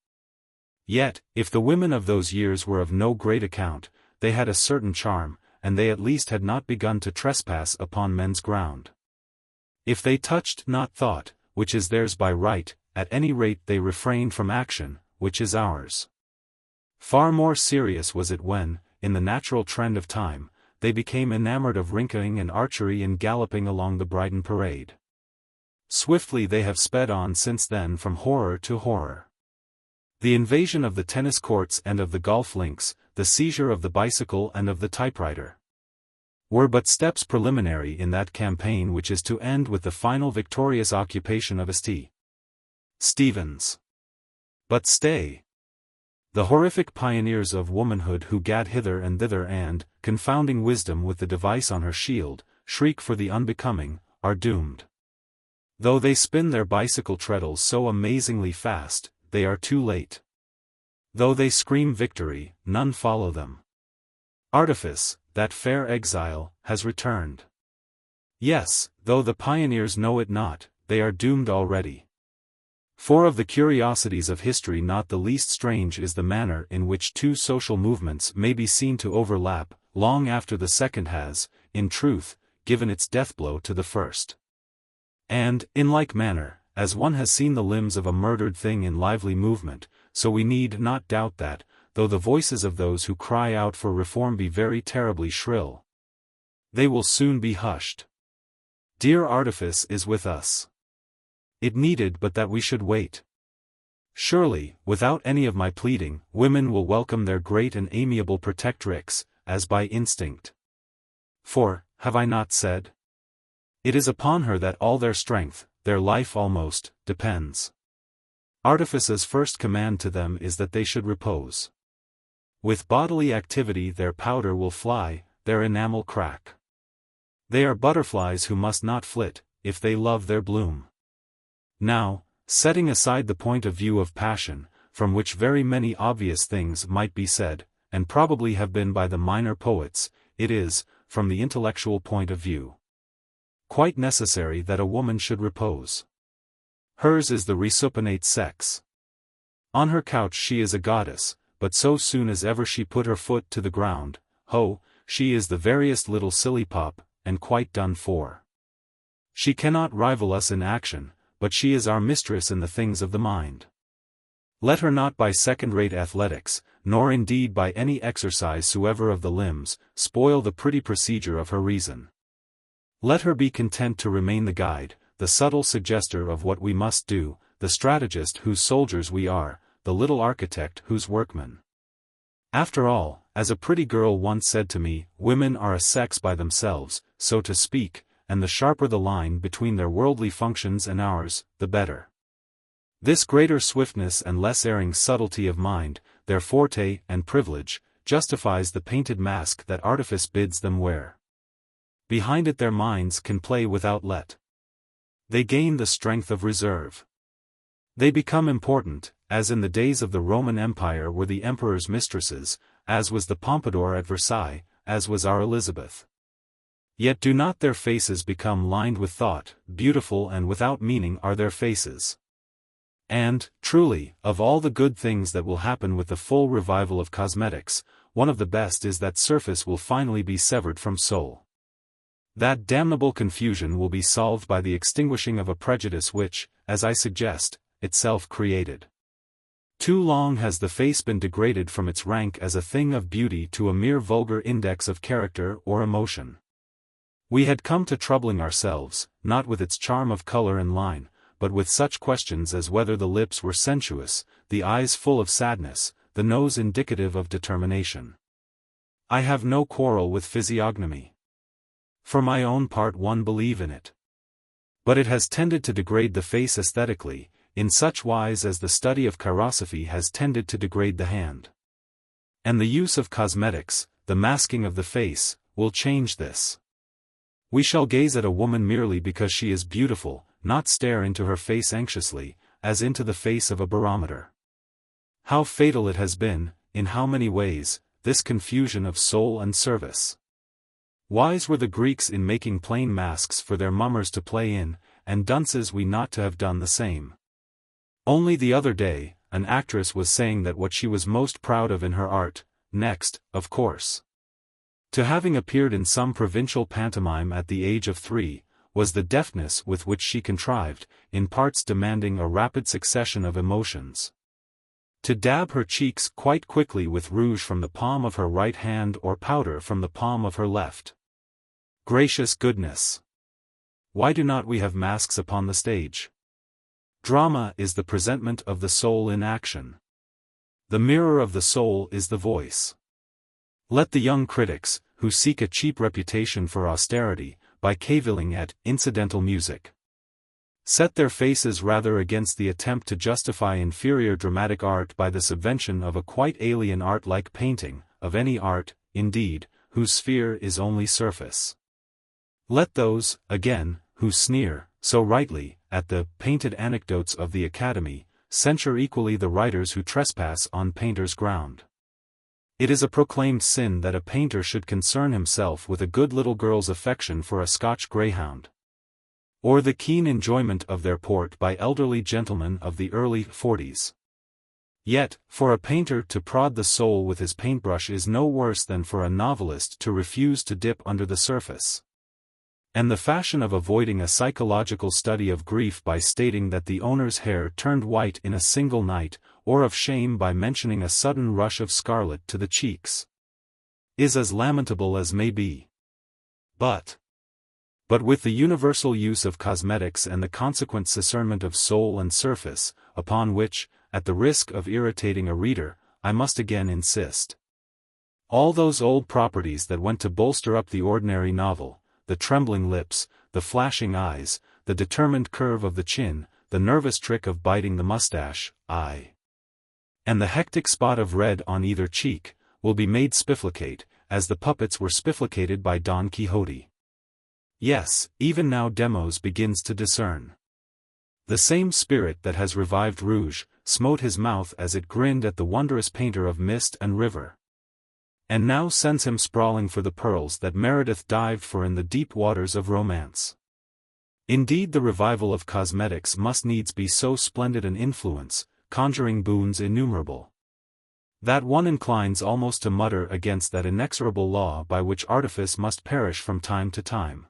Yet, if the women of those years were of no great account, they had a certain charm, and they at least had not begun to trespass upon men's ground. If they touched not thought, which is theirs by right, at any rate they refrained from action, which is ours. Far more serious was it when, in the natural trend of time, they became enamored of rinkering and archery and galloping along the Brighton parade. Swiftly they have sped on since then from horror to horror. The invasion of the tennis courts and of the golf links, the seizure of the bicycle and of the typewriter, were but steps preliminary in that campaign which is to end with the final victorious occupation of St. Stephen's. But stay! The horrific pioneers of womanhood who gad hither and thither and, confounding wisdom with the device on her shield, shriek for the unbecoming, are doomed. Though they spin their bicycle treadles so amazingly fast, they are too late. Though they scream victory, none follow them. Artifice, that fair exile, has returned. Yes, though the pioneers know it not, they are doomed already. For of the curiosities of history not the least strange is the manner in which two social movements may be seen to overlap, long after the second has, in truth, given its deathblow to the first. And, in like manner, as one has seen the limbs of a murdered thing in lively movement, so we need not doubt that, though the voices of those who cry out for reform be very terribly shrill, they will soon be hushed. Dear artifice is with us. It needed but that we should wait. Surely, without any of my pleading, women will welcome their great and amiable protectrix, as by instinct. For, have I not said? It is upon her that all their strength, their life almost, depends. Artifice's first command to them is that they should repose. With bodily activity their powder will fly, their enamel crack. They are butterflies who must not flit, if they love their bloom. Now, setting aside the point of view of passion, from which very many obvious things might be said, and probably have been by the minor poets, it is, from the intellectual point of view, quite necessary that a woman should repose. Hers is the resupinate sex. On her couch she is a goddess, but so soon as ever she put her foot to the ground, ho, she is the veriest little silly pop, and quite done for. She cannot rival us in action, but she is our mistress in the things of the mind. Let her not by second-rate athletics, nor indeed by any exercise soever of the limbs, spoil the pretty procedure of her reason. Let her be content to remain the guide, the subtle suggester of what we must do, the strategist whose soldiers we are, the little architect whose workmen. After all, as a pretty girl once said to me, women are a sex by themselves, so to speak, and the sharper the line between their worldly functions and ours, the better. This greater swiftness and less erring subtlety of mind, their forte and privilege, justifies the painted mask that artifice bids them wear. Behind it their minds can play without let. They gain the strength of reserve. They become important, as in the days of the Roman Empire were the emperor's mistresses, as was the Pompadour at Versailles, as was our Elizabeth. Yet do not their faces become lined with thought, beautiful and without meaning are their faces. And, truly, of all the good things that will happen with the full revival of cosmetics, one of the best is that surface will finally be severed from soul. That damnable confusion will be solved by the extinguishing of a prejudice which, as I suggest, itself created. Too long has the face been degraded from its rank as a thing of beauty to a mere vulgar index of character or emotion. We had come to troubling ourselves, not with its charm of color and line, but with such questions as whether the lips were sensuous, the eyes full of sadness, the nose indicative of determination. I have no quarrel with physiognomy. For my own part one believe in it. But it has tended to degrade the face aesthetically, in such wise as the study of chirosophy has tended to degrade the hand. And the use of cosmetics, the masking of the face, will change this. We shall gaze at a woman merely because she is beautiful, not stare into her face anxiously, as into the face of a barometer. How fatal it has been, in how many ways, this confusion of soul and service. Wise were the Greeks in making plain masks for their mummers to play in, and dunces we not to have done the same. Only the other day, an actress was saying that what she was most proud of in her art, next, of course, to having appeared in some provincial pantomime at the age of 3, was the deftness with which she contrived, in parts demanding a rapid succession of emotions, to dab her cheeks quite quickly with rouge from the palm of her right hand or powder from the palm of her left. Gracious goodness! Why do not we have masks upon the stage? Drama is the presentment of the soul in action. The mirror of the soul is the voice. Let the young critics, who seek a cheap reputation for austerity, by cavilling at incidental music, set their faces rather against the attempt to justify inferior dramatic art by the subvention of a quite alien art like painting, of any art, indeed, whose sphere is only surface. Let those, again, who sneer, so rightly, at the painted anecdotes of the Academy, censure equally the writers who trespass on painters' ground. It is a proclaimed sin that a painter should concern himself with a good little girl's affection for a Scotch greyhound, or the keen enjoyment of their port by elderly gentlemen of the early 40s. Yet, for a painter to prod the soul with his paintbrush is no worse than for a novelist to refuse to dip under the surface. And the fashion of avoiding a psychological study of grief by stating that the owner's hair turned white in a single night, or of shame by mentioning a sudden rush of scarlet to the cheeks, is as lamentable as may be. But with the universal use of cosmetics and the consequent discernment of soul and surface, upon which, at the risk of irritating a reader, I must again insist, all those old properties that went to bolster up the ordinary novel, the trembling lips, the flashing eyes, the determined curve of the chin, the nervous trick of biting the mustache, and the hectic spot of red on either cheek, will be made spifflicate, as the puppets were spifflicated by Don Quixote. Yes, even now Demos begins to discern. The same spirit that has revived Rouge, smote his mouth as it grinned at the wondrous painter of mist and river, and now sends him sprawling for the pearls that Meredith dived for in the deep waters of romance. Indeed, the revival of cosmetics must needs be so splendid an influence, conjuring boons innumerable, that one inclines almost to mutter against that inexorable law by which artifice must perish from time to time.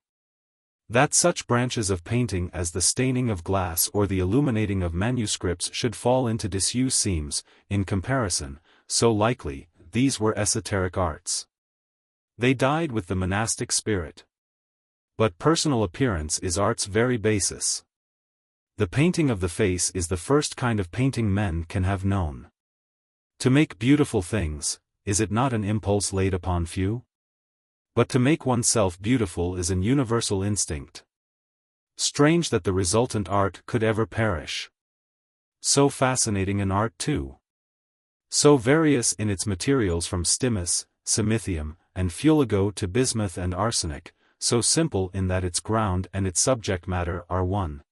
That such branches of painting as the staining of glass or the illuminating of manuscripts should fall into disuse seems, in comparison, so likely. These were esoteric arts. They died with the monastic spirit. But personal appearance is art's very basis. The painting of the face is the first kind of painting men can have known. To make beautiful things, is it not an impulse laid upon few? But to make oneself beautiful is an universal instinct. Strange that the resultant art could ever perish. So fascinating an art too. So various in its materials from stymos, simithium, and fuligo to bismuth and arsenic, so simple in that its ground and its subject matter are one.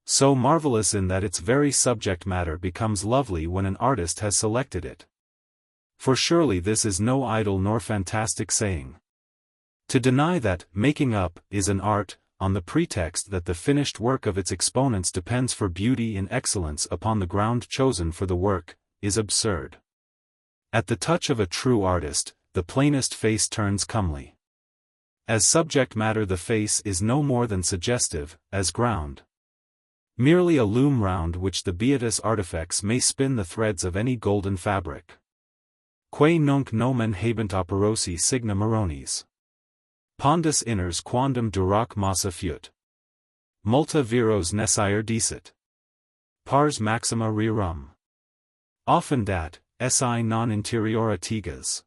So marvelous in that its very subject matter becomes lovely when an artist has selected it. For surely this is no idle nor fantastic saying. To deny that making up is an art, on the pretext that the finished work of its exponents depends for beauty and excellence upon the ground chosen for the work, is absurd. At the touch of a true artist, the plainest face turns comely. As subject matter the face is no more than suggestive, as ground. Merely a loom round which the beatus artifex may spin the threads of any golden fabric. Quae nunc nomen habent operosi signa Maronis. Pondus inners quandam durac massa fut. Multa viros nesire decit. Pars maxima rerum. Often dat, esse non interiora tigas.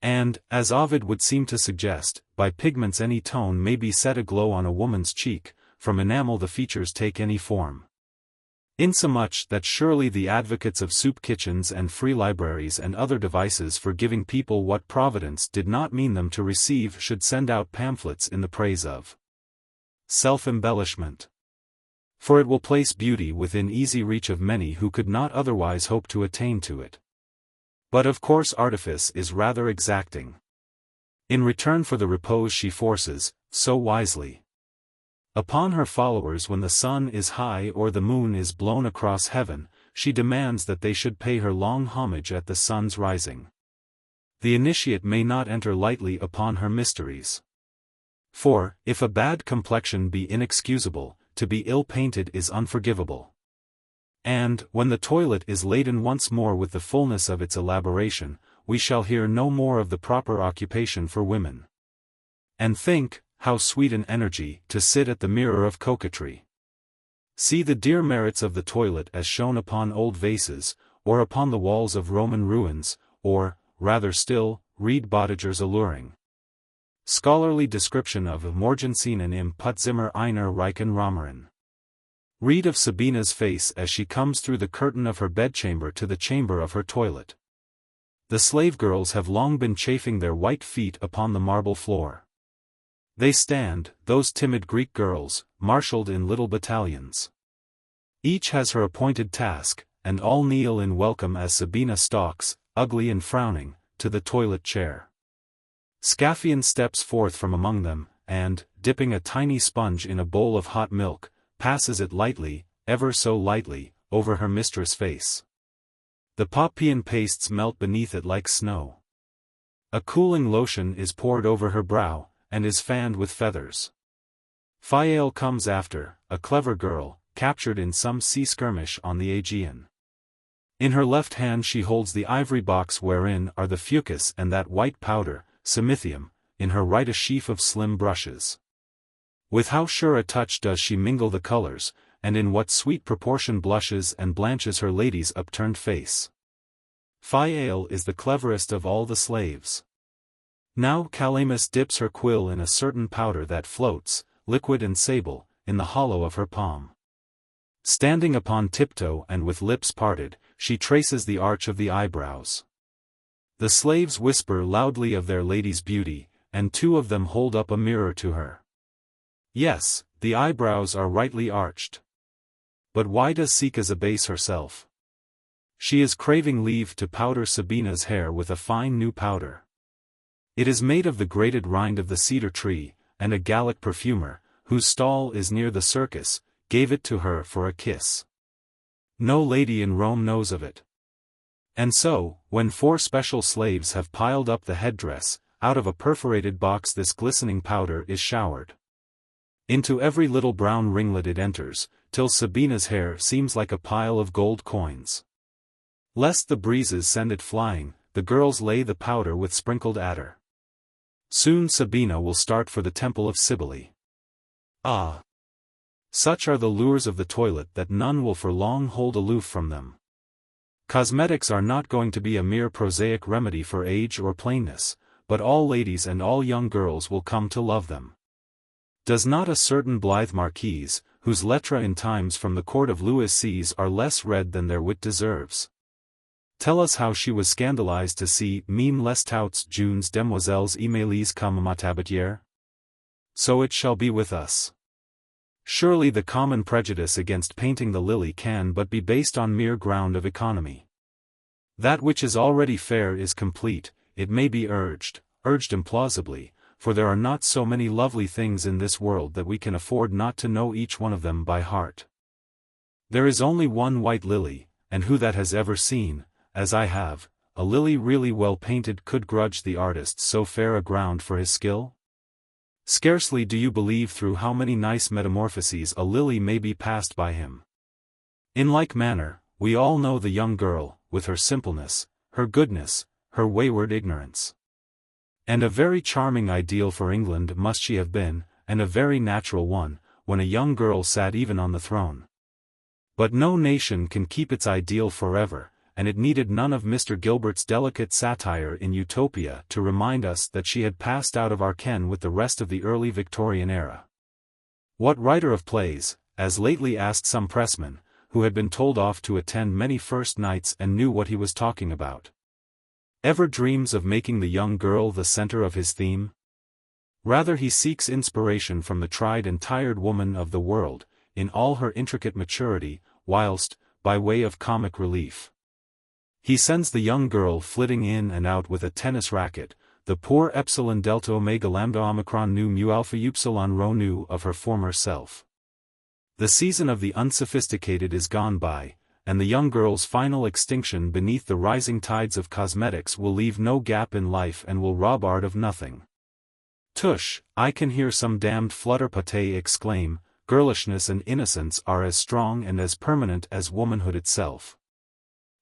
And, as Ovid would seem to suggest, by pigments any tone may be set aglow on a woman's cheek, from enamel the features take any form. Insomuch that surely the advocates of soup kitchens and free libraries and other devices for giving people what Providence did not mean them to receive should send out pamphlets in the praise of self-embellishment. For it will place beauty within easy reach of many who could not otherwise hope to attain to it. But of course artifice is rather exacting. In return for the repose she forces, so wisely, upon her followers when the sun is high or the moon is blown across heaven, she demands that they should pay her long homage at the sun's rising. The initiate may not enter lightly upon her mysteries. For, if a bad complexion be inexcusable, to be ill-painted is unforgivable. And, when the toilet is laden once more with the fullness of its elaboration, we shall hear no more of the proper occupation for women. And think, how sweet an energy, to sit at the mirror of coquetry. See the dear merits of the toilet as shown upon old vases, or upon the walls of Roman ruins, or, rather still, read Bodiger's alluring scholarly description of Morgenseenen im Putzimmer einer reichen Raumerin. Read of Sabina's face as she comes through the curtain of her bedchamber to the chamber of her toilet. The slave girls have long been chafing their white feet upon the marble floor. They stand, those timid Greek girls, marshaled in little battalions. Each has her appointed task, and all kneel in welcome as Sabina stalks, ugly and frowning, to the toilet chair. Scaphion steps forth from among them, and, dipping a tiny sponge in a bowl of hot milk, passes it lightly, ever so lightly, over her mistress' face. The Poppian pastes melt beneath it like snow. A cooling lotion is poured over her brow, and is fanned with feathers. Phaeal comes after, a clever girl, captured in some sea skirmish on the Aegean. In her left hand she holds the ivory box wherein are the fucus and that white powder, Simithium, in her right a sheaf of slim brushes. With how sure a touch does she mingle the colors, and in what sweet proportion blushes and blanches her lady's upturned face. Phaeal is the cleverest of all the slaves. Now Calamus dips her quill in a certain powder that floats, liquid and sable, in the hollow of her palm. Standing upon tiptoe and with lips parted, she traces the arch of the eyebrows. The slaves whisper loudly of their lady's beauty, and two of them hold up a mirror to her. Yes, the eyebrows are rightly arched. But why does Caecus abase herself? She is craving leave to powder Sabina's hair with a fine new powder. It is made of the grated rind of the cedar tree, and a Gallic perfumer, whose stall is near the circus, gave it to her for a kiss. No lady in Rome knows of it. And so, when 4 special slaves have piled up the headdress, out of a perforated box this glistening powder is showered. Into every little brown ringlet it enters, till Sabina's hair seems like a pile of gold coins. Lest the breezes send it flying, the girls lay the powder with sprinkled attar. Soon Sabina will start for the temple of Cybele. Ah! Such are the lures of the toilet that none will for long hold aloof from them. Cosmetics are not going to be a mere prosaic remedy for age or plainness, but all ladies and all young girls will come to love them. Does not a certain blithe marquise, whose lettres in times from the court of Louis XVI are less read than their wit deserves, tell us how she was scandalized to see même les toutes jeunes demoiselles emailées comme ma tabatière? So it shall be with us. Surely the common prejudice against painting the lily can but be based on mere ground of economy. That which is already fair is complete, it may be urged implausibly, for there are not so many lovely things in this world that we can afford not to know each one of them by heart. There is only one white lily, and who that has ever seen, as I have, a lily really well painted could grudge the artist so fair a ground for his skill? Scarcely do you believe through how many nice metamorphoses a lily may be passed by him. In like manner, we all know the young girl, with her simpleness, her goodness, her wayward ignorance. And a very charming ideal for England must she have been, and a very natural one, when a young girl sat even on the throne. But no nation can keep its ideal forever, and it needed none of Mr. Gilbert's delicate satire in Utopia to remind us that she had passed out of our ken with the rest of the early Victorian era. What writer of plays, as lately asked some pressman, who had been told off to attend many first nights and knew what he was talking about, ever dreams of making the young girl the center of his theme? Rather he seeks inspiration from the tried and tired woman of the world, in all her intricate maturity, whilst, by way of comic relief, he sends the young girl flitting in and out with a tennis racket, the poor epsilon delta omega lambda omicron nu mu alpha upsilon rho nu of her former self. The season of the unsophisticated is gone by, and the young girl's final extinction beneath the rising tides of cosmetics will leave no gap in life and will rob art of nothing. Tush, I can hear some damned flutter-pate exclaim, girlishness and innocence are as strong and as permanent as womanhood itself.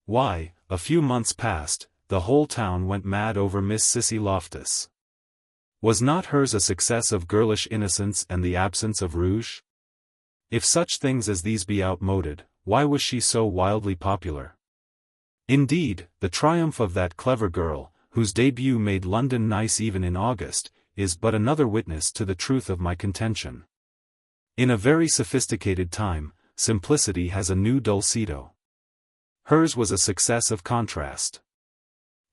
Why, a few months past, the whole town went mad over Miss Sissy Loftus. Was not hers a success of girlish innocence and the absence of rouge? If such things as these be outmoded, why was she so wildly popular? Indeed, the triumph of that clever girl, whose debut made London nice even in August, is but another witness to the truth of my contention. In a very sophisticated time, simplicity has a new dulcedo. Hers was a success of contrast.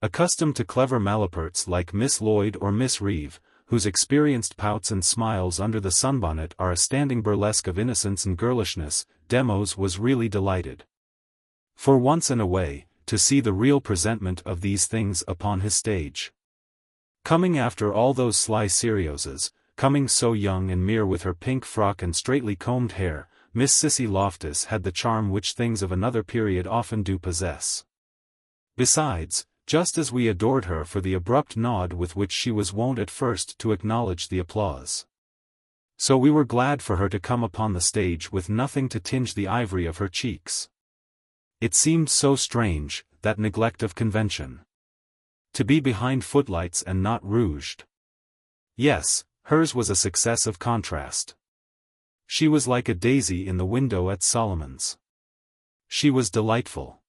Accustomed to clever malaperts like Miss Lloyd or Miss Reeve, whose experienced pouts and smiles under the sunbonnet are a standing burlesque of innocence and girlishness, Demos was really delighted. For once in a way, to see the real presentment of these things upon his stage. Coming after all those sly serioses, coming so young and mere with her pink frock and straightly combed hair, Miss Sissy Loftus had the charm which things of another period often do possess. Besides, just as we adored her for the abrupt nod with which she was wont at first to acknowledge the applause, so we were glad for her to come upon the stage with nothing to tinge the ivory of her cheeks. It seemed so strange, that neglect of convention. To be behind footlights and not rouged. Yes, hers was a success of contrast. She was like a daisy in the window at Solomon's. She was delightful.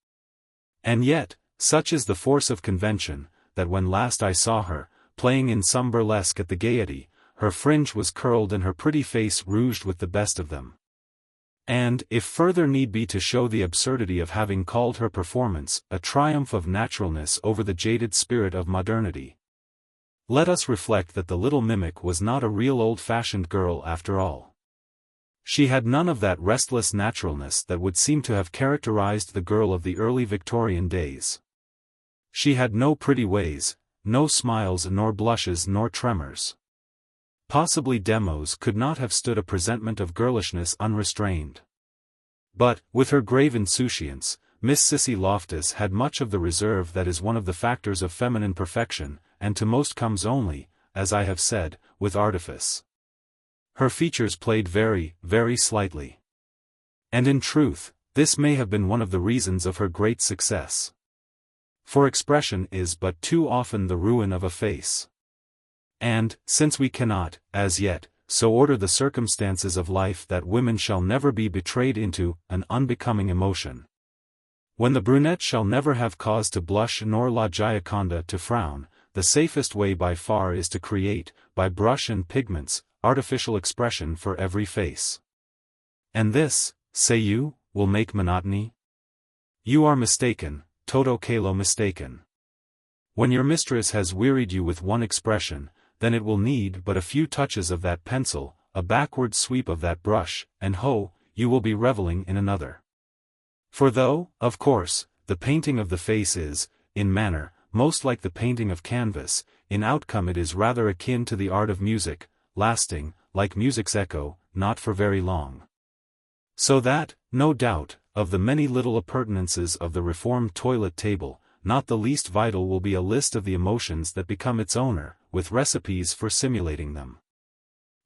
And yet, such is the force of convention, that when last I saw her, playing in some burlesque at the Gaiety, her fringe was curled and her pretty face rouged with the best of them. And, if further need be to show the absurdity of having called her performance a triumph of naturalness over the jaded spirit of modernity, let us reflect that the little mimic was not a real old-fashioned girl after all. She had none of that restless naturalness that would seem to have characterized the girl of the early Victorian days. She had no pretty ways, no smiles nor blushes nor tremors. Possibly Demos could not have stood a presentment of girlishness unrestrained. But, with her grave insouciance, Miss Sissy Loftus had much of the reserve that is one of the factors of feminine perfection, and to most comes only, as I have said, with artifice. Her features played very, very slightly. And in truth, this may have been one of the reasons of her great success. For expression is but too often the ruin of a face. And, since we cannot, as yet, so order the circumstances of life that women shall never be betrayed into an unbecoming emotion, when the brunette shall never have cause to blush nor La Gioconda to frown, the safest way by far is to create, by brush and pigments, artificial expression for every face. And this, say you, will make monotony? You are mistaken, todo calo mistaken. When your mistress has wearied you with one expression, then it will need but a few touches of that pencil, a backward sweep of that brush, and ho, you will be reveling in another. For though, of course, the painting of the face is, in manner, most like the painting of canvas, in outcome it is rather akin to the art of music, lasting, like music's echo, not for very long. So that, no doubt, of the many little appurtenances of the reformed toilet table, not the least vital will be a list of the emotions that become its owner, with recipes for simulating them.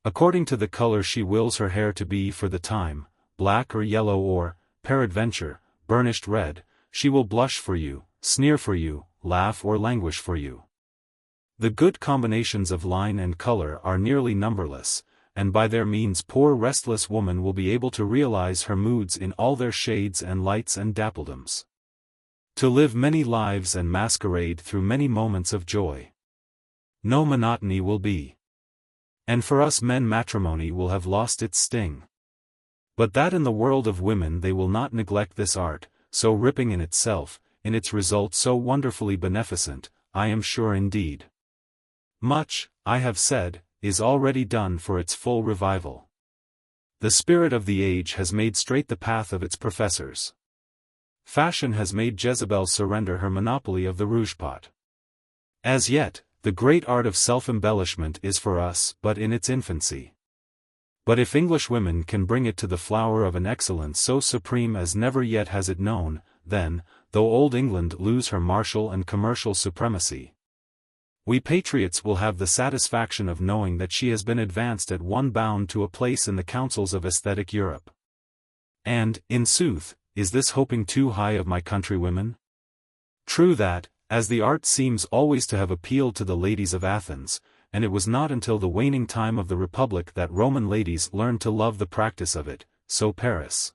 According to the color she wills her hair to be for the time, black or yellow or, peradventure, burnished red, she will blush for you, sneer for you, laugh or languish for you. The good combinations of line and color are nearly numberless, and by their means poor restless woman will be able to realize her moods in all their shades and lights and dappledoms. To live many lives and masquerade through many moments of joy. No monotony will be. And for us men matrimony will have lost its sting. But that in the world of women they will not neglect this art, so ripping in itself, in its result so wonderfully beneficent, I am sure indeed. Much, I have said, is already done for its full revival. The spirit of the age has made straight the path of its professors. Fashion has made Jezebel surrender her monopoly of the rouge-pot. As yet, the great art of self-embellishment is for us but in its infancy. But if English women can bring it to the flower of an excellence so supreme as never yet has it known, then, though old England lose her martial and commercial supremacy, We patriots will have the satisfaction of knowing that she has been advanced at one bound to a place in the councils of aesthetic Europe. And, in sooth, is this hoping too high of my countrywomen? True that, as the art seems always to have appealed to the ladies of Athens, and it was not until the waning time of the Republic that Roman ladies learned to love the practice of it, so Paris,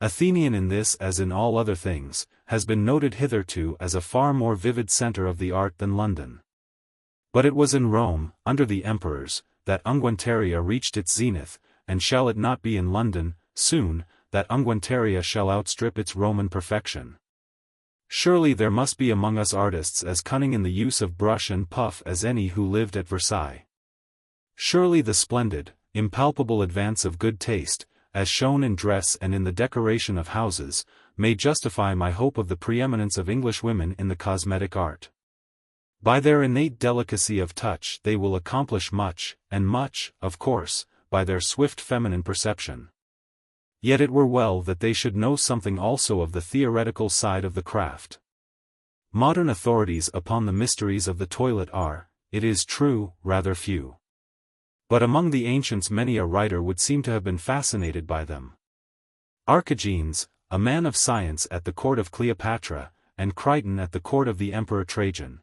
Athenian in this as in all other things, has been noted hitherto as a far more vivid centre of the art than London. But it was in Rome, under the emperors, that unguentaria reached its zenith, and shall it not be in London, soon, that unguentaria shall outstrip its Roman perfection? Surely there must be among us artists as cunning in the use of brush and puff as any who lived at Versailles. Surely the splendid, impalpable advance of good taste, as shown in dress and in the decoration of houses, may justify my hope of the preeminence of English women in the cosmetic art. By their innate delicacy of touch they will accomplish much, and much, of course, by their swift feminine perception. Yet it were well that they should know something also of the theoretical side of the craft. Modern authorities upon the mysteries of the toilet are, it is true, rather few. But among the ancients many a writer would seem to have been fascinated by them. Archigenes, a man of science at the court of Cleopatra, and Crichton at the court of the Emperor Trajan.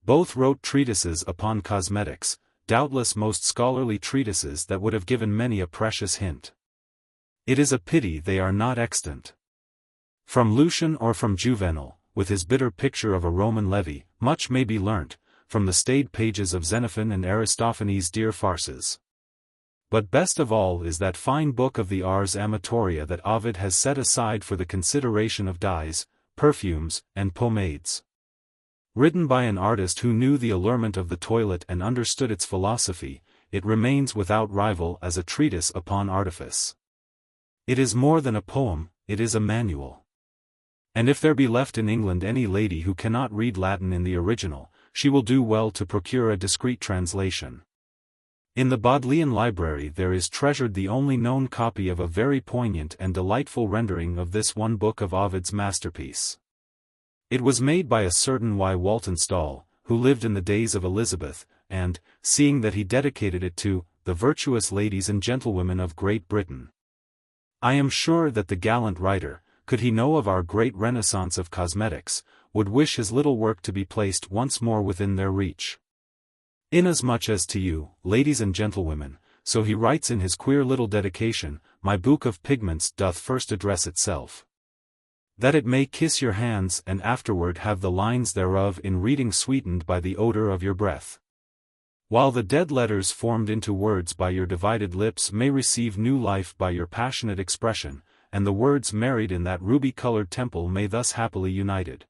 Both wrote treatises upon cosmetics, doubtless most scholarly treatises that would have given many a precious hint. It is a pity they are not extant. From Lucian or from Juvenal, with his bitter picture of a Roman levy, much may be learnt, from the staid pages of Xenophon and Aristophanes' dear farces. But best of all is that fine book of the Ars Amatoria that Ovid has set aside for the consideration of dyes, perfumes, and pomades. Written by an artist who knew the allurement of the toilet and understood its philosophy, it remains without rival as a treatise upon artifice. It is more than a poem, it is a manual. And if there be left in England any lady who cannot read Latin in the original, she will do well to procure a discreet translation. In the Bodleian Library there is treasured the only known copy of a very poignant and delightful rendering of this one book of Ovid's masterpiece. It was made by a certain Y. Waltonstall, who lived in the days of Elizabeth, and, seeing that he dedicated it to the virtuous ladies and gentlewomen of Great Britain. I am sure that the gallant writer, could he know of our great renaissance of cosmetics, would wish his little work to be placed once more within their reach. Inasmuch as to you, ladies and gentlewomen, so he writes in his queer little dedication, my book of pigments doth first address itself. That it may kiss your hands and afterward have the lines thereof in reading sweetened by the odor of your breath. While the dead letters formed into words by your divided lips may receive new life by your passionate expression, and the words married in that ruby-colored temple may thus happily united.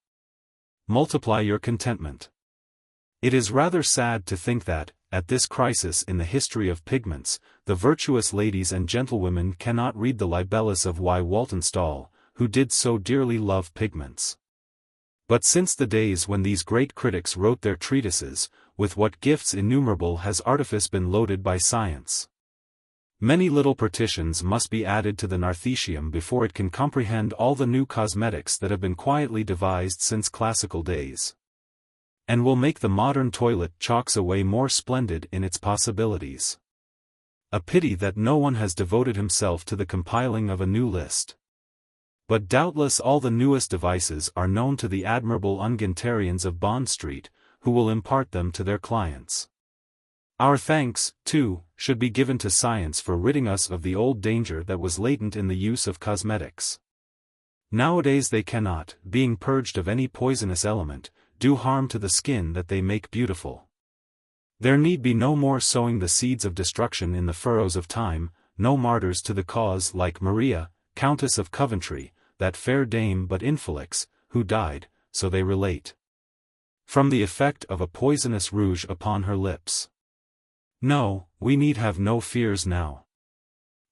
Multiply your contentment. It is rather sad to think that, at this crisis in the history of pigments, the virtuous ladies and gentlewomen cannot read the libellus of Y. Waltonstall, who did so dearly love pigments. But since the days when these great critics wrote their treatises, with what gifts innumerable has artifice been loaded by science. Many little partitions must be added to the Narthecium before it can comprehend all the new cosmetics that have been quietly devised since classical days. And will make the modern toilet chalks away more splendid in its possibilities. A pity that no one has devoted himself to the compiling of a new list. But doubtless all the newest devices are known to the admirable unguentarians of Bond Street, who will impart them to their clients. Our thanks, too, should be given to science for ridding us of the old danger that was latent in the use of cosmetics. Nowadays they cannot, being purged of any poisonous element, do harm to the skin that they make beautiful. There need be no more sowing the seeds of destruction in the furrows of time, no martyrs to the cause like Maria, Countess of Coventry, that fair dame but infelix, who died, so they relate, from the effect of a poisonous rouge upon her lips. No, we need have no fears now.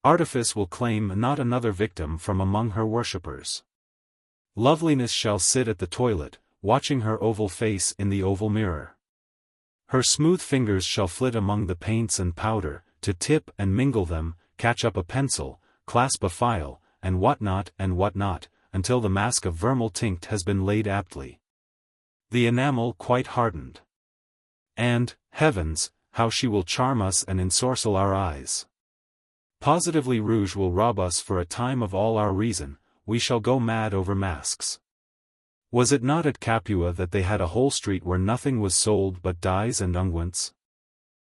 Artifice will claim not another victim from among her worshippers. Loveliness shall sit at the toilet, watching her oval face in the oval mirror. Her smooth fingers shall flit among the paints and powder, to tip and mingle them, catch up a pencil, clasp a file, and what not, until the mask of vermeil tinct has been laid aptly. The enamel quite hardened. And, heavens, how she will charm us and ensorcel our eyes. Positively Rouge will rob us for a time of all our reason, we shall go mad over masks. Was it not at Capua that they had a whole street where nothing was sold but dyes and unguents?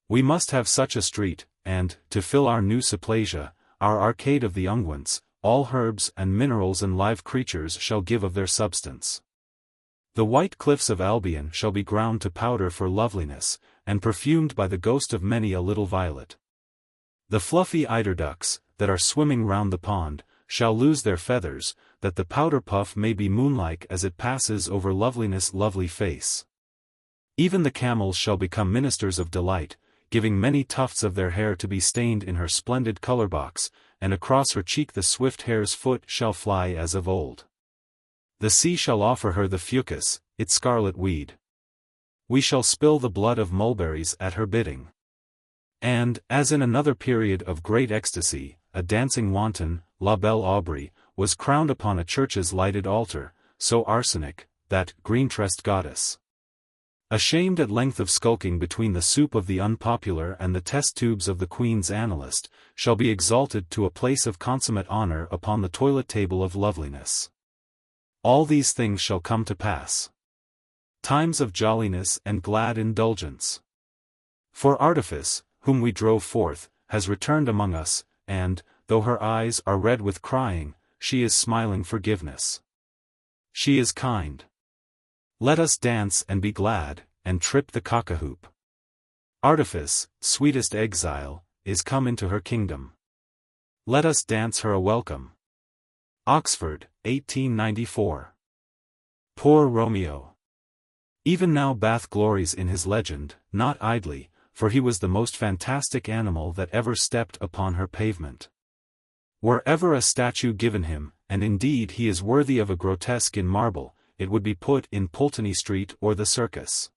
We must have such a street, and, to fill our new Supplasia, our arcade of the unguents, all herbs and minerals and live creatures shall give of their substance. The white cliffs of Albion shall be ground to powder for loveliness, and perfumed by the ghost of many a little violet. The fluffy eiderducks, that are swimming round the pond, shall lose their feathers, that the powder puff may be moonlike as it passes over loveliness' lovely face. Even the camels shall become ministers of delight, giving many tufts of their hair to be stained in her splendid color box, and across her cheek the swift hare's foot shall fly as of old. The sea shall offer her the fucus, its scarlet weed. We shall spill the blood of mulberries at her bidding. And, as in another period of great ecstasy, a dancing wanton, La Belle Aubrey, was crowned upon a church's lighted altar, so Arsenic, that green-tressed goddess, ashamed at length of skulking between the soup of the unpopular and the test-tubes of the Queen's analyst, shall be exalted to a place of consummate honor upon the toilet-table of loveliness. All these things shall come to pass. Times of jolliness and glad indulgence. For Artifice, whom we drove forth, has returned among us, and, though her eyes are red with crying, she is smiling forgiveness. She is kind. Let us dance and be glad, and trip the cock-a-hoop. Artifice, sweetest exile, is come into her kingdom. Let us dance her a welcome. Oxford, 1894. Poor Romeo. Even now Bath glories in his legend, not idly, for he was the most fantastic animal that ever stepped upon her pavement. Were ever a statue given him, and indeed he is worthy of a grotesque in marble, it would be put in Pulteney Street or the Circus.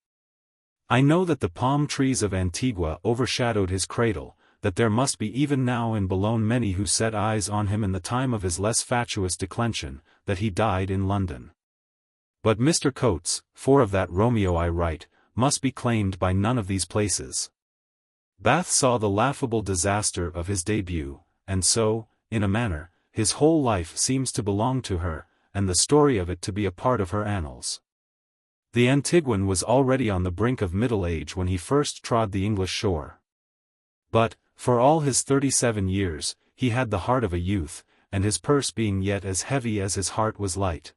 I know that the palm trees of Antigua overshadowed his cradle, that there must be even now in Boulogne many who set eyes on him in the time of his less fatuous declension, that he died in London. But Mr. Coates, for of that Romeo I write, must be claimed by none of these places. Bath saw the laughable disaster of his debut, and so, in a manner, his whole life seems to belong to her, and the story of it to be a part of her annals. The Antiguan was already on the brink of middle age when he first trod the English shore. But, for all his 37 years, he had the heart of a youth, and his purse being yet as heavy as his heart was light.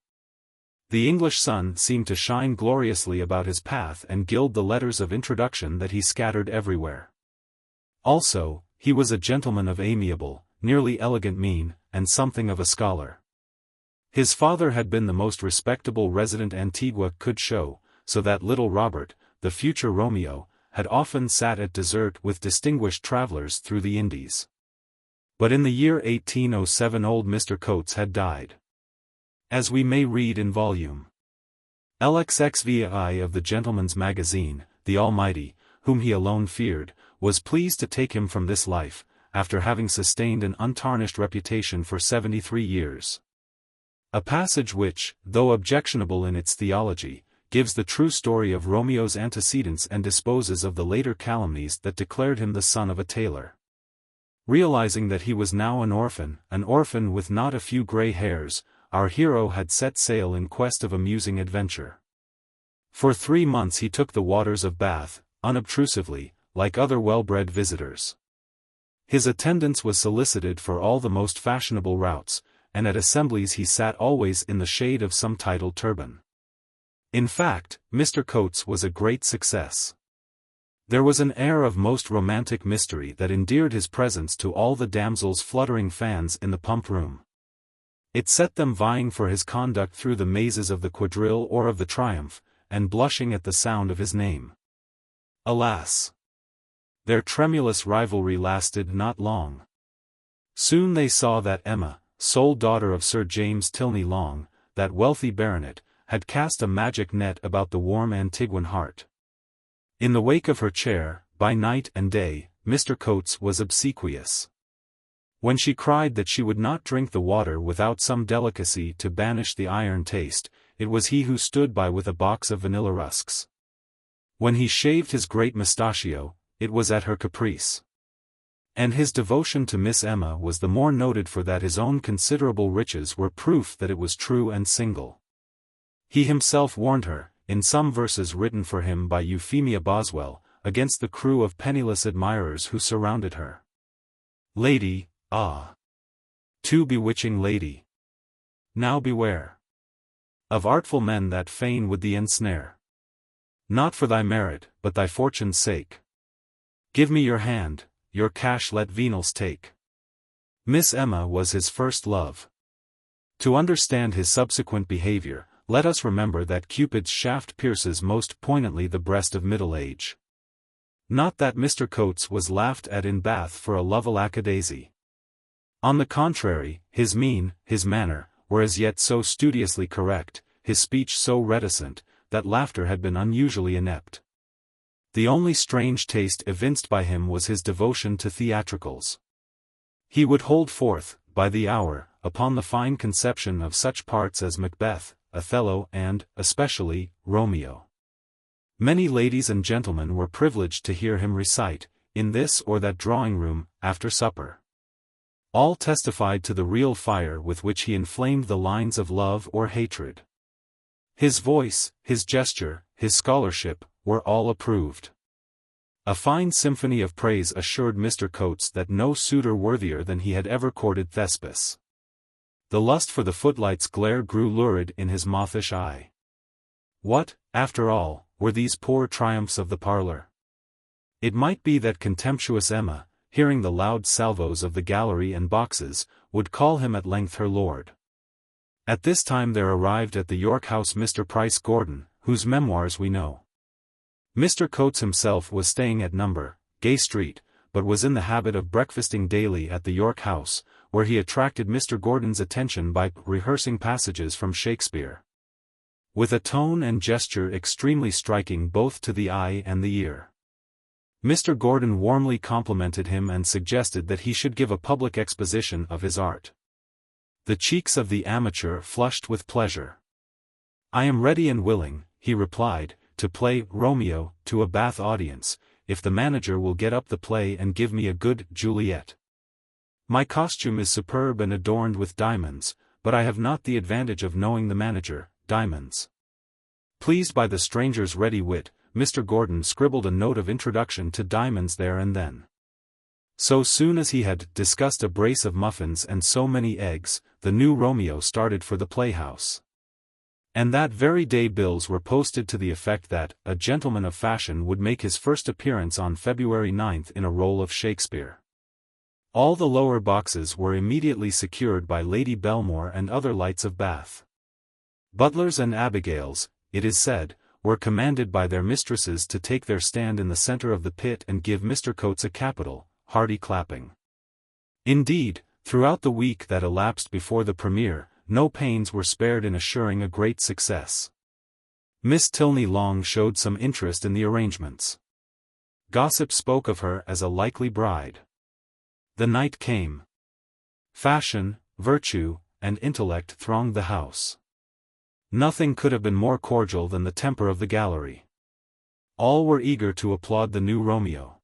The English sun seemed to shine gloriously about his path and gild the letters of introduction that he scattered everywhere. Also, he was a gentleman of amiable, nearly elegant mien, and something of a scholar. His father had been the most respectable resident Antigua could show, so that little Robert, the future Romeo, had often sat at dessert with distinguished travelers through the Indies. But in the year 1807 old Mr. Coates had died. As we may read in volume LXXVI of the Gentleman's Magazine, the Almighty, whom he alone feared, was pleased to take him from this life, after having sustained an untarnished reputation for 73 years. A passage which, though objectionable in its theology, gives the true story of Romeo's antecedents and disposes of the later calumnies that declared him the son of a tailor. Realizing that he was now an orphan with not a few gray hairs, our hero had set sail in quest of amusing adventure. For 3 months he took the waters of Bath, unobtrusively, like other well-bred visitors. His attendance was solicited for all the most fashionable routes, and at assemblies he sat always in the shade of some titled turban. In fact, Mr. Coates was a great success. There was an air of most romantic mystery that endeared his presence to all the damsels fluttering fans in the pump room. It set them vying for his conduct through the mazes of the quadrille or of the triumph, and blushing at the sound of his name. Alas! Their tremulous rivalry lasted not long. Soon they saw that Emma, sole daughter of Sir James Tilney Long, that wealthy baronet, had cast a magic net about the warm Antiguan heart. In the wake of her chair, by night and day, Mr. Coates was obsequious. When she cried that she would not drink the water without some delicacy to banish the iron taste, it was he who stood by with a box of vanilla rusks. When he shaved his great mustachio, it was at her caprice. And his devotion to Miss Emma was the more noted for that his own considerable riches were proof that it was true and single. He himself warned her, in some verses written for him by Euphemia Boswell, against the crew of penniless admirers who surrounded her. Lady, ah! Too bewitching lady! Now beware of artful men that fain would thee ensnare. Not for thy merit, but thy fortune's sake. Give me your hand, your cash let venals take. Miss Emma was his first love. To understand his subsequent behavior, let us remember that Cupid's shaft pierces most poignantly the breast of middle age. Not that Mr. Coates was laughed at in Bath for a love-alackadaisy. On the contrary, his mien, his manner, were as yet so studiously correct, his speech so reticent, that laughter had been unusually inept. The only strange taste evinced by him was his devotion to theatricals. He would hold forth, by the hour, upon the fine conception of such parts as Macbeth, Othello and, especially, Romeo. Many ladies and gentlemen were privileged to hear him recite, in this or that drawing-room, after supper. All testified to the real fire with which he inflamed the lines of love or hatred. His voice, his gesture, his scholarship, were all approved. A fine symphony of praise assured Mr. Coates that no suitor worthier than he had ever courted Thespis. The lust for the footlight's glare grew lurid in his mothish eye. What, after all, were these poor triumphs of the parlour? It might be that contemptuous Emma, hearing the loud salvos of the gallery and boxes, would call him at length her lord. At this time there arrived at the York House Mr. Price Gordon, whose memoirs we know. Mr. Coates himself was staying at No. Gay Street, but was in the habit of breakfasting daily at the York House, where he attracted Mr. Gordon's attention by rehearsing passages from Shakespeare. With a tone and gesture extremely striking both to the eye and the ear. Mr. Gordon warmly complimented him and suggested that he should give a public exposition of his art. The cheeks of the amateur flushed with pleasure. "I am ready and willing," he replied, "to play Romeo to a Bath audience, if the manager will get up the play and give me a good Juliet. My costume is superb and adorned with diamonds, but I have not the advantage of knowing the manager, Diamonds." Pleased by the stranger's ready wit, Mr. Gordon scribbled a note of introduction to Diamonds there and then. So soon as he had discussed a brace of muffins and so many eggs, the new Romeo started for the playhouse. And that very day bills were posted to the effect that a gentleman of fashion would make his first appearance on February 9th in a role of Shakespeare. All the lower boxes were immediately secured by Lady Belmore and other lights of Bath. Butlers and abigails, it is said, were commanded by their mistresses to take their stand in the centre of the pit and give Mr. Coates a capital, hearty clapping. Indeed, throughout the week that elapsed before the premiere, no pains were spared in assuring a great success. Miss Tilney Long showed some interest in the arrangements. Gossip spoke of her as a likely bride. The night came. Fashion, virtue, and intellect thronged the house. Nothing could have been more cordial than the temper of the gallery. All were eager to applaud the new Romeo.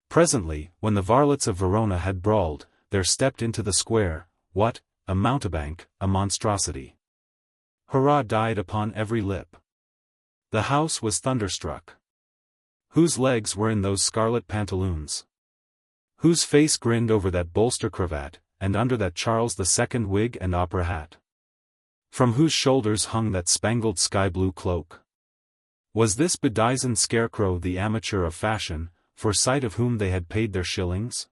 Presently, when the varlets of Verona had brawled, there stepped into the square, what, a mountebank, a monstrosity. Hurrah died upon every lip. The house was thunderstruck. Whose legs were in those scarlet pantaloons? Whose face grinned over that bolster cravat, and under that Charles II wig and opera hat? From whose shoulders hung that spangled sky-blue cloak? Was this bedizened scarecrow the amateur of fashion, for sight of whom they had paid their shillings?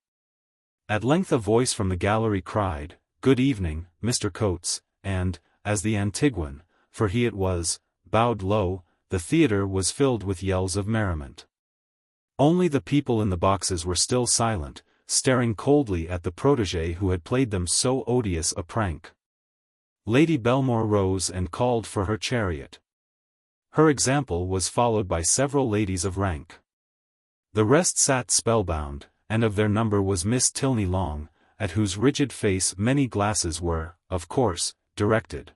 At length a voice from the gallery cried, "Good evening, Mr. Coates," and, as the Antiguan, for he it was, bowed low, the theatre was filled with yells of merriment. Only the people in the boxes were still silent, staring coldly at the protégé who had played them so odious a prank. Lady Belmore rose and called for her chariot. Her example was followed by several ladies of rank. The rest sat spellbound, and of their number was Miss Tilney Long, at whose rigid face many glasses were, of course, directed.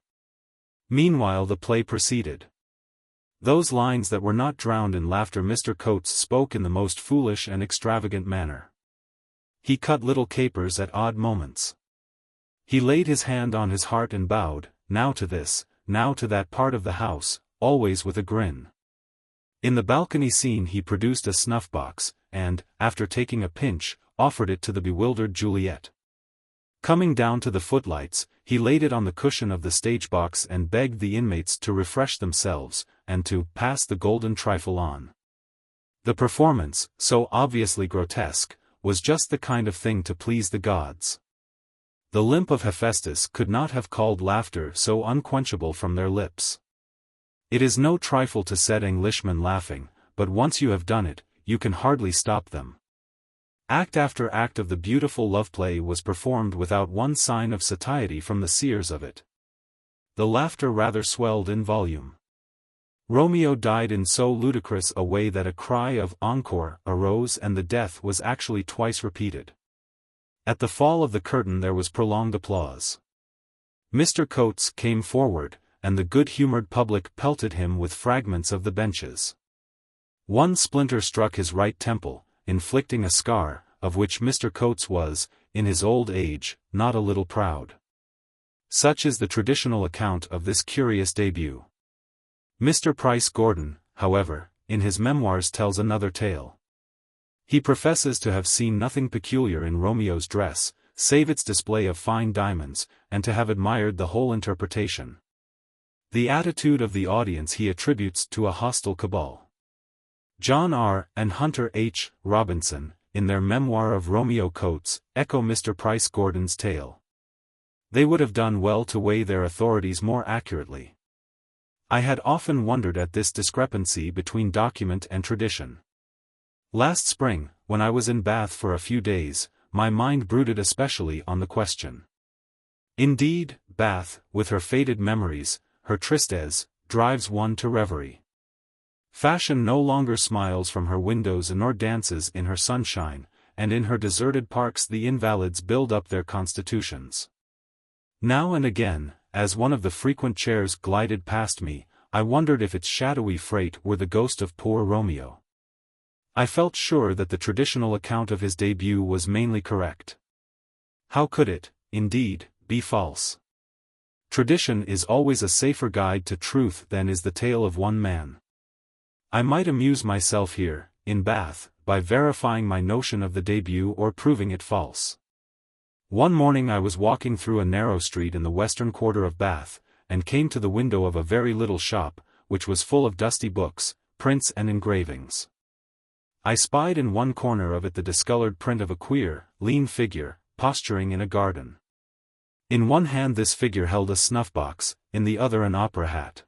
Meanwhile the play proceeded. Those lines that were not drowned in laughter. Mr. Coates spoke in the most foolish and extravagant manner. He cut little capers at odd moments. He laid his hand on his heart and bowed, now to this, now to that part of the house, always with a grin. In the balcony scene he produced a snuff-box, and, after taking a pinch, offered it to the bewildered Juliet. Coming down to the footlights, he laid it on the cushion of the stage-box and begged the inmates to refresh themselves, and to pass the golden trifle on. The performance, so obviously grotesque, was just the kind of thing to please the gods. The limp of Hephaestus could not have called laughter so unquenchable from their lips. It is no trifle to set Englishmen laughing, but once you have done it, you can hardly stop them. Act after act of the beautiful love play was performed without one sign of satiety from the seers of it. The laughter rather swelled in volume. Romeo died in so ludicrous a way that a cry of encore arose and the death was actually twice repeated. At the fall of the curtain there was prolonged applause. Mr. Coates came forward, and the good-humored public pelted him with fragments of the benches. One splinter struck his right temple, inflicting a scar, of which Mr. Coates was, in his old age, not a little proud. Such is the traditional account of this curious debut. Mr. Price Gordon, however, in his memoirs tells another tale. He professes to have seen nothing peculiar in Romeo's dress, save its display of fine diamonds, and to have admired the whole interpretation. The attitude of the audience he attributes to a hostile cabal. John R. and Hunter H. Robinson, in their memoir of Romeo Coates, echo Mr. Price Gordon's tale. They would have done well to weigh their authorities more accurately. I had often wondered at this discrepancy between document and tradition. Last spring, when I was in Bath for a few days, my mind brooded especially on the question. Indeed, Bath, with her faded memories, her tristesse, drives one to reverie. Fashion no longer smiles from her windows nor dances in her sunshine, and in her deserted parks the invalids build up their constitutions. Now and again, as one of the frequent chairs glided past me, I wondered if its shadowy freight were the ghost of poor Romeo. I felt sure that the traditional account of his debut was mainly correct. How could it, indeed, be false? Tradition is always a safer guide to truth than is the tale of one man. I might amuse myself here, in Bath, by verifying my notion of the debut or proving it false. One morning I was walking through a narrow street in the western quarter of Bath, and came to the window of a very little shop, which was full of dusty books, prints and engravings. I spied in one corner of it the discolored print of a queer, lean figure, posturing in a garden. In one hand this figure held a snuff-box, in the other an opera hat.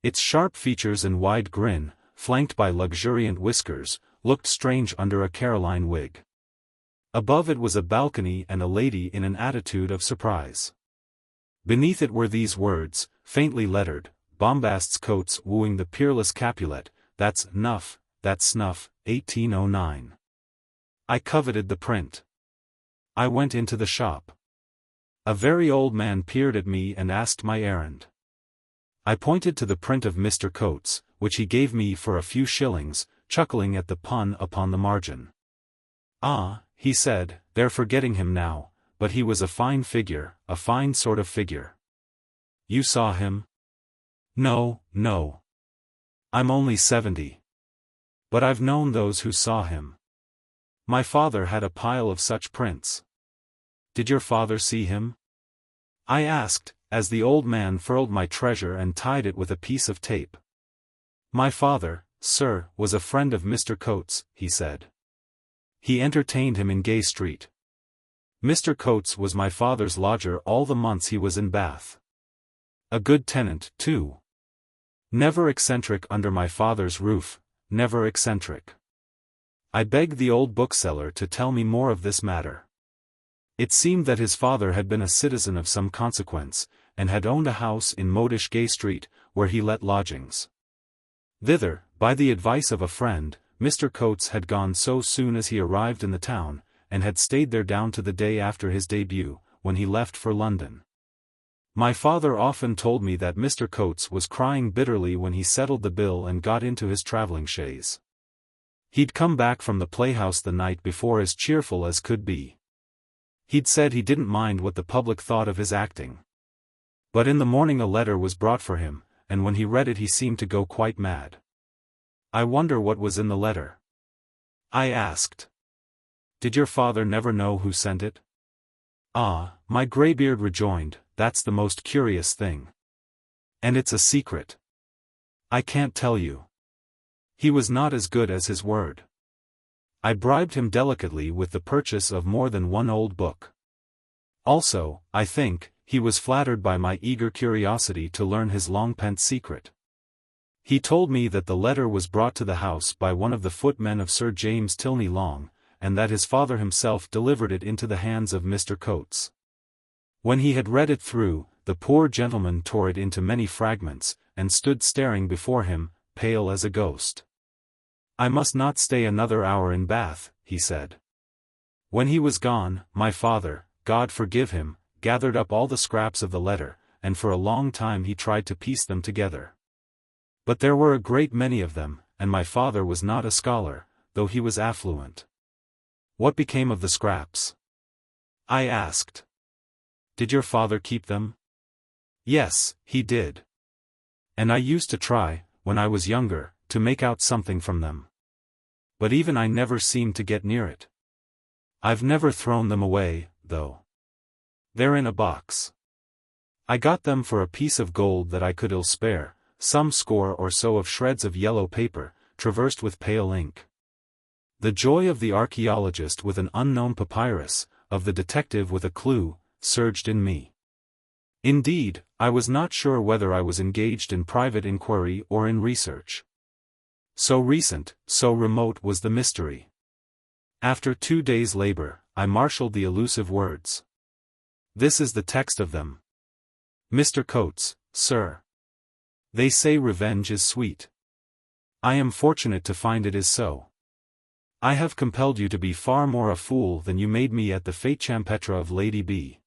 Its sharp features and wide grin, flanked by luxuriant whiskers, looked strange under a Caroline wig. Above it was a balcony and a lady in an attitude of surprise. Beneath it were these words, faintly lettered, Bombast's Coates wooing the peerless Capulet, that's enough, that's snuff, 1809. I coveted the print. I went into the shop. A very old man peered at me and asked my errand. I pointed to the print of Mr. Coates, which he gave me for a few shillings, chuckling at the pun upon the margin. Ah, he said, they're forgetting him now, but he was a fine figure, a fine sort of figure. You saw him? No, no. I'm only 70. But I've known those who saw him. My father had a pile of such prints. Did your father see him? I asked, as the old man furled my treasure and tied it with a piece of tape. My father, sir, was a friend of Mr. Coates, he said. He entertained him in Gay Street. Mr. Coates was my father's lodger all the months he was in Bath. A good tenant, too. Never eccentric under my father's roof, never eccentric. I begged the old bookseller to tell me more of this matter. It seemed that his father had been a citizen of some consequence, and had owned a house in modish Gay Street, where he let lodgings. Thither, by the advice of a friend, Mr. Coates had gone so soon as he arrived in the town, and had stayed there down to the day after his debut, when he left for London. My father often told me that Mr. Coates was crying bitterly when he settled the bill and got into his traveling chaise. He'd come back from the playhouse the night before as cheerful as could be. He'd said he didn't mind what the public thought of his acting. But in the morning a letter was brought for him, and when he read it he seemed to go quite mad. "I wonder what was in the letter?" I asked. "Did your father never know who sent it?" "Ah," my greybeard rejoined, "that's the most curious thing. And it's a secret. I can't tell you. He was not as good as his word. I bribed him delicately with the purchase of more than one old book. Also, I think, he was flattered by my eager curiosity to learn his long-pent secret. He told me that the letter was brought to the house by one of the footmen of Sir James Tilney Long, and that his father himself delivered it into the hands of Mr. Coates. When he had read it through, the poor gentleman tore it into many fragments, and stood staring before him, pale as a ghost. "I must not stay another hour in Bath," he said. When he was gone, my father, God forgive him, gathered up all the scraps of the letter, and for a long time he tried to piece them together. But there were a great many of them, and my father was not a scholar, though he was affluent. "What became of the scraps?" I asked. "Did your father keep them?" "Yes, he did. And I used to try, when I was younger, to make out something from them. But even I never seemed to get near it. I've never thrown them away, though. They're in a box. I got them for a piece of gold that I could ill spare, some score or so of shreds of yellow paper, traversed with pale ink. The joy of the archaeologist with an unknown papyrus, of the detective with a clue, surged in me. Indeed, I was not sure whether I was engaged in private inquiry or in research. So recent, so remote was the mystery. After 2 days' labor, I marshaled the elusive words. This is the text of them. "Mr. Coates, sir. They say revenge is sweet. I am fortunate to find it is so. I have compelled you to be far more a fool than you made me at the fete champetre of Lady B.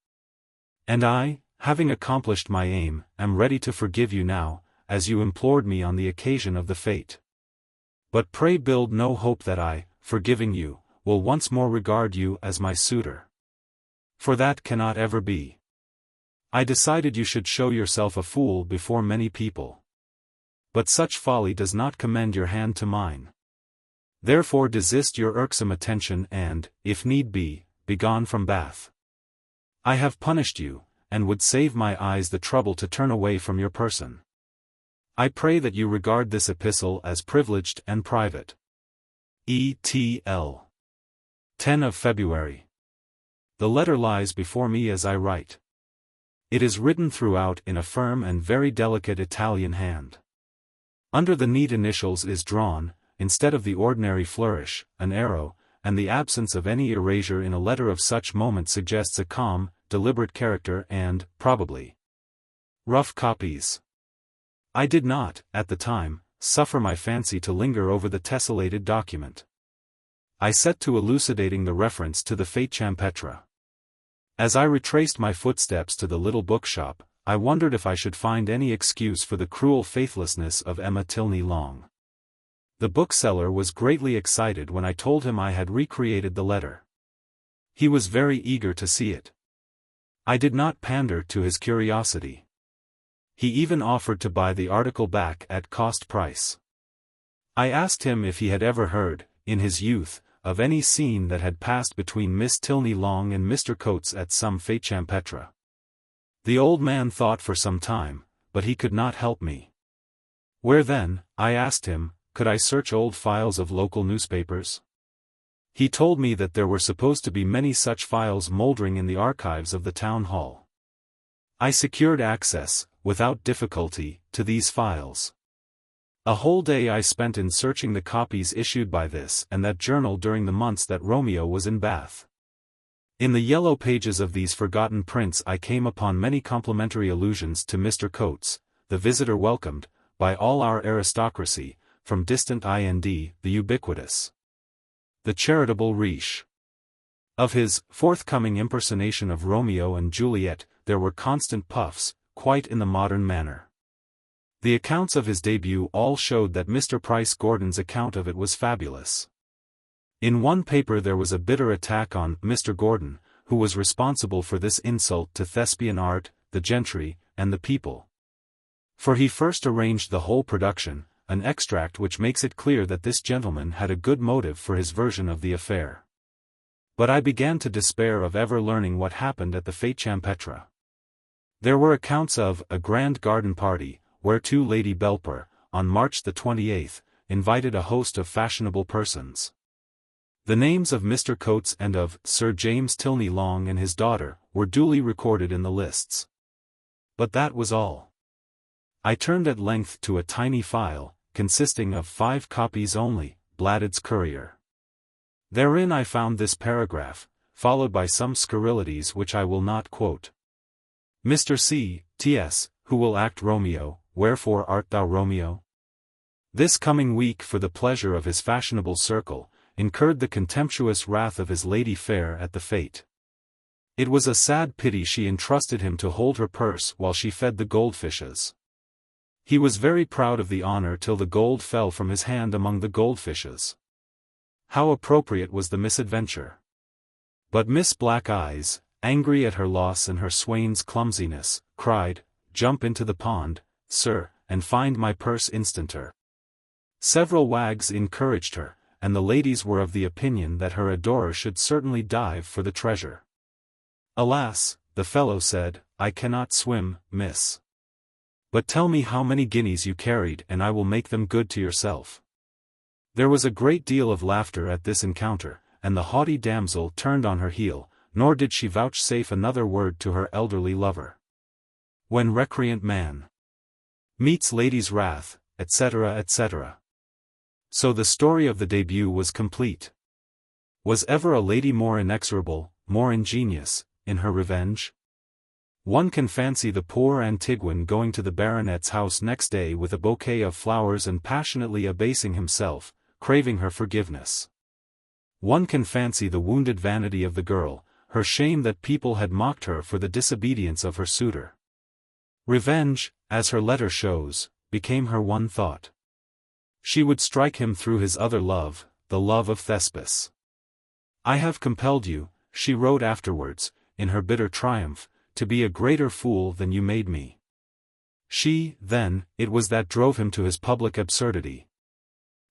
And I, having accomplished my aim, am ready to forgive you now, as you implored me on the occasion of the fete. But pray build no hope that I, forgiving you, will once more regard you as my suitor. For that cannot ever be. I decided you should show yourself a fool before many people. But such folly does not commend your hand to mine. Therefore desist your irksome attention and, if need be, begone from Bath. I have punished you, and would save my eyes the trouble to turn away from your person. I pray that you regard this epistle as privileged and private. E.T.L. 10 of February. The letter lies before me as I write. It is written throughout in a firm and very delicate Italian hand. Under the neat initials is drawn, instead of the ordinary flourish, an arrow, and the absence of any erasure in a letter of such moment suggests a calm, deliberate character and, probably, rough copies. I did not, at the time, suffer my fancy to linger over the tessellated document. I set to elucidating the reference to the fete champetre. As I retraced my footsteps to the little bookshop, I wondered if I should find any excuse for the cruel faithlessness of Emma Tilney Long. The bookseller was greatly excited when I told him I had recreated the letter. He was very eager to see it. I did not pander to his curiosity. He even offered to buy the article back at cost price. I asked him if he had ever heard, in his youth, of any scene that had passed between Miss Tilney Long and Mr. Coates at some fete champetre. The old man thought for some time, but he could not help me. Where then, I asked him, could I search old files of local newspapers? He told me that there were supposed to be many such files mouldering in the archives of the town hall. I secured access, without difficulty, to these files. A whole day I spent in searching the copies issued by this and that journal during the months that Romeo was in Bath. In the yellow pages of these forgotten prints I came upon many complimentary allusions to Mr. Coates, the visitor welcomed, by all our aristocracy, from distant Ind, the ubiquitous, the charitable Riche. Of his forthcoming impersonation of Romeo and Juliet, there were constant puffs, quite in the modern manner. The accounts of his debut all showed that Mr. Price Gordon's account of it was fabulous. In one paper there was a bitter attack on Mr. Gordon, who was responsible for this insult to thespian art, the gentry, and the people. For he first arranged the whole production, an extract which makes it clear that this gentleman had a good motive for his version of the affair. But I began to despair of ever learning what happened at the Fête Champêtre. There were accounts of a grand garden party, whereto Lady Belper, on March the 28th, invited a host of fashionable persons. The names of Mr. Coates and of Sir James Tilney Long and his daughter were duly recorded in the lists. But that was all. I turned at length to a tiny file, consisting of 5 copies only, Bladud's Courier. Therein I found this paragraph, followed by some scurrilities which I will not quote. Mr. C. T.S., who will act Romeo, wherefore art thou Romeo? This coming week for the pleasure of his fashionable circle, incurred the contemptuous wrath of his lady fair at the fete. It was a sad pity she entrusted him to hold her purse while she fed the goldfishes. He was very proud of the honor till the gold fell from his hand among the goldfishes. How appropriate was the misadventure! But Miss Black Eyes, angry at her loss and her swain's clumsiness, cried, "Jump into the pond, sir, and find my purse instanter." Several wags encouraged her, and the ladies were of the opinion that her adorer should certainly dive for the treasure. "Alas," the fellow said, "I cannot swim, miss. But tell me how many guineas you carried and I will make them good to yourself." There was a great deal of laughter at this encounter, and the haughty damsel turned on her heel, nor did she vouchsafe another word to her elderly lover. When recreant man meets lady's wrath, etc., etc. So the story of the debut was complete. Was ever a lady more inexorable, more ingenious, in her revenge? One can fancy the poor Antiguan going to the baronet's house next day with a bouquet of flowers and passionately abasing himself, craving her forgiveness. One can fancy the wounded vanity of the girl, her shame that people had mocked her for the disobedience of her suitor. Revenge, as her letter shows, became her one thought. She would strike him through his other love, the love of Thespis. "I have compelled you," she wrote afterwards, in her bitter triumph, "to be a greater fool than you made me." She, then, it was that drove him to his public absurdity.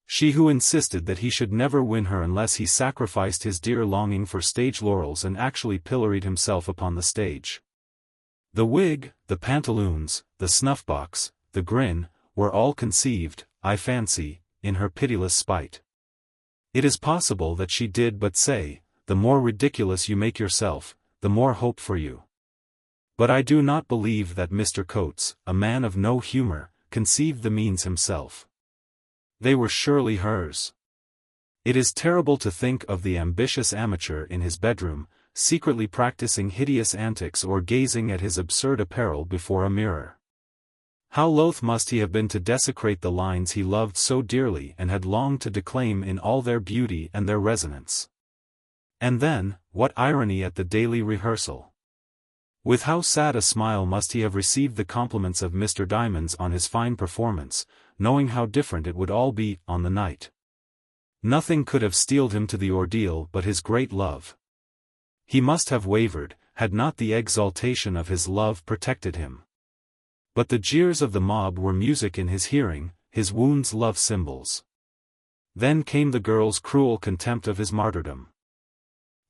She who insisted that he should never win her unless he sacrificed his dear longing for stage laurels and actually pilloried himself upon the stage. The wig, the pantaloons, the snuff-box, the grin, were all conceived, I fancy, in her pitiless spite. It is possible that she did but say, "The more ridiculous you make yourself, the more hope for you." But I do not believe that Mr. Coates, a man of no humor, conceived the means himself. They were surely hers. It is terrible to think of the ambitious amateur in his bedroom, secretly practicing hideous antics or gazing at his absurd apparel before a mirror. How loath must he have been to desecrate the lines he loved so dearly and had longed to declaim in all their beauty and their resonance. And then, what irony at the daily rehearsal! With how sad a smile must he have received the compliments of Mr. Diamonds on his fine performance, knowing how different it would all be on the night. Nothing could have steeled him to the ordeal but his great love. He must have wavered, had not the exaltation of his love protected him. But the jeers of the mob were music in his hearing, his wounds love cymbals. Then came the girl's cruel contempt of his martyrdom.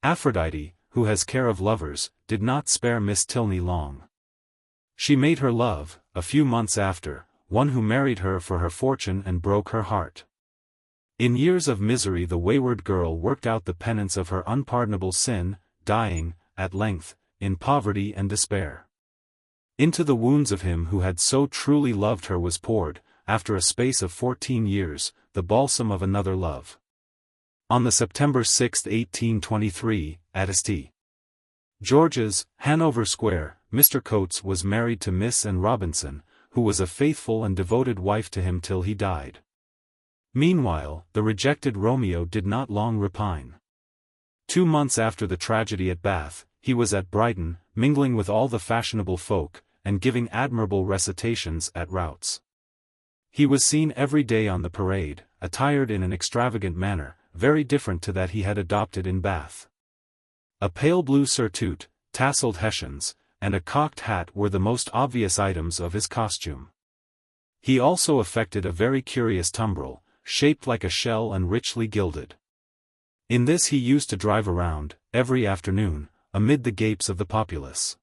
Aphrodite, who has care of lovers, did not spare Miss Tilney long. She made her love, a few months after, one who married her for her fortune and broke her heart. In years of misery the wayward girl worked out the penance of her unpardonable sin, dying, at length, in poverty and despair. Into the wounds of him who had so truly loved her was poured, after a space of 14 years, the balsam of another love. On the September 6, 1823, at St. George's, Hanover Square, Mr. Coates was married to Miss Anne Robinson, who was a faithful and devoted wife to him till he died. Meanwhile, the rejected Romeo did not long repine. 2 months after the tragedy at Bath, he was at Brighton, mingling with all the fashionable folk, and giving admirable recitations at routs. He was seen every day on the parade, attired in an extravagant manner, very different to that he had adopted in Bath. A pale blue surtout, tasselled hessians, and a cocked hat were the most obvious items of his costume. He also affected a very curious tumbrel, shaped like a shell and richly gilded. In this he used to drive around, every afternoon, amid the gapes of the populace.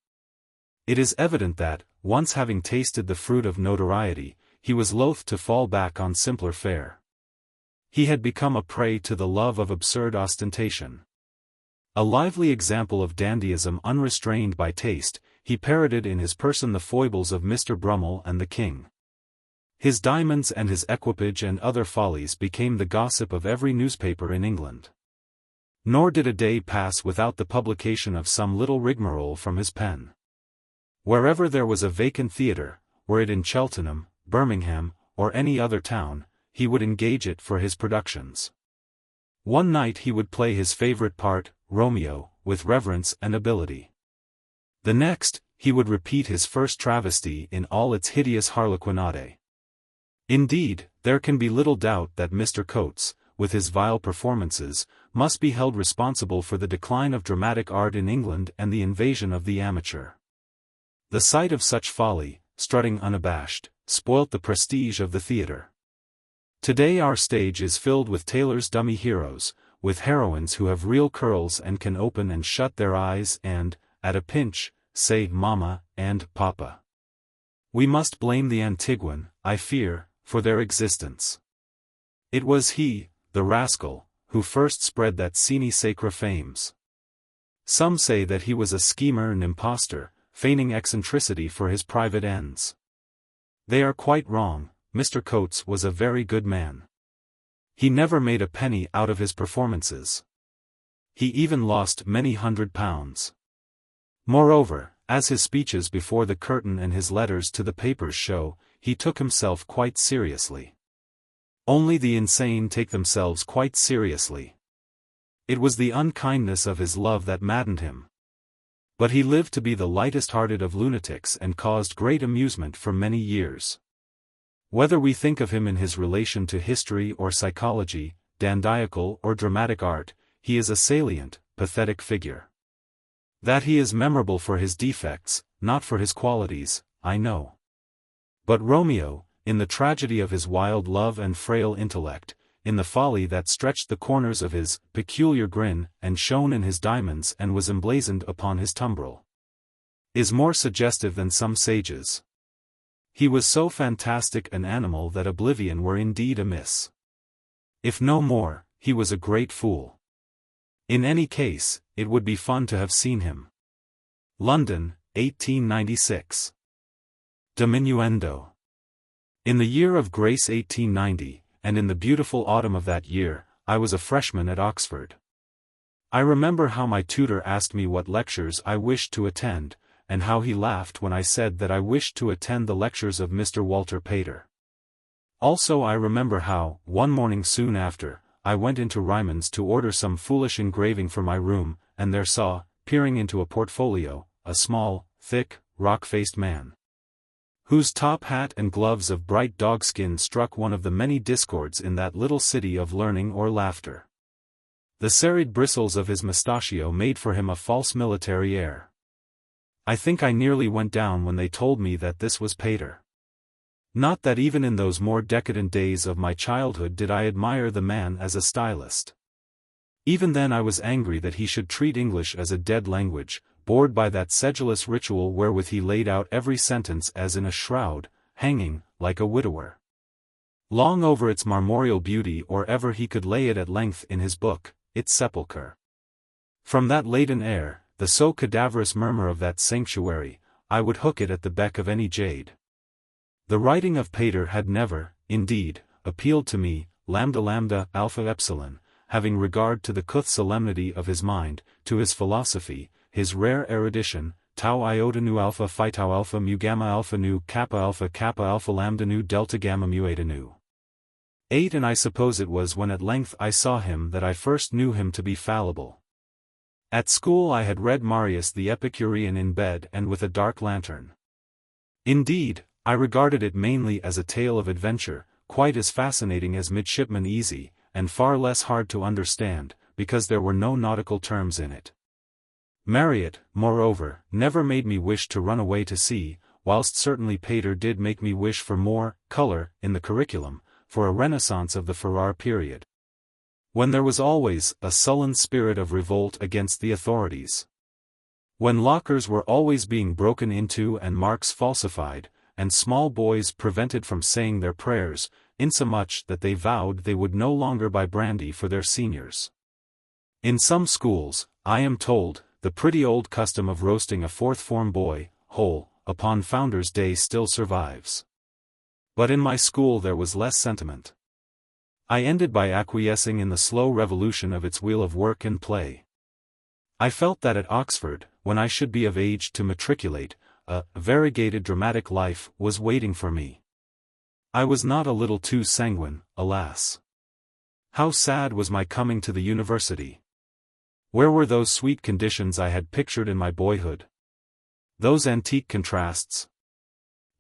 It is evident that, once having tasted the fruit of notoriety, he was loath to fall back on simpler fare. He had become a prey to the love of absurd ostentation. A lively example of dandyism unrestrained by taste, he parodied in his person the foibles of Mr. Brummel and the King. His diamonds and his equipage and other follies became the gossip of every newspaper in England. Nor did a day pass without the publication of some little rigmarole from his pen. Wherever there was a vacant theatre, were it in Cheltenham, Birmingham, or any other town, he would engage it for his productions. One night he would play his favourite part, Romeo, with reverence and ability. The next, he would repeat his first travesty in all its hideous harlequinade. Indeed, there can be little doubt that Mr. Coates, with his vile performances, must be held responsible for the decline of dramatic art in England and the invasion of the amateur. The sight of such folly, strutting unabashed, spoilt the prestige of the theatre. Today our stage is filled with Taylor's dummy heroes, with heroines who have real curls and can open and shut their eyes and, at a pinch, say "Mama" and "Papa." We must blame the Antiguan, I fear, for their existence. It was he, the rascal, who first spread that scene sacra fames. Some say that he was a schemer and impostor, feigning eccentricity for his private ends. They are quite wrong. Mr. Coates was a very good man. He never made a penny out of his performances. He even lost many £100. Moreover, as his speeches before the curtain and his letters to the papers show, he took himself quite seriously. Only the insane take themselves quite seriously. It was the unkindness of his love that maddened him. But he lived to be the lightest-hearted of lunatics and caused great amusement for many years. Whether we think of him in his relation to history or psychology, dandiacal or dramatic art, he is a salient, pathetic figure. That he is memorable for his defects, not for his qualities, I know. But Romeo, in the tragedy of his wild love and frail intellect, in the folly that stretched the corners of his peculiar grin and shone in his diamonds and was emblazoned upon his tumbrel, is more suggestive than some sages. He was so fantastic an animal that oblivion were indeed amiss. If no more, he was a great fool. In any case, it would be fun to have seen him. London, 1896. Diminuendo. In the year of grace 1890, and in the beautiful autumn of that year, I was a freshman at Oxford. I remember how my tutor asked me what lectures I wished to attend, and how he laughed when I said that I wished to attend the lectures of Mr. Walter Pater. Also I remember how, one morning soon after, I went into Ryman's to order some foolish engraving for my room, and there saw, peering into a portfolio, a small, thick, rock-faced man, whose top hat and gloves of bright dogskin struck one of the many discords in that little city of learning or laughter. The serried bristles of his mustachio made for him a false military air. I think I nearly went down when they told me that this was Pater. Not that even in those more decadent days of my childhood did I admire the man as a stylist. Even then I was angry that he should treat English as a dead language, bored by that sedulous ritual wherewith he laid out every sentence as in a shroud, hanging, like a widower, long over its marmoreal beauty or ever he could lay it at length in his book, its sepulchre. From that laden air, the so cadaverous murmur of that sanctuary, I would hook it at the beck of any jade. The writing of Pater had never, indeed, appealed to me, lambda alpha epsilon, having regard to the couth solemnity of his mind, to his philosophy, his rare erudition, tau iota nu alpha phi tau alpha mu gamma alpha nu kappa alpha lambda nu delta gamma mu eta nu. 8 And I suppose it was when at length I saw him that I first knew him to be fallible. At school I had read Marius the Epicurean in bed and with a dark lantern. Indeed, I regarded it mainly as a tale of adventure, quite as fascinating as Midshipman Easy, and far less hard to understand, because there were no nautical terms in it. Marryat, moreover, never made me wish to run away to sea, whilst certainly Pater did make me wish for more colour in the curriculum, for a renaissance of the Farrar period, when there was always a sullen spirit of revolt against the authorities, when lockers were always being broken into and marks falsified, and small boys prevented from saying their prayers, insomuch that they vowed they would no longer buy brandy for their seniors. In some schools, I am told, the pretty old custom of roasting a fourth-form boy, whole, upon Founder's Day still survives. But in my school there was less sentiment. I ended by acquiescing in the slow revolution of its wheel of work and play. I felt that at Oxford, when I should be of age to matriculate, a variegated dramatic life was waiting for me. I was not a little too sanguine, alas. How sad was my coming to the university. Where were those sweet conditions I had pictured in my boyhood? Those antique contrasts?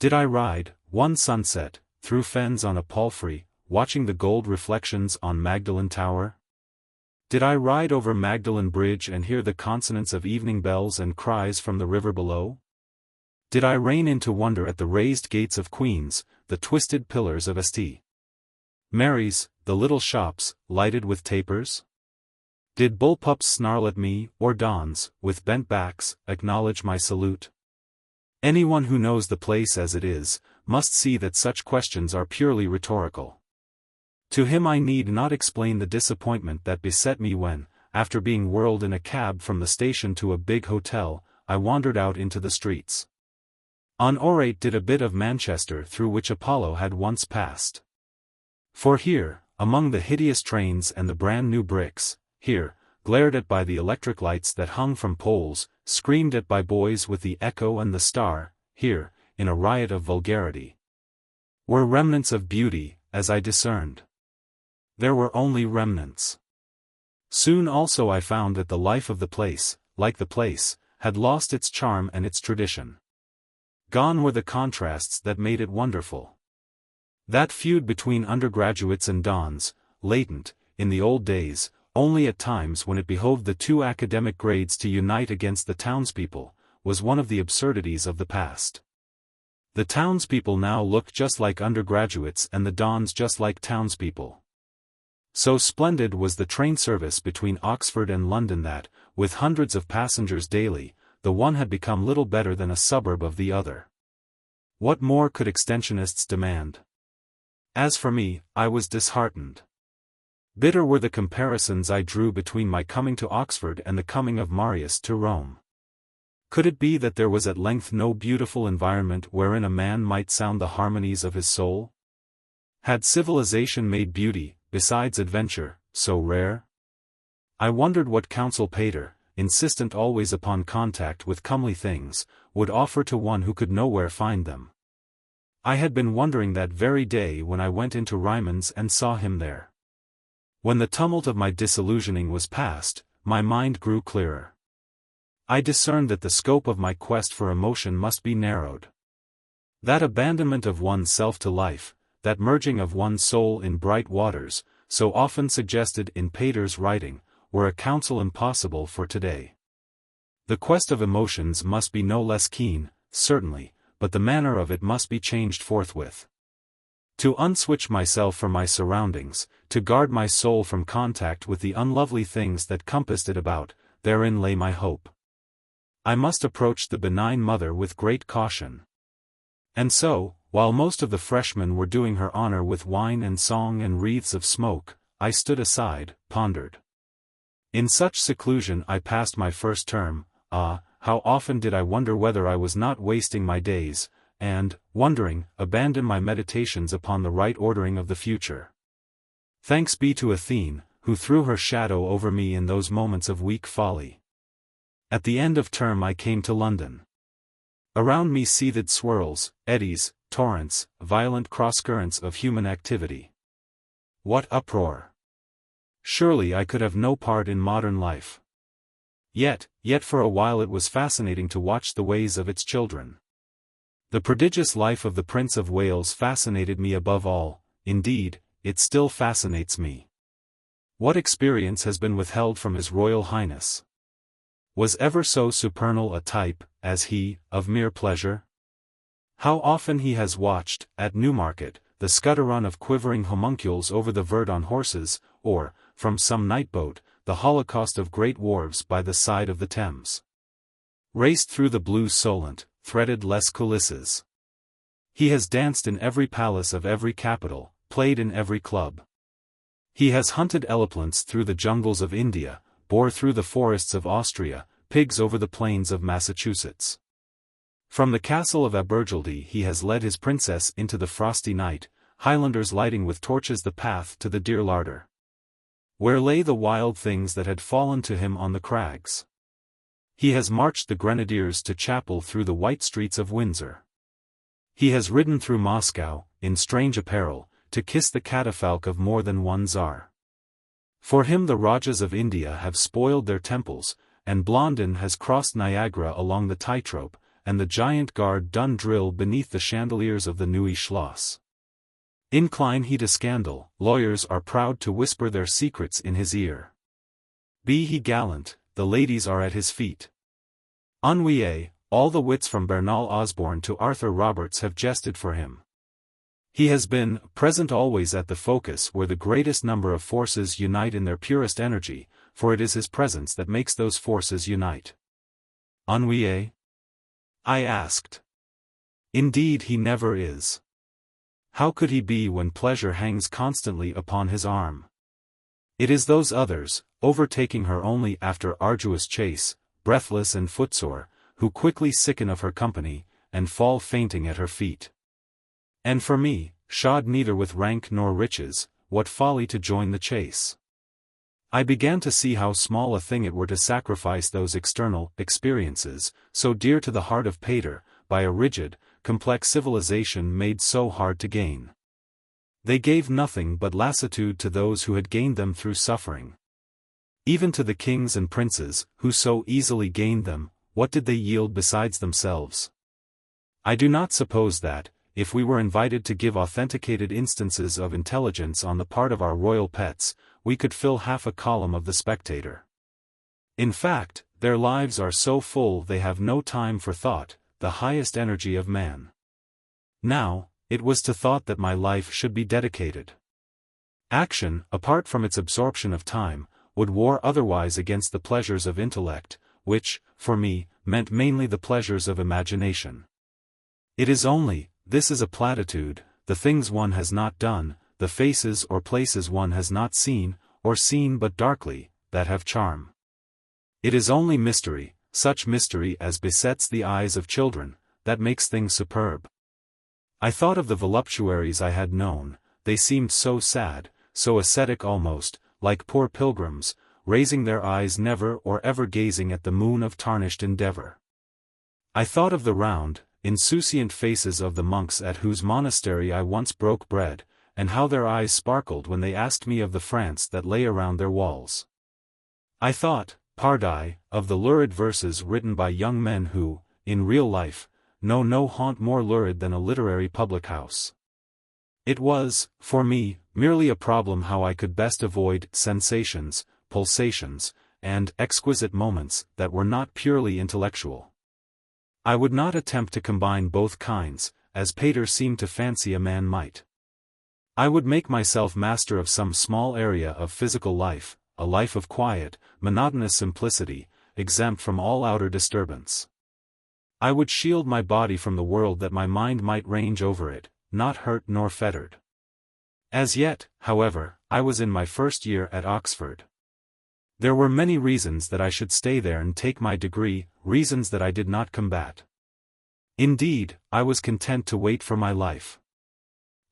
Did I ride, one sunset, through fens on a palfrey, watching the gold reflections on Magdalen Tower? Did I ride over Magdalen Bridge and hear the consonance of evening bells and cries from the river below? Did I rein into wonder at the raised gates of Queen's, the twisted pillars of St. Mary's, the little shops, lighted with tapers? Did bullpups snarl at me, or dons, with bent backs, acknowledge my salute? Anyone who knows the place as it is, must see that such questions are purely rhetorical. To him I need not explain the disappointment that beset me when, after being whirled in a cab from the station to a big hotel, I wandered out into the streets. On Orate did a bit of Manchester through which Apollo had once passed. For here, among the hideous trains and the brand-new bricks, here, glared at by the electric lights that hung from poles, screamed at by boys with the Echo and the Star, here, in a riot of vulgarity, were remnants of beauty, as I discerned. There were only remnants. Soon also I found that the life of the place, like the place, had lost its charm and its tradition. Gone were the contrasts that made it wonderful. That feud between undergraduates and dons, latent, in the old days, only at times when it behoved the two academic grades to unite against the townspeople, was one of the absurdities of the past. The townspeople now look just like undergraduates and the dons just like townspeople. So splendid was the train service between Oxford and London that, with hundreds of passengers daily, the one had become little better than a suburb of the other. What more could extensionists demand? As for me, I was disheartened. Bitter were the comparisons I drew between my coming to Oxford and the coming of Marius to Rome. Could it be that there was at length no beautiful environment wherein a man might sound the harmonies of his soul? Had civilization made beauty, besides adventure, so rare? I wondered what counsel Pater, insistent always upon contact with comely things, would offer to one who could nowhere find them. I had been wondering that very day when I went into Ryman's and saw him there. When the tumult of my disillusioning was past, my mind grew clearer. I discerned that the scope of my quest for emotion must be narrowed. That abandonment of one's self to life, that merging of one's soul in bright waters, so often suggested in Pater's writing, were a counsel impossible for today. The quest of emotions must be no less keen, certainly, but the manner of it must be changed forthwith. To unswitch myself from my surroundings, to guard my soul from contact with the unlovely things that compassed it about, therein lay my hope. I must approach the benign mother with great caution. And so, while most of the freshmen were doing her honor with wine and song and wreaths of smoke, I stood aside, pondered. In such seclusion I passed my first term. How often did I wonder whether I was not wasting my days, and, wondering, abandon my meditations upon the right ordering of the future. Thanks be to Athene, who threw her shadow over me in those moments of weak folly. At the end of term I came to London. Around me seethed swirls, eddies, torrents, violent cross-currents of human activity. What uproar! Surely I could have no part in modern life. Yet for a while it was fascinating to watch the ways of its children. The prodigious life of the Prince of Wales fascinated me above all, indeed, it still fascinates me. What experience has been withheld from His Royal Highness? Was ever so supernal a type, as he, of mere pleasure? How often he has watched, at Newmarket, the scutterun of quivering homuncules over the Verdon horses, or, from some night boat, the holocaust of great wharves by the side of the Thames. Raced through the blue Solent, threaded les coulisses. He has danced in every palace of every capital, played in every club. He has hunted elephants through the jungles of India, boar through the forests of Austria, pigs over the plains of Massachusetts. From the castle of Abergeldy he has led his princess into the frosty night, Highlanders lighting with torches the path to the deer larder, where lay the wild things that had fallen to him on the crags. He has marched the grenadiers to chapel through the white streets of Windsor. He has ridden through Moscow, in strange apparel, to kiss the catafalque of more than one czar. For him the Rajas of India have spoiled their temples, and Blondin has crossed Niagara along the tightrope, and the giant guard done drill beneath the chandeliers of the Neues Schloss. Incline he to scandal, lawyers are proud to whisper their secrets in his ear. Be he gallant, the ladies are at his feet. Ennuyé, all the wits from Bernal Osborne to Arthur Roberts have jested for him. He has been present always at the focus where the greatest number of forces unite in their purest energy, for it is his presence that makes those forces unite. Ennuyé? I asked. Indeed he never is. How could he be when pleasure hangs constantly upon his arm? It is those others, overtaking her only after arduous chase, breathless and footsore, who quickly sicken of her company, and fall fainting at her feet. And for me, shod neither with rank nor riches, what folly to join the chase. I began to see how small a thing it were to sacrifice those external experiences, so dear to the heart of Pater, by a rigid, complex civilization made so hard to gain. They gave nothing but lassitude to those who had gained them through suffering. Even to the kings and princes, who so easily gained them, what did they yield besides themselves? I do not suppose that, if we were invited to give authenticated instances of intelligence on the part of our royal pets, we could fill half a column of the Spectator. In fact, their lives are so full they have no time for thought, the highest energy of man. Now, it was to thought that my life should be dedicated. Action, apart from its absorption of time, would war otherwise against the pleasures of intellect, which, for me, meant mainly the pleasures of imagination. It is only, this is a platitude, the things one has not done, the faces or places one has not seen, or seen but darkly, that have charm. It is only mystery, such mystery as besets the eyes of children, that makes things superb. I thought of the voluptuaries I had known, they seemed so sad, so ascetic almost, like poor pilgrims, raising their eyes never or ever gazing at the moon of tarnished endeavor. I thought of the round, insouciant faces of the monks at whose monastery I once broke bread, and how their eyes sparkled when they asked me of the France that lay around their walls. I thought, pardie, of the lurid verses written by young men who, in real life, know no haunt more lurid than a literary public-house. It was, for me, merely a problem how I could best avoid sensations, pulsations, and exquisite moments that were not purely intellectual. I would not attempt to combine both kinds, as Pater seemed to fancy a man might. I would make myself master of some small area of physical life, a life of quiet, monotonous simplicity, exempt from all outer disturbance. I would shield my body from the world that my mind might range over it, not hurt nor fettered. As yet, however, I was in my first year at Oxford. There were many reasons that I should stay there and take my degree, reasons that I did not combat. Indeed, I was content to wait for my life.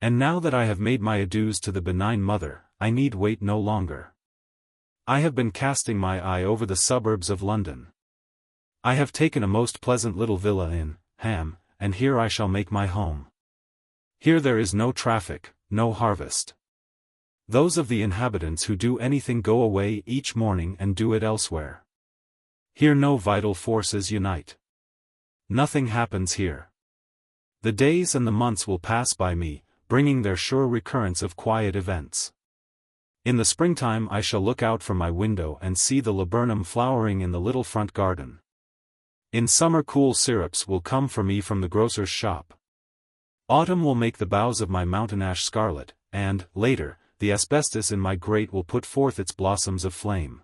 And now that I have made my adieus to the benign mother, I need wait no longer. I have been casting my eye over the suburbs of London. I have taken a most pleasant little villa in Ham, and here I shall make my home. Here there is no traffic, no harvest. Those of the inhabitants who do anything go away each morning and do it elsewhere. Here no vital forces unite. Nothing happens here. The days and the months will pass by me, bringing their sure recurrence of quiet events. In the springtime I shall look out from my window and see the laburnum flowering in the little front garden. In summer cool syrups will come for me from the grocer's shop. Autumn will make the boughs of my mountain ash scarlet, and, later, the asbestos in my grate will put forth its blossoms of flame.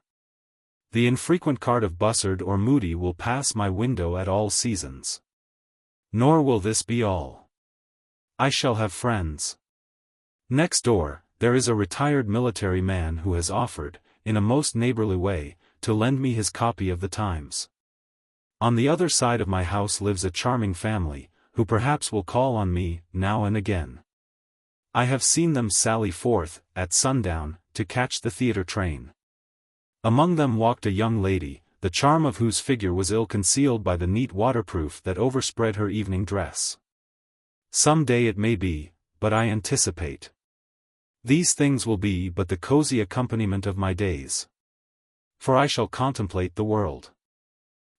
The infrequent cart of Bussard or Moody will pass my window at all seasons. Nor will this be all. I shall have friends. Next door, there is a retired military man who has offered, in a most neighborly way, to lend me his copy of the Times. On the other side of my house lives a charming family, who perhaps will call on me, now and again. I have seen them sally forth, at sundown, to catch the theatre train. Among them walked a young lady, the charm of whose figure was ill-concealed by the neat waterproof that overspread her evening dress. Some day it may be, but I anticipate. These things will be but the cozy accompaniment of my days. For I shall contemplate the world.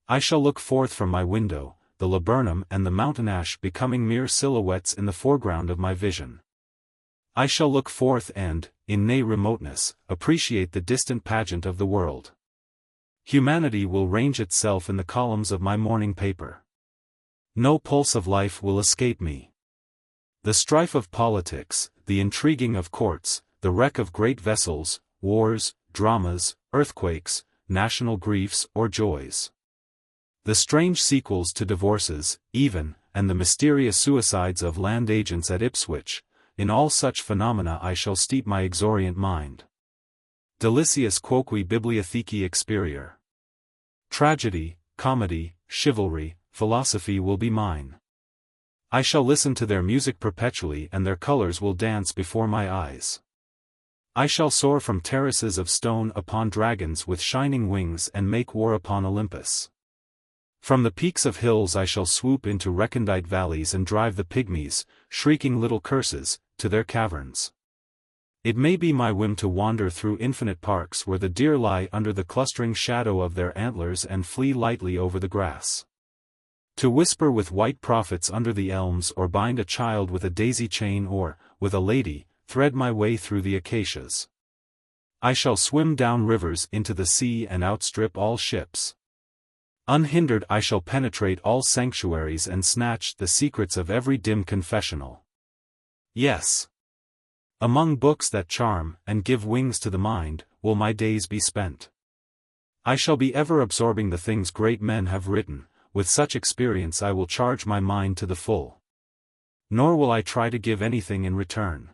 I shall look forth from my window, the laburnum and the mountain ash becoming mere silhouettes in the foreground of my vision. I shall look forth and, in nay remoteness, appreciate the distant pageant of the world. Humanity will range itself in the columns of my morning paper. No pulse of life will escape me. The strife of politics, the intriguing of courts, the wreck of great vessels, wars, dramas, earthquakes, national griefs or joys. The strange sequels to divorces, even, and the mysterious suicides of land agents at Ipswich, in all such phenomena I shall steep my exorient mind. Delicius quoque bibliothecae experior. Tragedy, comedy, chivalry, philosophy will be mine. I shall listen to their music perpetually and their colors will dance before my eyes. I shall soar from terraces of stone upon dragons with shining wings and make war upon Olympus. From the peaks of hills I shall swoop into recondite valleys and drive the pygmies, shrieking little curses, to their caverns. It may be my whim to wander through infinite parks where the deer lie under the clustering shadow of their antlers and flee lightly over the grass. To whisper with white prophets under the elms or bind a child with a daisy chain or, with a lady, thread my way through the acacias. I shall swim down rivers into the sea and outstrip all ships. Unhindered I shall penetrate all sanctuaries and snatch the secrets of every dim confessional. Yes. Among books that charm and give wings to the mind, will my days be spent. I shall be ever absorbing the things great men have written, with such experience I will charge my mind to the full. Nor will I try to give anything in return.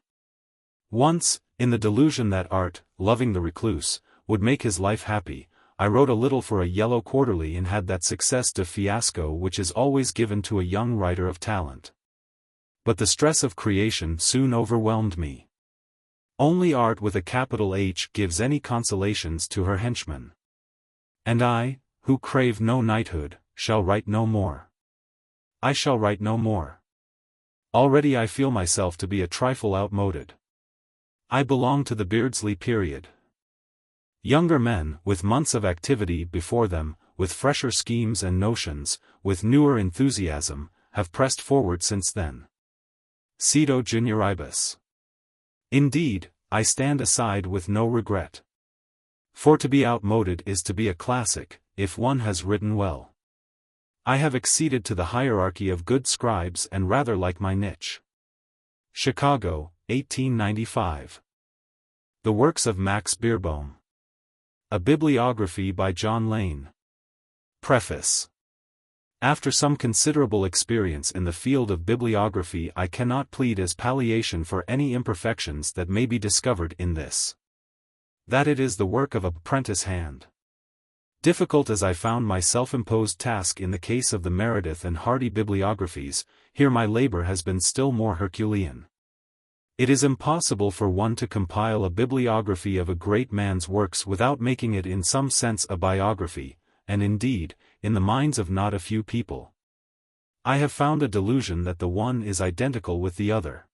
Once, in the delusion that art, loving the recluse, would make his life happy, I wrote a little for a yellow quarterly and had that success de fiasco which is always given to a young writer of talent. But the stress of creation soon overwhelmed me. Only art with a capital H gives any consolations to her henchmen. And I, who crave no knighthood, shall write no more. I shall write no more. Already I feel myself to be a trifle outmoded. I belong to the Beardsley period. Younger men, with months of activity before them, with fresher schemes and notions, with newer enthusiasm, have pressed forward since then. Cedo junioribus. Indeed, I stand aside with no regret. For to be outmoded is to be a classic, if one has written well. I have acceded to the hierarchy of good scribes and rather like my niche. Chicago, 1895. The Works of Max Beerbohm. A Bibliography by John Lane. Preface. After some considerable experience in the field of bibliography, I cannot plead as palliation for any imperfections that may be discovered in this. That it is the work of a prentice hand. Difficult as I found my self-imposed task in the case of the Meredith and Hardy bibliographies, here my labor has been still more Herculean. It is impossible for one to compile a bibliography of a great man's works without making it in some sense a biography, and indeed, in the minds of not a few people, I have found a delusion that the one is identical with the other.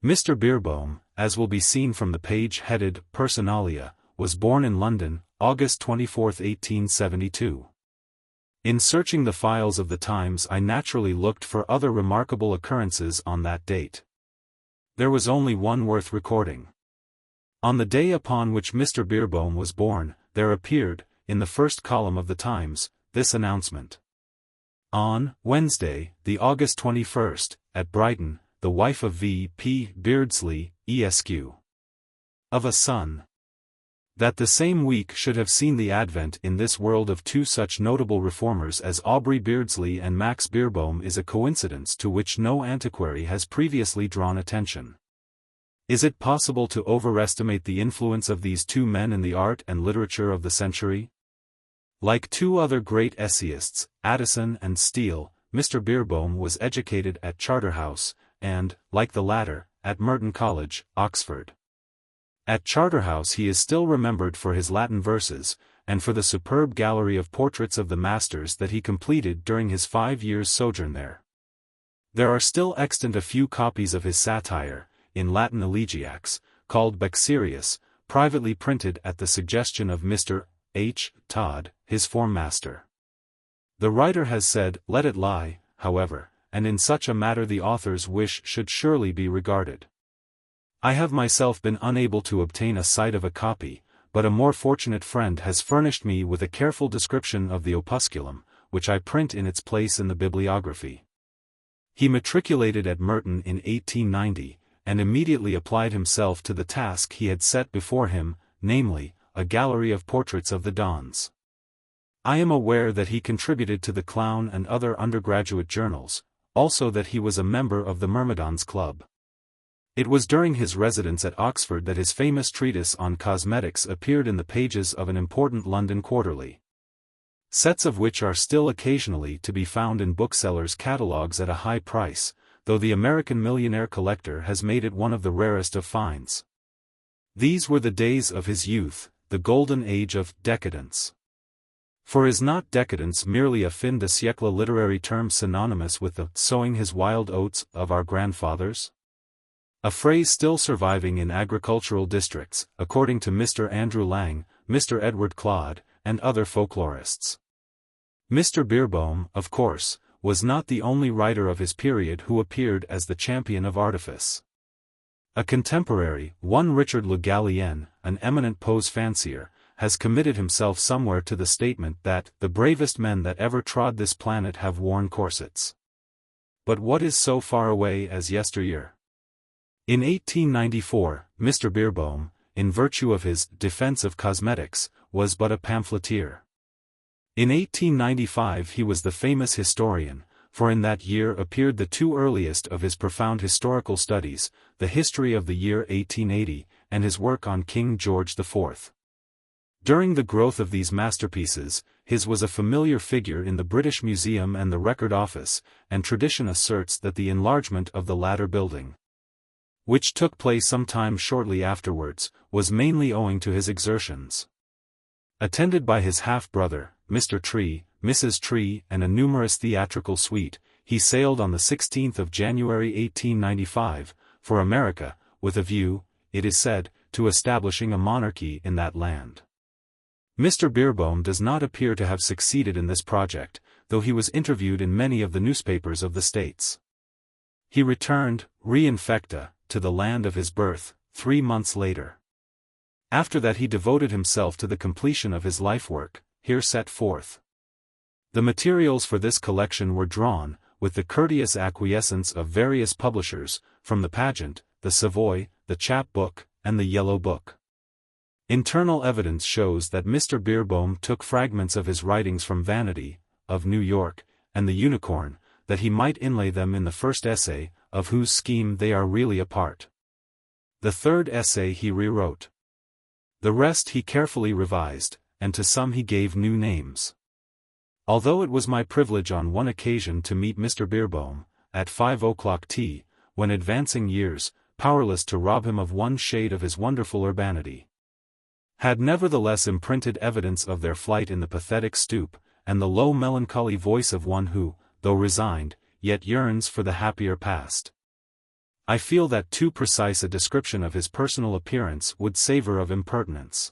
Mr. Beerbohm, as will be seen from the page-headed Personalia, was born in London, August 24, 1872. In searching the files of the Times I naturally looked for other remarkable occurrences on that date. There was only one worth recording. On the day upon which Mr. Beerbohm was born, there appeared, in the first column of the Times, this announcement. On Wednesday, the August 21st, at Brighton, the wife of V. P. Beardsley, Esq. of a son. That the same week should have seen the advent in this world of two such notable reformers as Aubrey Beardsley and Max Beerbohm is a coincidence to which no antiquary has previously drawn attention. Is it possible to overestimate the influence of these two men in the art and literature of the century? Like two other great essayists, Addison and Steele, Mr. Beerbohm was educated at Charterhouse, and, like the latter, at Merton College, Oxford. At Charterhouse he is still remembered for his Latin verses, and for the superb gallery of portraits of the masters that he completed during his 5 years' sojourn there. There are still extant a few copies of his satire, in Latin elegiacs, called Baxterius, privately printed at the suggestion of Mr. H. Todd, his form master. The writer has said, "Let it lie," however, and in such a matter the author's wish should surely be regarded. I have myself been unable to obtain a sight of a copy, but a more fortunate friend has furnished me with a careful description of the opusculum, which I print in its place in the bibliography. He matriculated at Merton in 1890, and immediately applied himself to the task he had set before him, namely, a gallery of portraits of the Dons. I am aware that he contributed to the Clown and other undergraduate journals, also that he was a member of the Myrmidons Club. It was during his residence at Oxford that his famous treatise on cosmetics appeared in the pages of an important London quarterly. Sets of which are still occasionally to be found in booksellers' catalogues at a high price, though the American millionaire collector has made it one of the rarest of finds. These were the days of his youth, the golden age of decadence. For is not decadence merely a fin de siècle literary term synonymous with the sowing his wild oats of our grandfathers? A phrase still surviving in agricultural districts, according to Mr. Andrew Lang, Mr. Edward Clodd, and other folklorists. Mr. Beerbohm, of course, was not the only writer of his period who appeared as the champion of artifice. A contemporary, one Richard Le Gallienne, an eminent pose fancier, has committed himself somewhere to the statement that the bravest men that ever trod this planet have worn corsets. But what is so far away as yesteryear? In 1894, Mr. Beerbohm, in virtue of his Defense of Cosmetics, was but a pamphleteer. In 1895 he was the famous historian, for in that year appeared the two earliest of his profound historical studies, the History of the Year 1880, and his work on King George IV. During the growth of these masterpieces, his was a familiar figure in the British Museum and the Record Office, and tradition asserts that the enlargement of the latter building, which took place some time shortly afterwards, was mainly owing to his exertions. Attended by his half-brother, Mr. Tree, Mrs. Tree and a numerous theatrical suite, he sailed on the 16th of January 1895, for America, with a view, it is said, to establishing a monarchy in that land. Mr. Beerbohm does not appear to have succeeded in this project, though he was interviewed in many of the newspapers of the States. He returned, re-infecta, to the land of his birth, 3 months later. After that he devoted himself to the completion of his life work, here set forth. The materials for this collection were drawn, with the courteous acquiescence of various publishers, from the Pageant, the Savoy, the Chap Book, and the Yellow Book. Internal evidence shows that Mr. Beerbohm took fragments of his writings from Vanity, of New York, and the Unicorn, that he might inlay them in the first essay, of whose scheme they are really a part. The third essay he rewrote. The rest he carefully revised, and to some he gave new names. Although it was my privilege on one occasion to meet Mr. Beerbohm, at 5 o'clock tea, when advancing years, powerless to rob him of one shade of his wonderful urbanity, had nevertheless imprinted evidence of their flight in the pathetic stoop, and the low melancholy voice of one who, though resigned, yet yearns for the happier past. I feel that too precise a description of his personal appearance would savor of impertinence.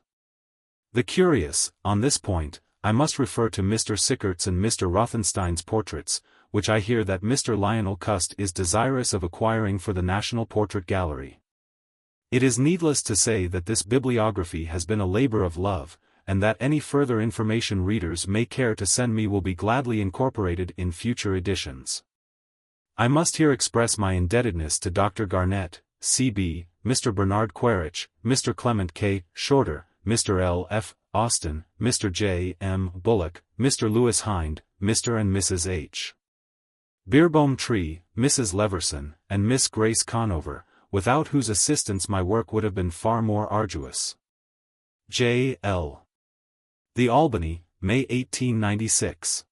The curious, on this point, I must refer to Mr. Sickert's and Mr. Rothenstein's portraits, which I hear that Mr. Lionel Cust is desirous of acquiring for the National Portrait Gallery. It is needless to say that this bibliography has been a labor of love, and that any further information readers may care to send me will be gladly incorporated in future editions. I must here express my indebtedness to Dr. Garnett, C.B., Mr. Bernard Quaritch, Mr. Clement K. Shorter, Mr. L. F. Austin, Mr. J. M. Bullock, Mr. Lewis Hind, Mr. and Mrs. H. Beerbohm Tree, Mrs. Leverson, and Miss Grace Conover, without whose assistance my work would have been far more arduous. J. L. The Albany, May 1896.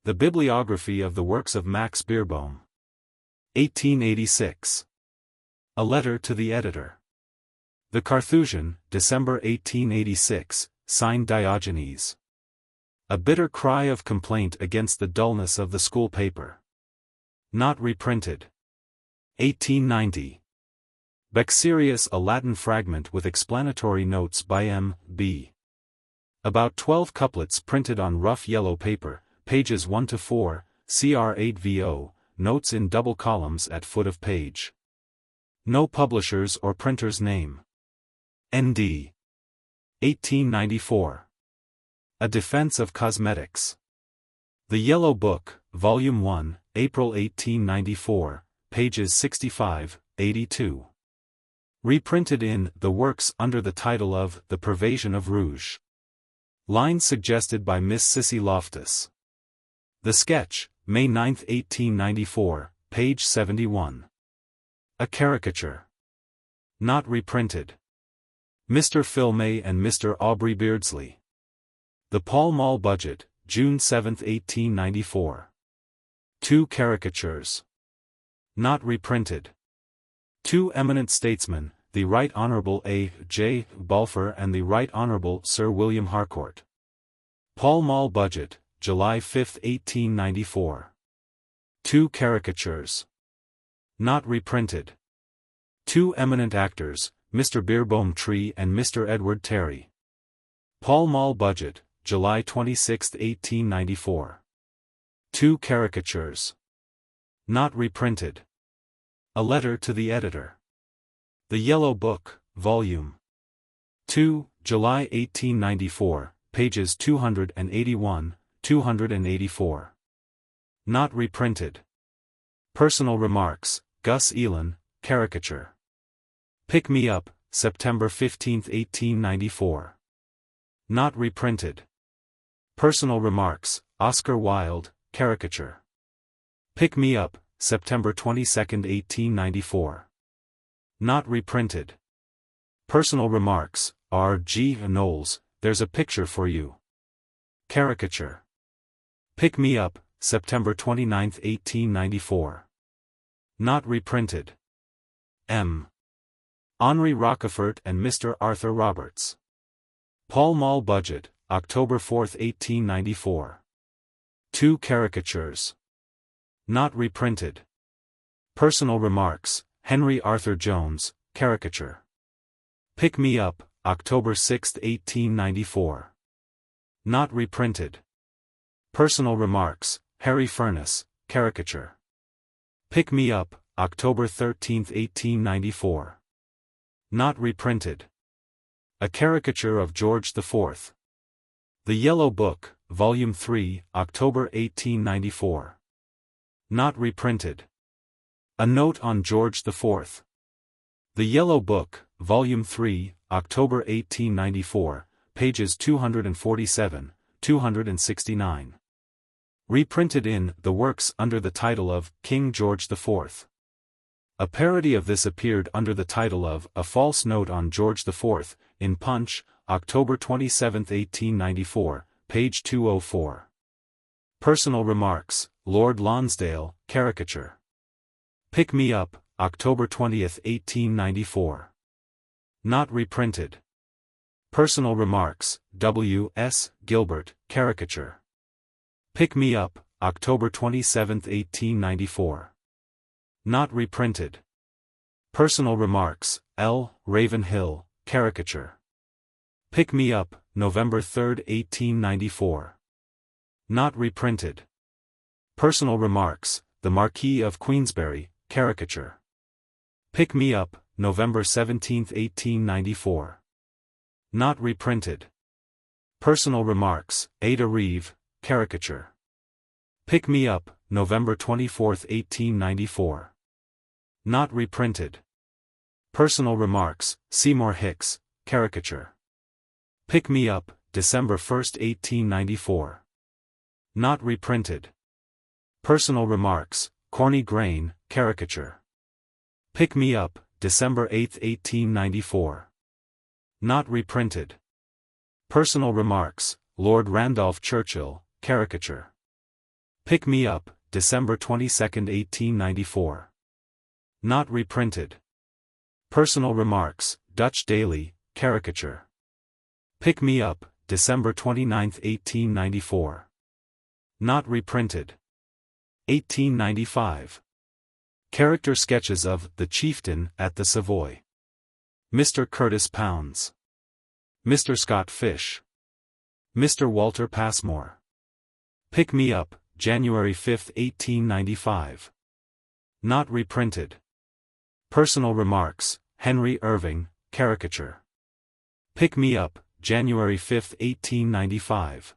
The Bibliography of the Works of Max Beerbohm. 1886. A Letter to the Editor. The Carthusian, December 1886, signed Diogenes. A bitter cry of complaint against the dullness of the school paper. Not reprinted. 1890. Bexerius, a Latin fragment with explanatory notes by M. B. About 12 couplets printed on rough yellow paper, pages 1 to 4, cr 8 vo, notes in double columns at foot of page. No publisher's or printer's name. N.D. 1894. A Defense of Cosmetics. The Yellow Book, Volume 1, April 1894, pages 65, 82. Reprinted in The Works under the title of The Pervasion of Rouge. Lines suggested by Miss Cissy Loftus. The Sketch, May 9, 1894, page 71. A Caricature. Not reprinted. Mr. Phil May and Mr. Aubrey Beardsley. The Pall Mall Budget, June 7, 1894. 2 caricatures. Not reprinted. 2 eminent statesmen, the Right Honourable A. J. Balfour and the Right Honourable Sir William Harcourt. Pall Mall Budget, July 5, 1894. 2 caricatures. Not reprinted. 2 eminent actors, Mr. Beerbohm Tree and Mr. Edward Terry. Pall Mall Budget, July 26, 1894. 2 caricatures. Not reprinted. A Letter to the Editor. The Yellow Book, Volume 2, July 1894, pages 281, 284. Not reprinted. Personal Remarks, Gus Elon, Caricature. Pick Me Up, September 15, 1894. Not reprinted. Personal Remarks, Oscar Wilde, Caricature. Pick Me Up, September 22, 1894. Not reprinted. Personal Remarks, R. G. Knowles, There's a Picture for You. Caricature. Pick Me Up, September 29, 1894. Not reprinted. M. Henri Rochefort and Mr. Arthur Roberts. Pall Mall Budget, October 4, 1894. 2 caricatures. Not reprinted. Personal Remarks, Henry Arthur Jones, Caricature. Pick Me Up, October 6, 1894. Not reprinted. Personal Remarks, Harry Furness, Caricature. Pick Me Up, October 13, 1894. Not reprinted. A Caricature of George IV. The Yellow Book, Volume 3, October 1894. Not reprinted. A Note on George IV. The Yellow Book, Volume 3, October 1894, pages 247, 269. Reprinted in The Works under the title of King George IV. A parody of this appeared under the title of A False Note on George IV, in Punch, October 27, 1894, page 204. Personal Remarks, Lord Lonsdale, Caricature. Pick Me Up, October 20, 1894. Not reprinted. Personal Remarks, W. S. Gilbert, Caricature. Pick Me Up, October 27, 1894. Not reprinted. Personal Remarks, L. Ravenhill, Caricature. Pick Me Up, November 3, 1894. Not reprinted. Personal Remarks, The Marquis of Queensberry, caricature. Pick Me Up, November 17, 1894. Not reprinted. Personal Remarks, Ada Reeve, caricature. Pick Me Up, November 24, 1894. Not reprinted. Personal Remarks, Seymour Hicks, caricature. Pick Me Up, December 1, 1894. Not reprinted. Personal Remarks, Corny Grain, caricature. Pick Me Up, December 8, 1894. Not reprinted. Personal Remarks, Lord Randolph Churchill, caricature. Pick Me Up, December 22, 1894. Not reprinted. Personal Remarks, Dutch Daily, caricature. Pick Me Up, December 29, 1894. Not reprinted. 1895. Character Sketches of The Chieftain at the Savoy. Mr. Curtis Pounds. Mr. Scott Fish. Mr. Walter Passmore. Pick Me Up, January 5, 1895. Not reprinted. Personal Remarks, Henry Irving, caricature. Pick Me Up, January 5, 1895.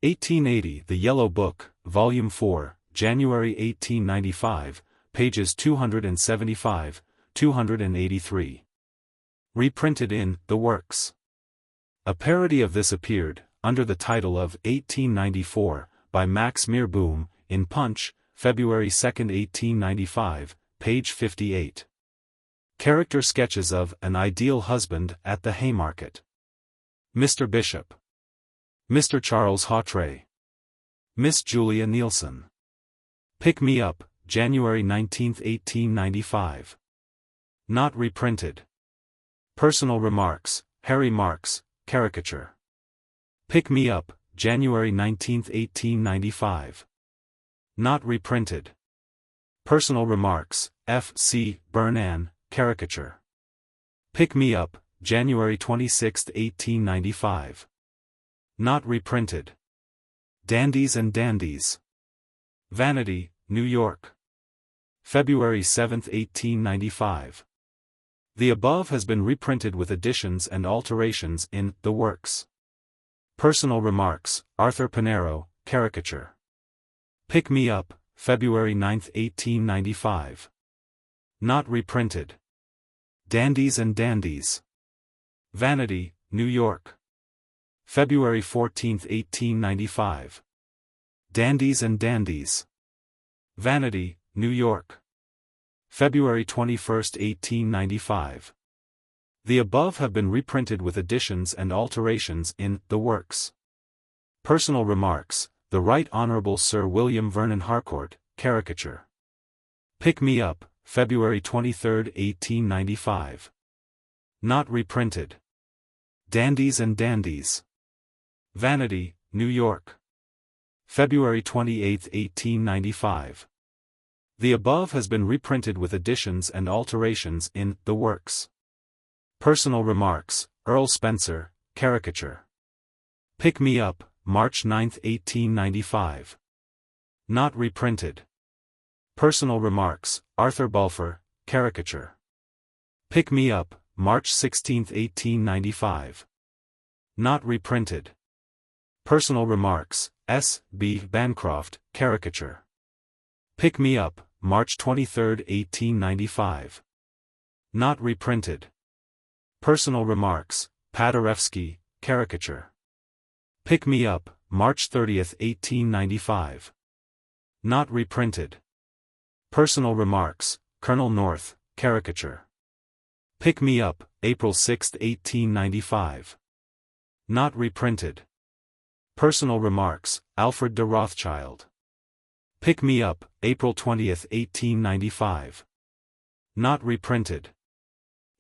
1880 The Yellow Book, Volume 4, January 1895, pages 275, 283. Reprinted in The Works. A parody of this appeared, under the title of 1894, by Max Beerbohm, in Punch, February 2, 1895, page 58. Character Sketches of An Ideal Husband at the Haymarket. Mr. Bishop. Mr. Charles Hawtrey. Miss Julia Nielsen. Pick Me Up, January 19, 1895. Not reprinted. Personal Remarks, Harry Marks, caricature. Pick Me Up, January 19, 1895. Not reprinted. Personal Remarks, F. C. Burnand, caricature. Pick Me Up, January 26, 1895. Not reprinted. Dandies and Dandies. Vanity, New York. February 7, 1895. The above has been reprinted with additions and alterations in The Works. Personal Remarks, Arthur Pinero, caricature. Pick Me Up, February 9, 1895. Not reprinted. Dandies and Dandies. Vanity, New York. February 14, 1895. Dandies and Dandies. Vanity, New York. February 21, 1895. The above have been reprinted with additions and alterations in The Works. Personal Remarks, The Right Honourable Sir William Vernon Harcourt, caricature. Pick Me Up, February 23, 1895. Not reprinted. Dandies and Dandies. Vanity, New York. February 28, 1895. The above has been reprinted with additions and alterations in The Works. Personal Remarks, Earl Spencer, caricature. Pick Me Up, March 9, 1895. Not reprinted. Personal Remarks, Arthur Balfour, caricature. Pick Me Up, March 16, 1895. Not reprinted. Personal Remarks, S. B. Bancroft, caricature. Pick Me Up, March 23, 1895. Not reprinted. Personal Remarks, Paderewski, caricature. Pick Me Up, March 30, 1895. Not reprinted. Personal Remarks, Colonel North, caricature. Pick Me Up, April 6, 1895. Not reprinted. Personal Remarks, Alfred de Rothschild. Pick Me Up, April 20, 1895. Not reprinted.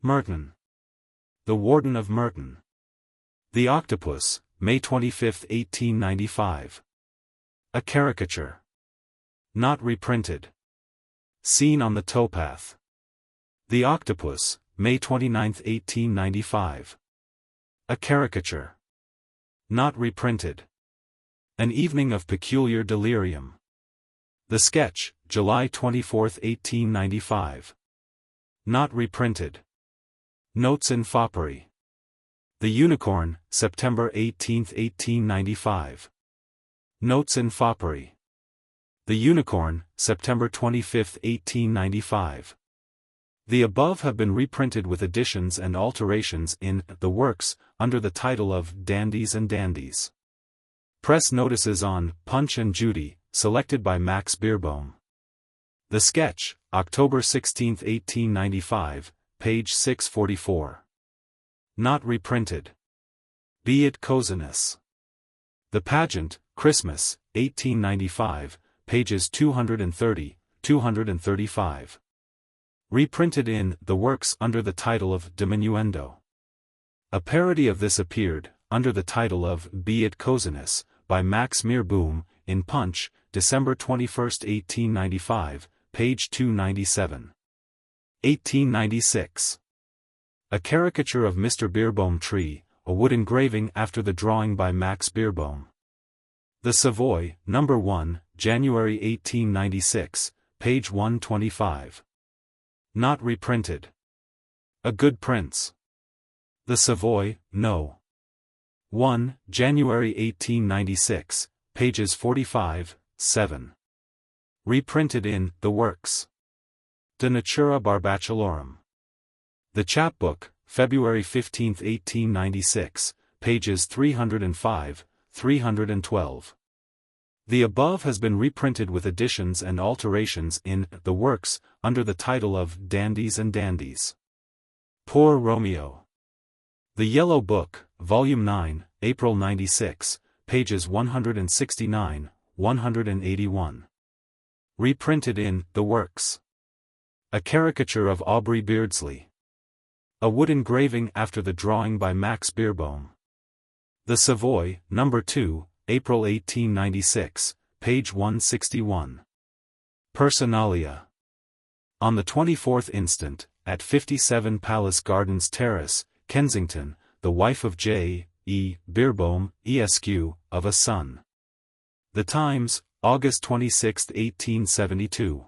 Merton. The Warden of Merton. The Octopus, May 25, 1895. A caricature. Not reprinted. Scene on the Towpath. The Octopus, May 29, 1895. A caricature. Not reprinted. An Evening of Peculiar Delirium. The Sketch, July 24, 1895. Not reprinted. Notes in Foppery. The Unicorn, September 18, 1895. Notes in Foppery. The Unicorn, September 25, 1895. The above have been reprinted with additions and alterations in The Works, under the title of Dandies and Dandies. Press notices on Punch and Judy, selected by Max Beerbohm. The Sketch, October 16, 1895, page 644. Not reprinted. Be it coziness. The Pageant, Christmas, 1895, pages 230, 235. Reprinted in The Works under the title of Diminuendo. A parody of this appeared, under the title of Be It Coziness, by Max Beerbohm, in Punch, December 21, 1895, page 297. 1896. A Caricature of Mr. Beerbohm Tree, a wood engraving after the drawing by Max Beerbohm. The Savoy, No. 1, January 1896, page 125. Not reprinted. A Good Prince. The Savoy, No. 1, January 1896, pages 45, 7. Reprinted in The Works. De Natura Barbatulorum. The Chap Book, February 15, 1896, pages 305, 312. The above has been reprinted with additions and alterations in The Works, under the title of Dandies and Dandies. Poor Romeo. The Yellow Book, Volume 9, April 96, pages 169, 181. Reprinted in The Works. A Caricature of Aubrey Beardsley. A wood engraving after the drawing by Max Beerbohm. The Savoy, No. 2, April 1896, page 161. Personalia. On the 24th instant, at 57 Palace Gardens Terrace, Kensington, the wife of J. E. Beerbohm, Esq., of a son. The Times, August 26, 1872.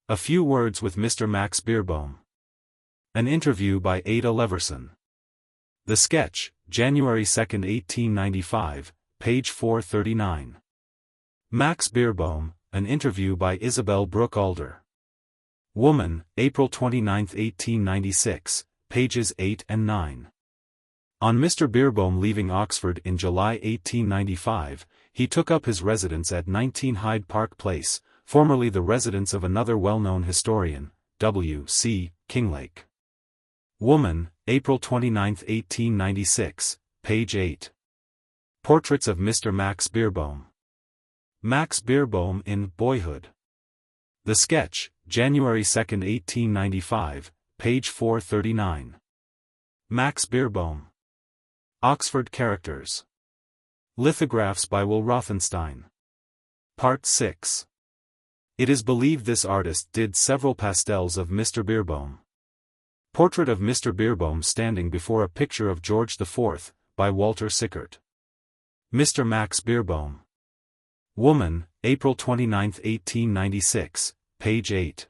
A Few Words with Mr. Max Beerbohm. An Interview by Ada Leverson. The Sketch, January 2, 1895, page 439. Max Beerbohm, An Interview by Isabel Brooke Alder. Woman, April 29, 1896, pages 8 and 9. On Mr. Beerbohm leaving Oxford in July 1895, he took up his residence at 19 Hyde Park Place, formerly the residence of another well-known historian, W. C. Kinglake. Woman, April 29, 1896, page 8. Portraits of Mr. Max Beerbohm. Max Beerbohm in Boyhood. The Sketch, January 2, 1895, page 439. Max Beerbohm. Oxford Characters. Lithographs by Will Rothenstein. Part 6. It is believed this artist did several pastels of Mr. Beerbohm. Portrait of Mr. Beerbohm standing before a picture of George IV, by Walter Sickert. Mr. Max Beerbohm. Woman, April 29, 1896, page 8.